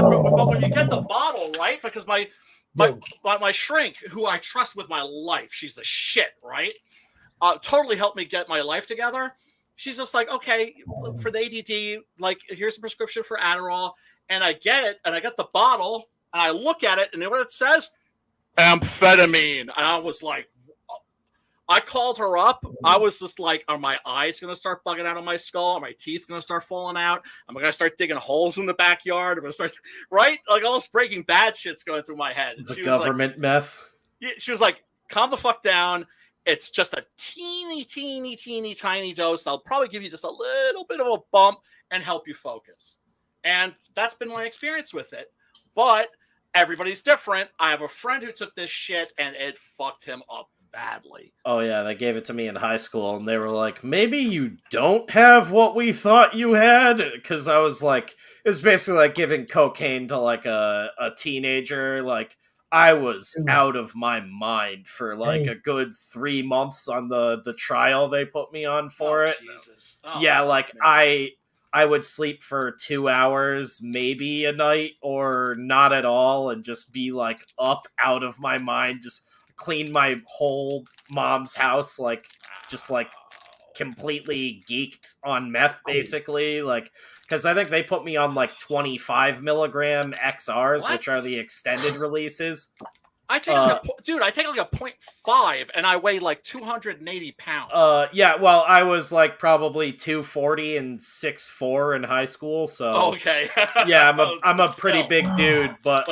the bottle, right? Because my shrink, who I trust with my life, she's the shit, right? Totally helped me get my life together. She's just like, okay, for the ADD, like here's a prescription for Adderall, and I get it, and I get the bottle, and I look at it, and you know what it says? Amphetamine. And I was like, I called her up. I was just like, are my eyes going to start bugging out of my skull? Are my teeth going to start falling out? Am I going to start digging holes in the backyard? I'm going to start, right? Like all this Breaking Bad shit's going through my head. And the government meth. She was like, calm the fuck down. It's just a teeny tiny dose. I'll probably give you just a little bit of a bump and help you focus. And that's been my experience with it. But everybody's different. I have a friend who took this shit and it fucked him up badly. Oh yeah, they gave it to me in high school and they were like, maybe you don't have what we thought you had, because I was like, it was basically like giving cocaine to like a teenager. Like I was out of my mind for like a good 3 months on the trial they put me on for it. Jesus. Yeah, like man. I would sleep for 2 hours maybe a night or not at all and just be like up out of my mind, just clean my whole mom's house, like just like completely geeked on meth, basically. Like, because I think they put me on like 25 milligram XRs, which are the extended releases. I take like I take like a 0.5 and I weigh like 280 pounds. Yeah, well, I was like probably 240 and 6'4" in high school, so okay. yeah, I'm a pretty big dude, but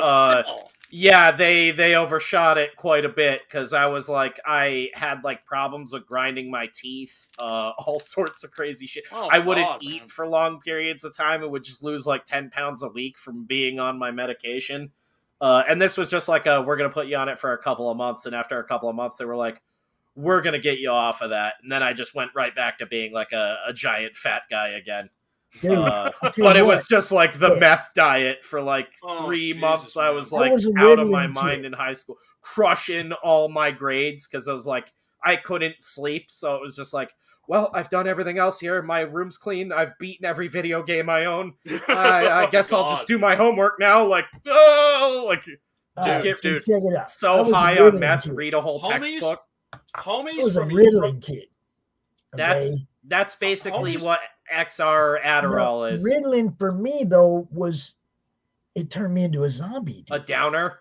yeah, they overshot it quite a bit because I had like problems with grinding my teeth, all sorts of crazy shit. I wouldn't eat for long periods of time and would just lose like 10 pounds a week from being on my medication. And this was just like we're going to put you on it for a couple of months. And after a couple of months, they were like, we're going to get you off of that. And then I just went right back to being like a giant fat guy again. Dude, but it was just like the meth diet for like 3 months. I was like out of my mind in high school, crushing all my grades because I was like, I couldn't sleep. So it was just like, well, I've done everything else here. My room's clean. I've beaten every video game I own. I guess I'll just do my homework now. Like, just get so high on meth, read a whole textbook. Homies from Ritalin kid. Okay? That's basically what XR Adderall is. Ritalin for me though it turned me into a zombie. Dude. A downer.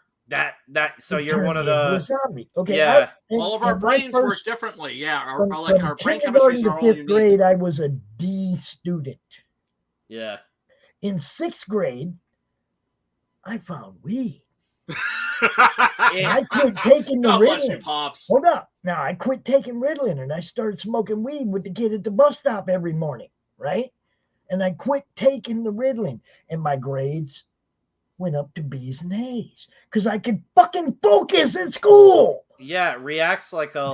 So you're one of the zombie. Okay. Yeah. All of our brains work differently. Yeah. Our brain chemistries are all unique. 5th grade, I was a D student. Yeah. In 6th grade, I found weed. I quit taking the Ritalin. Pops. Hold up. Now I quit taking Ritalin and I started smoking weed with the kid at the bus stop every morning, right? And I quit taking the Ritalin, and my grades went up to B's and A's because I could fucking focus in school. Yeah, it reacts like an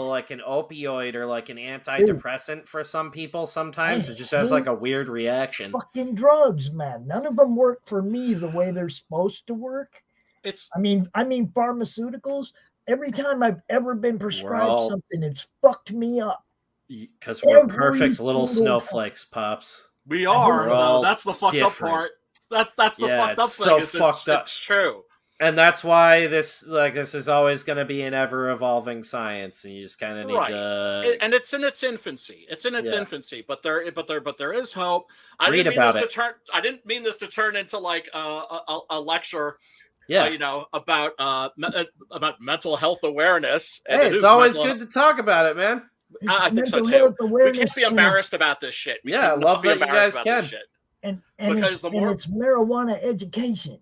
opioid or like an antidepressant for some people. Sometimes it just has like a weird reaction. Fucking drugs, man. None of them work for me the way they're supposed to work. I mean pharmaceuticals. Every time I've ever been prescribed something, it's fucked me up. Because we're perfect little snowflakes, Pops. We are. No, that's the fucked up part. That's the fucked up thing. It's true. And that's why this is always going to be an ever evolving science, and you just kind of need to. And it's in its infancy. It's in its infancy, but there is hope. I didn't mean this to turn into like a lecture. Yeah, about mental health awareness. And hey, it's always good to talk about it, man. I think so too. We can't be embarrassed about this shit. I love that you guys can. And it's marijuana education.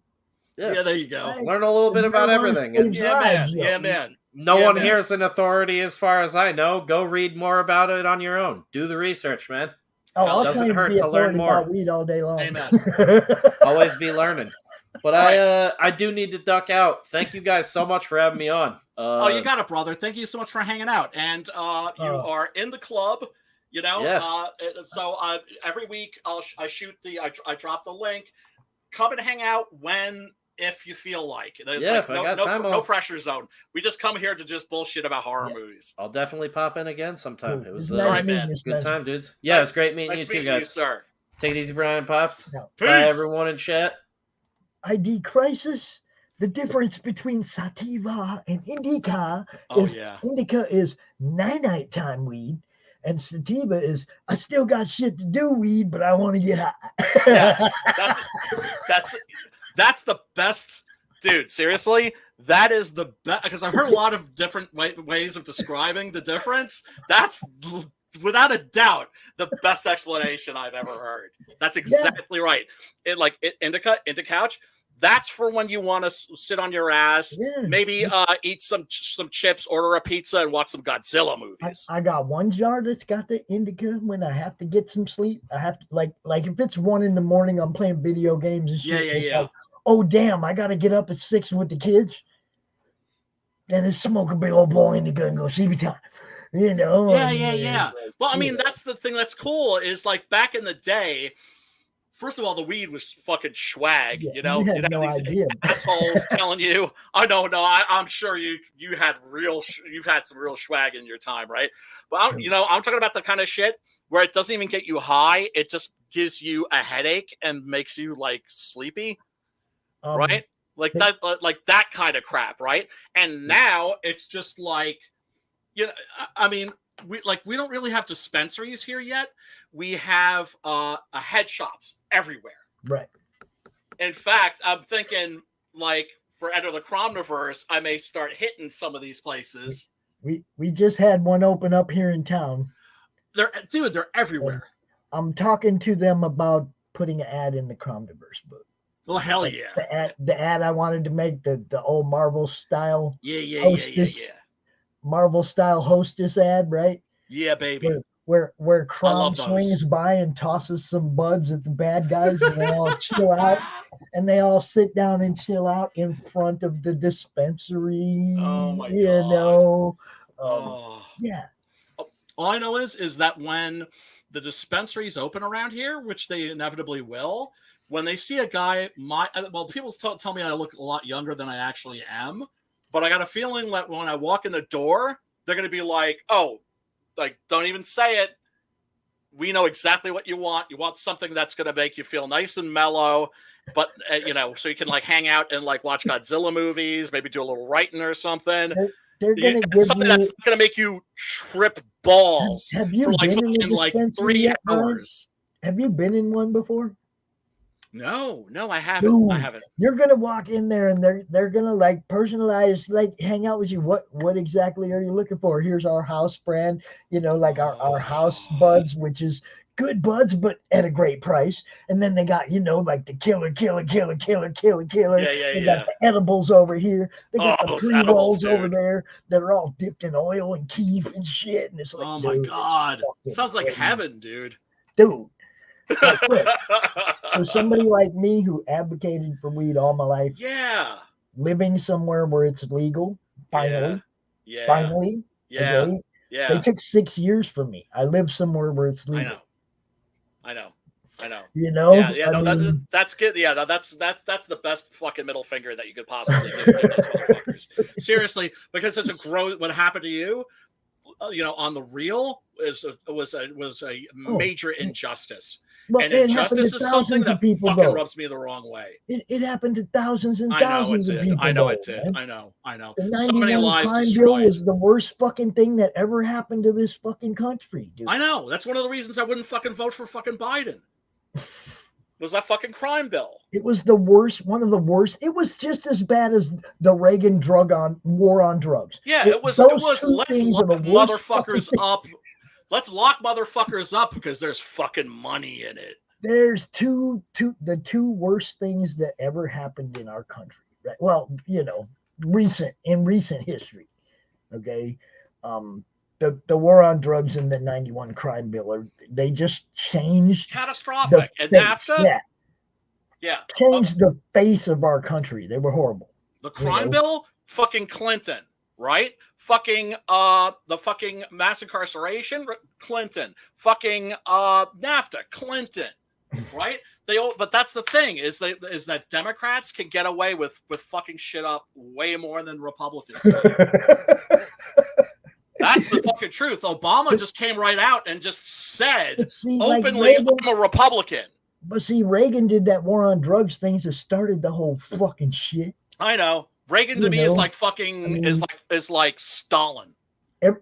Yeah, there you go. Right. Learn a little bit about everything. Man. No one here is an authority as far as I know. Go read more about it on your own. Do the research, man. It doesn't hurt to learn more. Weed all day long. Amen. Always be learning. But I do need to duck out. Thank you guys so much for having me on. You got it, brother. Thank you so much for hanging out. And you are in the club. So every week I drop the link. Come and hang out if you feel like. There's no pressure zone. We just come here to just bullshit about horror movies. I'll definitely pop in again sometime. It was all right, man. Good time, dudes. Yeah, it was great meeting you too, guys. Sir. Take it easy, Brian Pops. No. Bye, everyone in chat. ID crisis. The difference between sativa and indica indica is nighttime weed, and sativa is I still got shit to do weed, but I want to get high. Yes, that's the best, dude. Seriously, that is the best because I've heard a lot of different ways of describing the difference. That's without a doubt the best explanation I've ever heard. That's exactly right. Indica couch. That's for when you want to sit on your ass, maybe eat some chips, order a pizza, and watch some Godzilla movies. I got one jar that's got the indica when I have to get some sleep. I have to like if it's 1 a.m, I'm playing video games and shit. Yeah. Like, oh damn, I got to get up at 6 with the kids. Then it's smoke a big old bowl indica and go sleepy time. Yeah. Well, I mean, that's the thing that's cool is like back in the day. First of all, the weed was fucking swag, you had no these idea. assholes telling you, "Oh no, I'm sure you've had some real swag in your time, right?" But I'm talking about the kind of shit where it doesn't even get you high; it just gives you a headache and makes you like sleepy, right? Like that kind of crap, right? And now it's just like, I mean, we don't really have dispensaries here yet. We have head shops everywhere. Right. In fact, I'm thinking like for Enter the Cromniverse, I may start hitting some of these places. We just had one open up here in town. They're everywhere. I'm talking to them about putting an ad in the Cromniverse book. Well, hell yeah. The ad I wanted to make, the old Marvel style. Yeah. Marvel style hostess ad, right? Yeah, baby. Where Crom swings by and tosses some buds at the bad guys and they all chill out. And they all sit down and chill out in front of the dispensary. Oh my god. You know. Yeah. All I know is that when the dispensaries open around here, which they inevitably will, when they see a guy, people tell me I look a lot younger than I actually am, but I got a feeling that when I walk in the door, they're going to be like, oh, like, don't even say it. We know exactly what you want. You want something that's going to make you feel nice and mellow, but, so you can, like, hang out and, like, watch Godzilla movies, maybe do a little writing or something. They're going to give something that's going to make you trip balls have you for, like, been in like 3 hours. Have you been in one before? No, I haven't. Dude, I haven't. You're gonna walk in there and they're gonna like personalize, like hang out with you. What exactly are you looking for? Here's our house brand, like our house buds, which is good buds, but at a great price. And then they got, like the killer. Yeah. They got the edibles over here. They got the pre-rolls over there that are all dipped in oil and keef and shit. And it's like, oh my god, sounds like heaven, dude. For somebody like me who advocated for weed all my life, living somewhere where it's legal, finally, they took 6 years for me. I live somewhere where it's legal. I know. That's good. Yeah, that's the best fucking middle finger that you could possibly give to those motherfuckers. Seriously, because it's a growth. What happened to you, on the real, was a major injustice. Well, and injustice is something that fucking rubs me the wrong way. It happened to thousands and thousands of people. I know it did. I know. The So many lives crime destroyed. bill was the worst fucking thing that ever happened to this fucking country, dude. I know. That's one of the reasons I wouldn't fucking vote for fucking Biden. Was that fucking crime bill? It was the worst, one of the worst. It was just as bad as the Reagan war on drugs. Yeah, it was. Let's lock motherfuckers up. Let's lock motherfuckers up because there's fucking money in it. There's the two worst things that ever happened in our country. Right? Well, recent history. Okay. The war on drugs and the 91 crime bill, they just changed. Catastrophic. And NAFTA? Yeah. Changed the face of our country. They were horrible. The crime bill? Fucking Clinton. Right? Fucking the fucking mass incarceration, Clinton. Fucking NAFTA, Clinton. Right? But that's the thing is that Democrats can get away with fucking shit up way more than Republicans can. That's the fucking truth. Obama just came right out and just said openly, I'm a Republican. But see, Reagan did that war on drugs things that started the whole fucking shit. I know. Reagan to me is like fucking is like Stalin.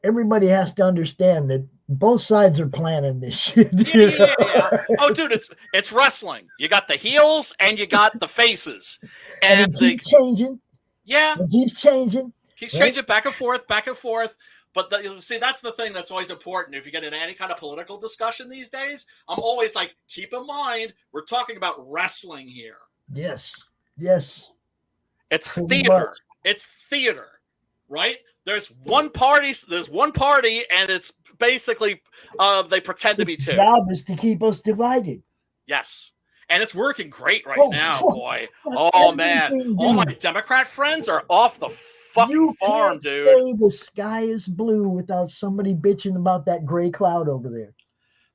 Everybody has to understand that both sides are planning this shit. Yeah. Oh, dude, it's wrestling. You got the heels and you got the faces, and it keeps changing. Yeah, it keeps changing. Keeps changing back and forth, back and forth. But see, that's the thing that's always important. If you get in any kind of political discussion these days, I'm always like, keep in mind, we're talking about wrestling here. Yes. It's theater. It's theater, right? There's one party, and it's basically they pretend to be two. Its job is to keep us divided. Yes. And it's working great now, boy. Oh, man. All my Democrat friends are off the fucking farm, dude. You can't say the sky is blue without somebody bitching about that gray cloud over there.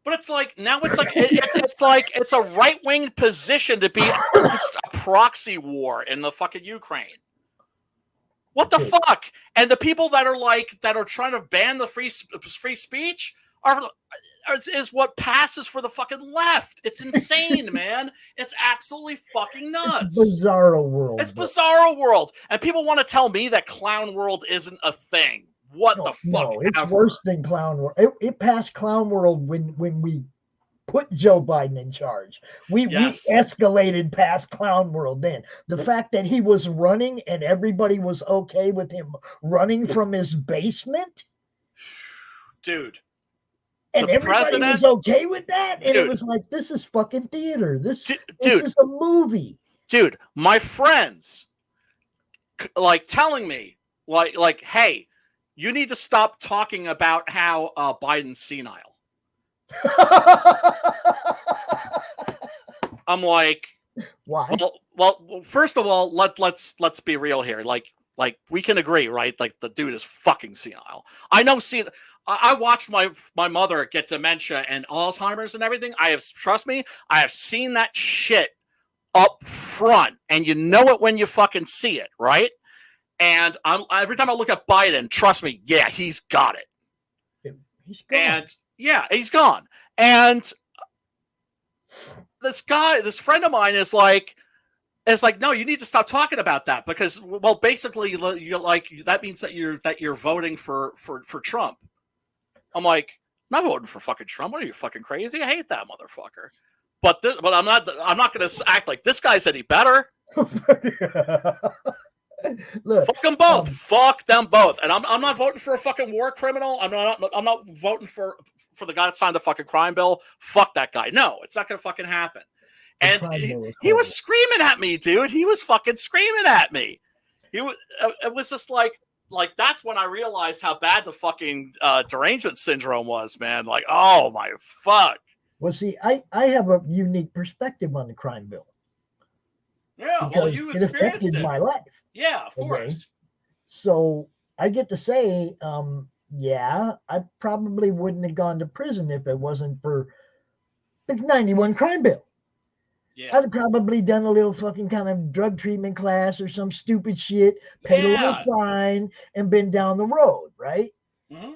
But it's like, it's a right-wing position to be against a proxy war in the fucking Ukraine. What the fuck? And the people that are trying to ban the free speech is what passes for the fucking left. It's insane, man. It's absolutely fucking nuts. It's Bizarro world. It's Bizarro world. And people want to tell me that clown world isn't a thing. What the fuck? No, it's ever. worse than Clown World. It passed Clown World when we put Joe Biden in charge. We escalated past Clown World then. The fact that he was running and everybody was okay with him running from his basement. Dude. And everybody was okay with that. And it was like, this is fucking theater. This is a movie. Dude, my friends like telling me like, hey, you need to stop talking about how Biden's senile. I'm like, why? Well, first of all, let's be real here. Like we can agree, right? Like the dude is fucking senile. I know. I watched my mother get dementia and Alzheimer's and everything. Trust me, I have seen that shit up front, and you know it when you fucking see it, right? And every time I look at Biden, trust me, yeah, he's got it. He's gone. And yeah, he's gone. And this friend of mine is like, no, you need to stop talking about that because, well, basically, you're like that means that you're voting for Trump. I'm like, I'm not voting for fucking Trump. What are you, fucking crazy? I hate that motherfucker. But I'm not going to act like this guy's any better. Look, fuck them both. Fuck them both. And I'm not voting for a fucking war criminal. I'm not voting for the guy that signed the fucking crime bill. Fuck that guy. No, it's not going to fucking happen. And he was screaming at me, dude. He was fucking screaming at me. It was just like that's when I realized how bad the fucking derangement syndrome was, man. Like, oh my fuck. Well, see, I have a unique perspective on the crime bill. Yeah, well, you it affected my life. Yeah, of course. So I get to say, yeah, I probably wouldn't have gone to prison if it wasn't for the 91 crime bill. Yeah. I'd have probably done a little fucking kind of drug treatment class or some stupid shit, paid a little fine, and been down the road, right? Mm-hmm.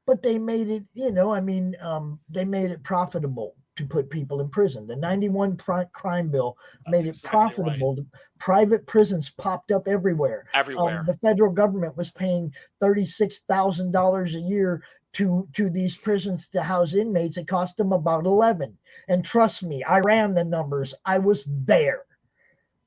But they made it, they made it profitable to put people in prison. The 91 crime bill made it profitable. Right. Private prisons popped up everywhere. The federal government was paying $36,000 a year to these prisons to house inmates. It cost them about 11. And trust me, I ran the numbers. I was there.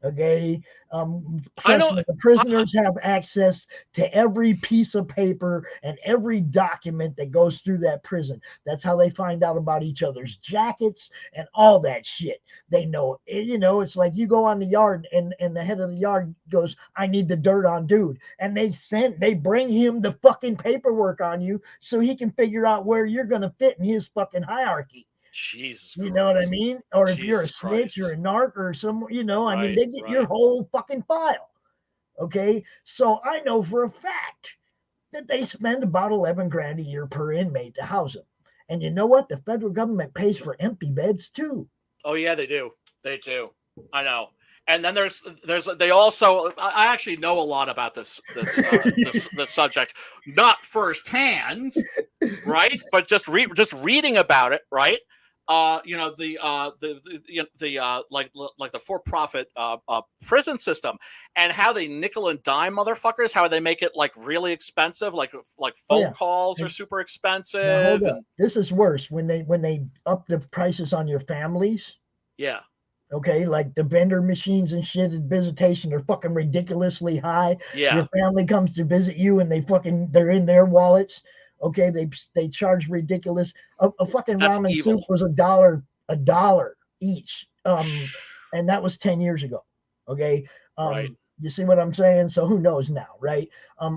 Okay. The prisoners have access to every piece of paper and every document that goes through that prison. That's how they find out about each other's jackets and all that shit. They know, it's like you go on the yard and the head of the yard goes, I need the dirt on dude. And they bring him the fucking paperwork on you so he can figure out where you're going to fit in his fucking hierarchy. Jesus Christ. You know what I mean? Or if you're a snitch or a narc or some, they get your whole fucking file. Okay. So I know for a fact that they spend about 11 grand a year per inmate to house them. And you know what? The federal government pays for empty beds too. Oh yeah, they do. They do. I know. And then they also, I actually know a lot about this subject, not firsthand, right? But just reading about it, right? The for-profit prison system and how they nickel and dime motherfuckers, how they make it like really expensive, like phone calls are super expensive. This is worse when they up the prices on your families. Yeah. Okay, like the vendor machines and shit at visitation are fucking ridiculously high. Yeah. Your family comes to visit you and they're in their wallets. Okay, they charge ridiculous. A fucking ramen soup was $1 each. And that was 10 years ago. Okay. Right. You see what I'm saying? So who knows now, right?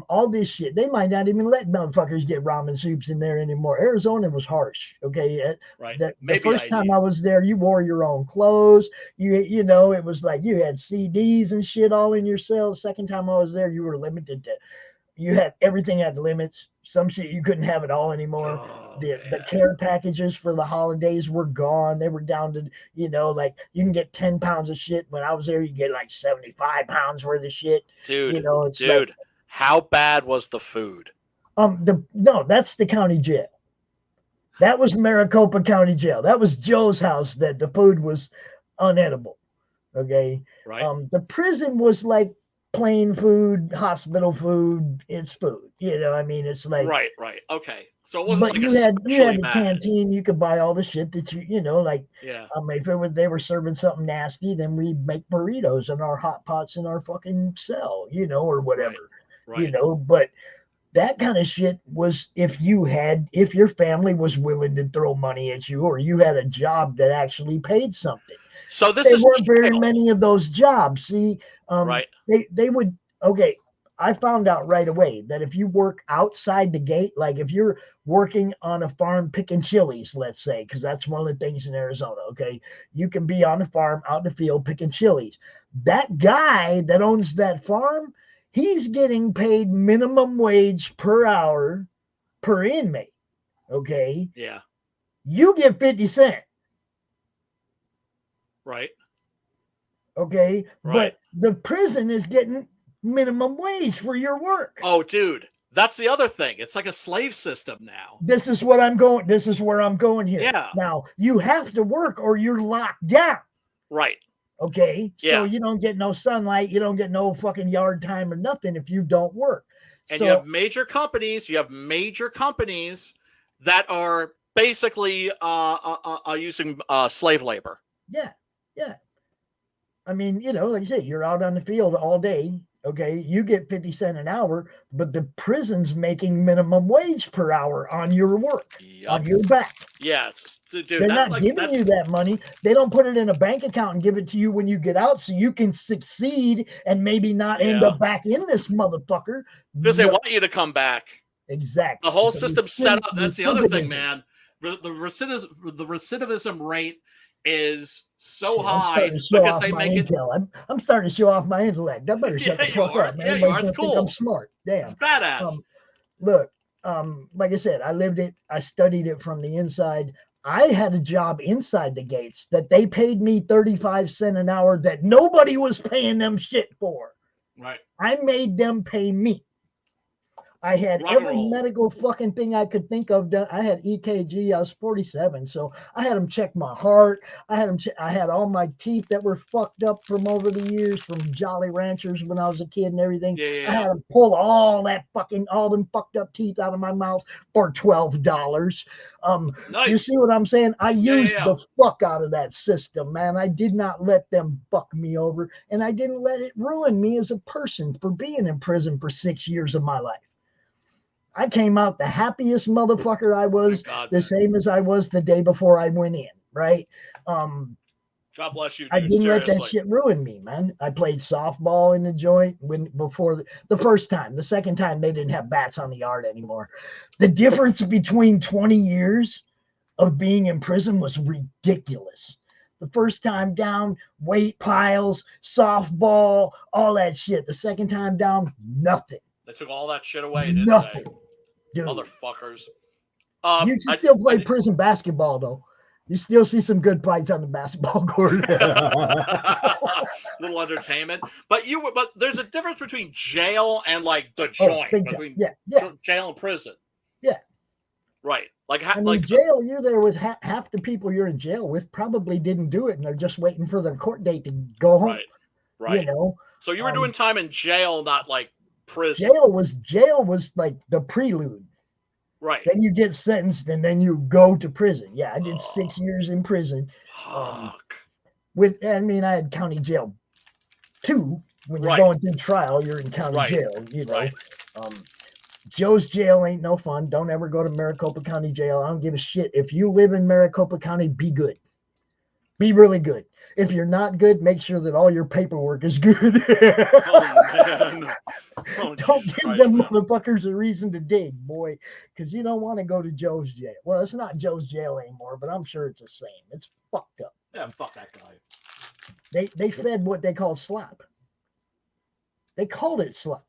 All this shit, they might not even let motherfuckers get ramen soups in there anymore. Arizona was harsh, okay? Right. The first time I was there, you wore your own clothes. It was like you had CDs and shit all in your cell. Second time I was there, you were limited to, everything had limits. Some shit you couldn't have it all anymore. The care packages for the holidays were gone. They were down to, like you can get 10 pounds of shit. When I was there, you get like 75 pounds worth of shit. Dude, like, how bad was the food? No, that's the county jail. That was Maricopa County Jail. That was Joe's house that the food was unedible. Okay. Right. The prison was like plain food, hospital food. It's food. You know, I mean, it's like Right. Okay. So it wasn't but like you had especially the bad. canteen. You could buy all the shit that you know, like Yeah. if it was they were serving something nasty, then we make burritos in our hot pots in our fucking cell, you know, or whatever, Right. you know. But that kind of shit was if your family was willing to throw money at you, or you had a job that actually paid something. So this There is weren't very jail. many of those jobs. See, Right. they would okay. I found out right away that if you work outside the gate, like if you're working on a farm picking chilies, let's say, because that's one of the things in Arizona, okay, you can be on the farm out in the field picking chilies. That guy that owns that farm, he's getting paid minimum wage per hour per inmate, okay? Yeah. You get 50 cents. Right. Okay. Right. But the prison is getting minimum wage for your work. Oh, dude, that's the other thing. It's like a slave system now. This is where I'm going here. Yeah. Now you have to work or you're locked down. Right. Okay. Yeah. So you don't get no sunlight, you don't get no fucking yard time or nothing if you don't work. And so you have major companies that are basically using slave labor. yeah. I mean, you know, like I say, you're out on the field all day. Okay, you get 50 cents an hour, but the prison's making minimum wage per hour on your work, on your back. Yeah, dude, they're that's not giving you that money. They don't put it in a bank account and give it to you when you get out so you can succeed and maybe not end up back in this motherfucker. Because they want you to come back. Exactly. The whole system's set up. That's the other thing, man. The recidivism rate is so high because they make it. I'm starting to show off my intellect. I better shut the fuck up. Yeah, you are. It's cool. I'm smart. Damn. It's badass. Look, like I said, I lived it. I studied it from the inside. I had a job inside the gates that they paid me 35 cents an hour that nobody was paying them shit for. Right. I made them pay me. I had every medical fucking thing I could think of done. I had EKG. I was 47, so I had them check my heart. I had all my teeth that were fucked up from over the years from Jolly Ranchers when I was a kid and everything. Yeah. I had them pull all them fucked up teeth out of my mouth for $12. Nice. You see what I'm saying? I used the fuck out of that system, man. I did not let them fuck me over, and I didn't let it ruin me as a person for being in prison for 6 years of my life. I came out the happiest motherfucker I was, same as I was the day before I went in, right? God bless you, dude. I didn't let that Seriously. shit ruin me, man. I played softball in the joint before the first time. The second time, they didn't have bats on the yard anymore. The difference between 20 years of being in prison was ridiculous. The first time down, weight piles, softball, all that shit. The second time down, nothing. They took all that shit away, didn't Nothing. they? Dude. Motherfuckers. You can still play prison basketball, though. You still see some good fights on the basketball court. Little entertainment. But there's a difference between jail and like the joint. Between jail and prison. Yeah. Right. Jail, you're there with half the people you're in jail with probably didn't do it, and they're just waiting for their court date to go home. Right. You know. So you were doing time in jail, not like prison. Jail was like the prelude. Right. Then you get sentenced and then you go to prison. Yeah, I did 6 years in prison. I had county jail too. When you're going through trial, you're in county jail, you know. Joe's jail ain't no fun. Don't ever go to Maricopa County Jail. I don't give a shit. If you live in Maricopa County, be good. Be really good. If you're not good, make sure that all your paperwork is good. Don't give them motherfuckers a reason to dig, boy, because you don't want to go to Joe's jail. Well, it's not Joe's jail anymore, but I'm sure it's the same. It's fucked up. Yeah, fuck that guy. They fed what they call slop. They called it slop.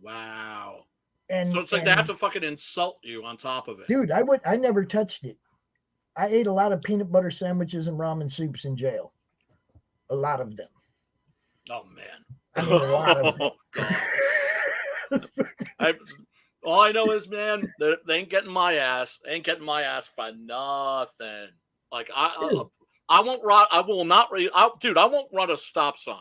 Wow. And so it's like they have to fucking insult you on top of it. Dude, I never touched it. I ate a lot of peanut butter sandwiches and ramen soups in jail. A lot of them. Oh, man. I mean, a lot of them. All I know is, man, they ain't getting my ass. They ain't getting my ass for nothing. Like, I won't run. I won't run a stop sign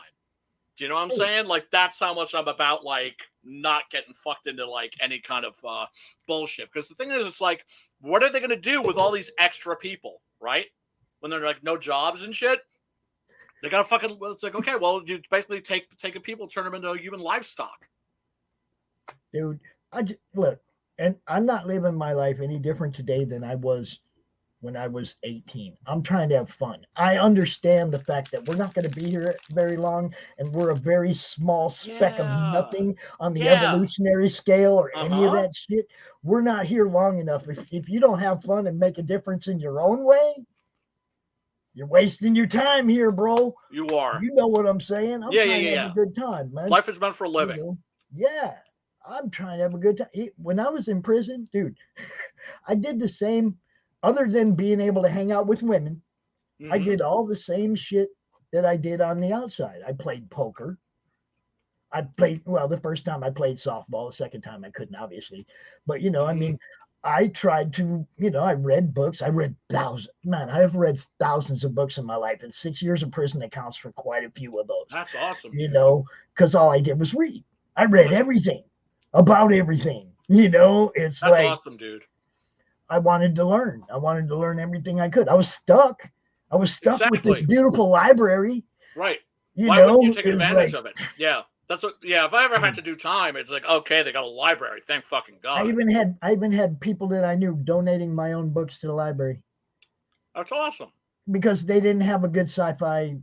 Do you know what I'm saying? Like, that's how much I'm about, like, not getting fucked into, like, any kind of bullshit. Because the thing is, it's like, what are they going to do with all these extra people, right? When they're, like, no jobs and shit? They got to fucking, it's like, okay, well, you basically take a people, turn them into human livestock. Dude, look, and I'm not living my life any different today than I was when I was 18. I'm trying to have fun. I understand the fact that we're not going to be here very long, and we're a very small speck of nothing on the evolutionary scale or any of that shit. We're not here long enough. If you don't have fun and make a difference in your own way, you're wasting your time here, bro. You are. You know what I'm saying? I'm trying to have a good time, man. Life is meant for living. You know? Yeah. I'm trying to have a good time. When I was in prison, dude, I did the same. Other than being able to hang out with women, I did all the same shit that I did on the outside. I played poker. The first time I played softball, the second time I couldn't, obviously. But, I mean, I tried to, I read books. I read thousands. Man, I have read thousands of books in my life. And 6 years in prison accounts for quite a few of those. That's awesome. Because all I did was read. I read everything about everything. That's like, awesome, dude. I wanted to learn. I wanted to learn everything I could. I was stuck. With this beautiful library. Right. Why wouldn't you take advantage of it? Yeah. That's what. Yeah. If I ever had to do time, it's like, okay, they got a library. Thank fucking God. I even had people that I knew donating my own books to the library. That's awesome. Because they didn't have a good sci-fi,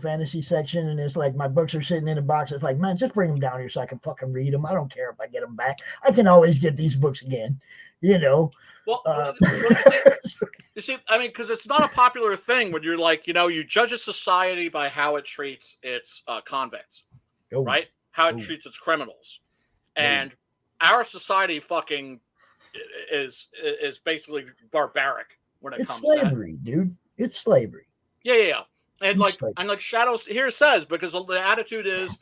fantasy section, and it's like my books are sitting in a box. It's like, man, just bring them down here so I can fucking read them. I don't care if I get them back. I can always get these books again. Well, you see, I mean, because it's not a popular thing when you're like, you judge a society by how it treats its convicts, right? How it treats its criminals, and our society fucking is basically barbaric when it comes to slavery, dude. It's slavery. Yeah. And like Shadows here says, because the attitude is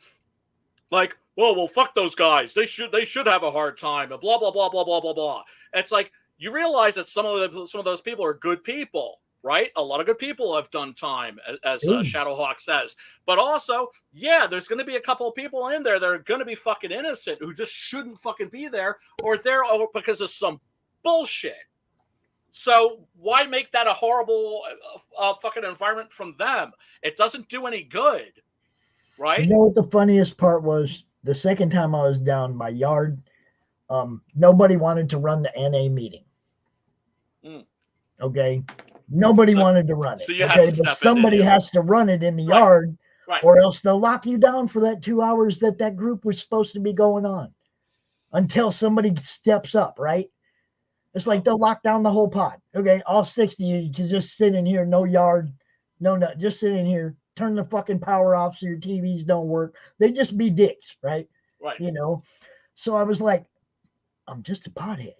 like, well, fuck those guys. They should have a hard time. And blah blah blah blah blah blah blah. It's like you realize that some of those people are good people, right? A lot of good people have done time, as Shadowhawk says. But also, there's going to be a couple of people in there that are going to be fucking innocent who just shouldn't fucking be there, or they're over because of some bullshit. So why make that a horrible fucking environment from them? It doesn't do any good, right? You know what the funniest part was? The second time I was down my yard, nobody wanted to run the NA meeting. Okay, nobody wanted to run it. So you have to step somebody has to run it in the yard, or else they'll lock you down for that 2 hours that group was supposed to be going on, until somebody steps up, right? It's like they'll lock down the whole pod. Okay, all 60 of you can just sit in here, no yard, just sit in here, turn the fucking power off so your TVs don't work. They just be dicks, right? Right. So I was like, I'm just a pothead.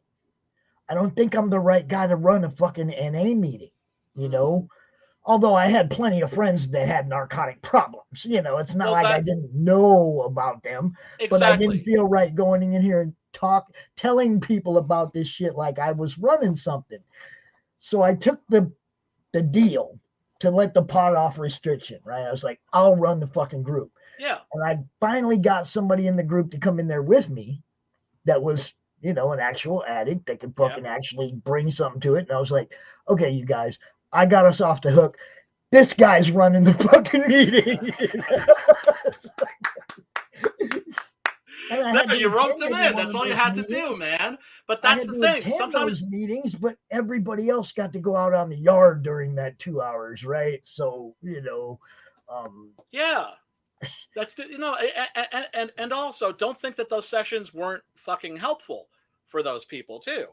I don't think I'm the right guy to run a fucking NA meeting, Although I had plenty of friends that had narcotic problems, it's not I didn't know about them, but I didn't feel right going in here and telling people about this shit like I was running something. So I took the deal to let the pot off restriction, right? I was like, I'll run the fucking group. Yeah. And I finally got somebody in the group to come in there with me that was, an actual addict that could fucking actually bring something to it. And I was like, okay, you guys, I got us off the hook. This guy's running the fucking meeting. No, you roped him in. That's all you had to do, man. But that's the thing. Sometimes meetings, but everybody else got to go out on the yard during that 2 hours, right? So, that's and also don't think that those sessions weren't fucking helpful for those people too.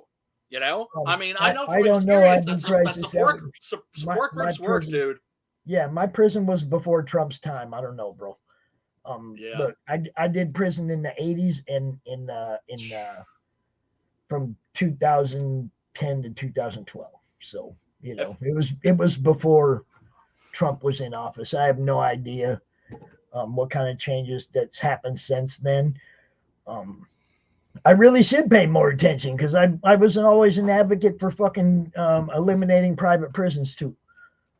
I mean, I know from experience that support groups work, dude. Yeah, my prison was before Trump's time. I don't know, bro. But I did prison in the 80s and in from 2010 to 2012. So, it was before Trump was in office. I have no idea what kind of changes that's happened since then. I really should pay more attention because I wasn't always an advocate for fucking eliminating private prisons too.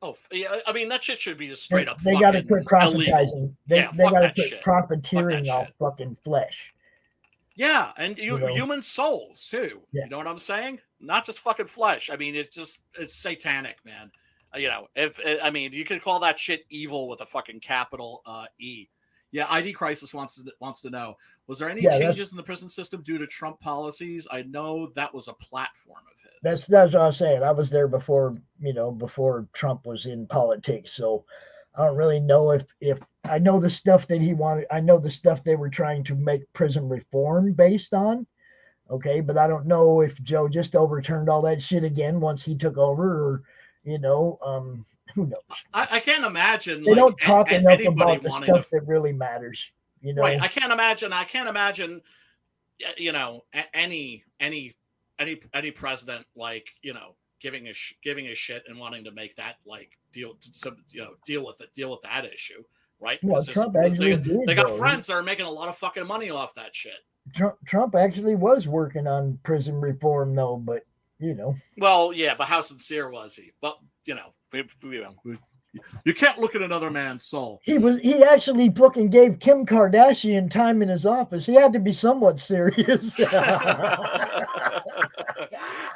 Oh, yeah. I mean, that shit should be just straight up. They got to quit illegal. prophetizing. They Yeah, got fuck to that quit shit. profiteering off shit. fucking flesh. Yeah, and You know? human souls too. Yeah. You know what I'm saying? Not just fucking flesh. I mean, it's satanic, man. You know, I mean, you could call that shit evil with a fucking capital E. Yeah, ID Crisis wants to know: was there any changes in the prison system due to Trump policies? I know that was a platform of his. That's what I was saying. I was there before, before Trump was in politics, so I don't really know if I know the stuff that he wanted. I know the stuff they were trying to make prison reform based on. Okay, but I don't know if Joe just overturned all that shit again once he took over, or who knows? I can't imagine. They don't talk enough about the stuff that really matters. Right. I can't imagine. Any president giving a shit and wanting to make that deal with that issue, right? Well, Trump actually they got friends that are making a lot of fucking money off that shit. Trump actually was working on prison reform, though, but Well, yeah, but how sincere was he? But you can't look at another man's soul. He actually fucking gave Kim Kardashian time in his office. He had to be somewhat serious.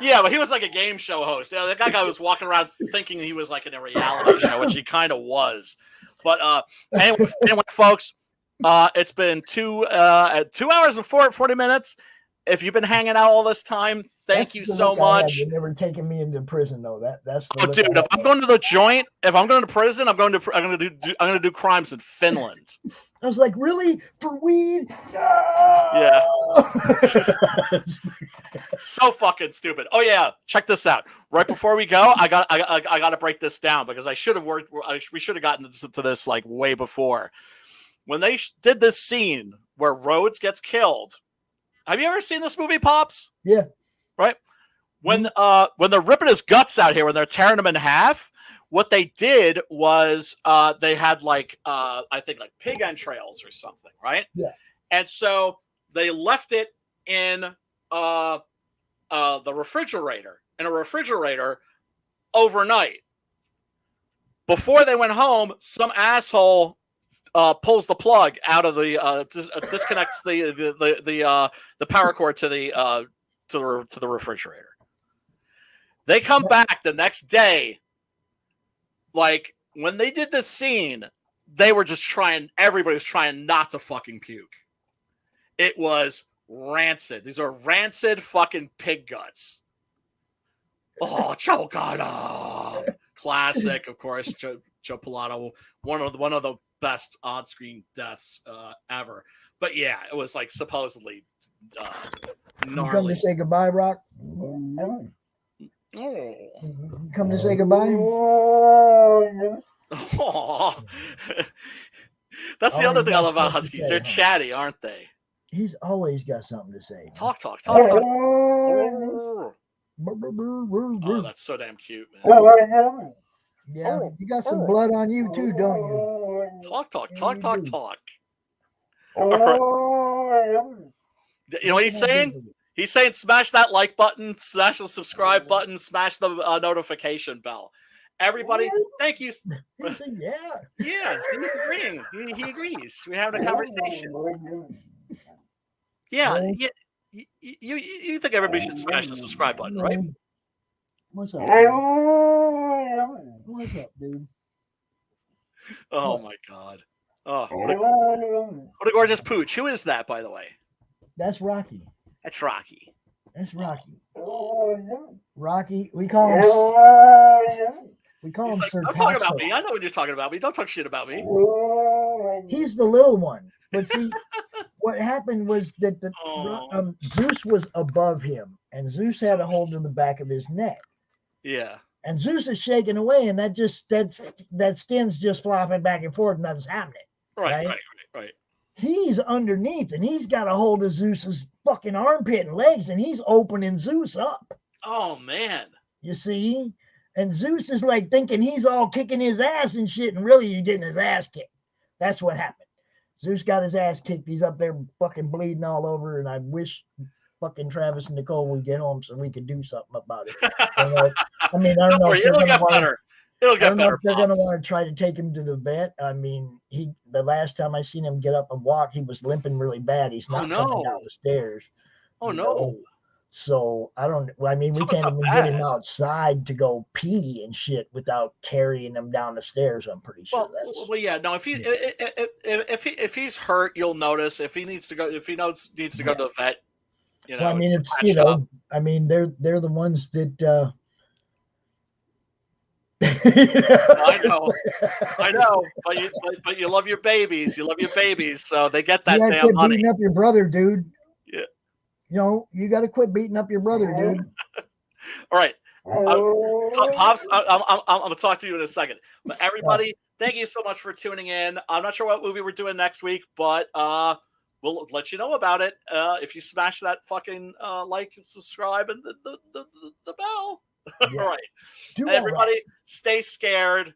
Yeah, but he was like a game show host. That guy was walking around thinking he was like in a reality show, which he kind of was. But anyway, folks, it's been 2 hours and 40 minutes. If you've been hanging out all this time, thank you so much. You've never taken me into prison though. That's dude. If I'm going to the joint, if I'm going to prison, I'm going to do crimes in Finland. I was like, really? For weed? No! Yeah. So fucking stupid. Oh yeah, check this out. Right before we go, I got to break this down because we should have gotten to this way before. When they did this scene where Rhodes gets killed. Have you ever seen this movie, Pops? Yeah. Right? When they're ripping his guts out here, when they're tearing him in half, what they did was they had I think pig entrails or something, right? Yeah. And so they left it in the refrigerator, overnight. Before they went home, some asshole pulls the plug out of the disconnects the power cord to the refrigerator. They come back the next day. When they did this scene, they were just everybody was trying not to fucking puke. It was rancid. These are rancid fucking pig guts. Oh, choke on them. Classic, of course. Joe Pilato, one of the best on-screen deaths ever. But yeah, it was supposedly gnarly. You come to say goodbye, Rock? Oh. Come to say goodbye? Oh. That's the other thing I love about Huskies. They're chatty, aren't they? He's always got something to say. Talk. Oh, that's so damn cute, man. Yeah, you got some blood on you too, don't you? Talk. All right. You know what he's saying? He's saying smash that like button, smash the subscribe button, smash the notification bell. Everybody, thank you. Yeah. Yeah, he's agreeing. He agrees. We're having a conversation. Yeah. You think everybody should smash the subscribe button, right? What's up? What's up, dude? Oh my God. Oh, what a gorgeous pooch. Who is that, by the way? That's Rocky. That's Rocky. Rocky. We call him. Sir don't talk about me. I know what you're talking about me. Don't talk shit about me. He's the little one. But see, what happened was that Zeus was above him, and Zeus had a hold in the back of his neck. Yeah. And Zeus is shaking away, and that skin's just flopping back and forth, and nothing's happening. Right. He's underneath, and he's got a hold of Zeus's fucking armpit and legs, and he's opening Zeus up. Oh man. You see? And Zeus is thinking he's all kicking his ass and shit, and really he's getting his ass kicked. That's what happened. Zeus got his ass kicked. He's up there fucking bleeding all over, and I wish fucking Travis and Nicole would get home so we could do something about it. I don't worry, it'll get better. It'll I get don't know better. if they're going to Pops. want to try to take him to the vet. I mean, the last time I seen him get up and walk, he was limping really bad. He's not coming no. down the stairs. Oh you no. know? So I don't. I mean, we So it's can't not even get him bad. outside to go pee and shit without carrying him down the stairs. I'm pretty sure that's. Well, yeah. No, if he's hurt, you'll notice. If he needs to go, if he needs to go to the vet, you know. Well, I mean, it's patched up. I mean, they're the ones that. I know, but you love your babies. You love your babies, so they get that You gotta damn quit money. beating up your brother, dude. Yeah. You know, you got to quit beating up your brother, dude. All right, Pops. I'm gonna talk to you in a second. But everybody, thank you so much for tuning in. I'm not sure what movie we're doing next week, but we'll let you know about it if you smash that fucking like and subscribe and the bell. Yeah. All right, Do and all everybody, right. stay scared.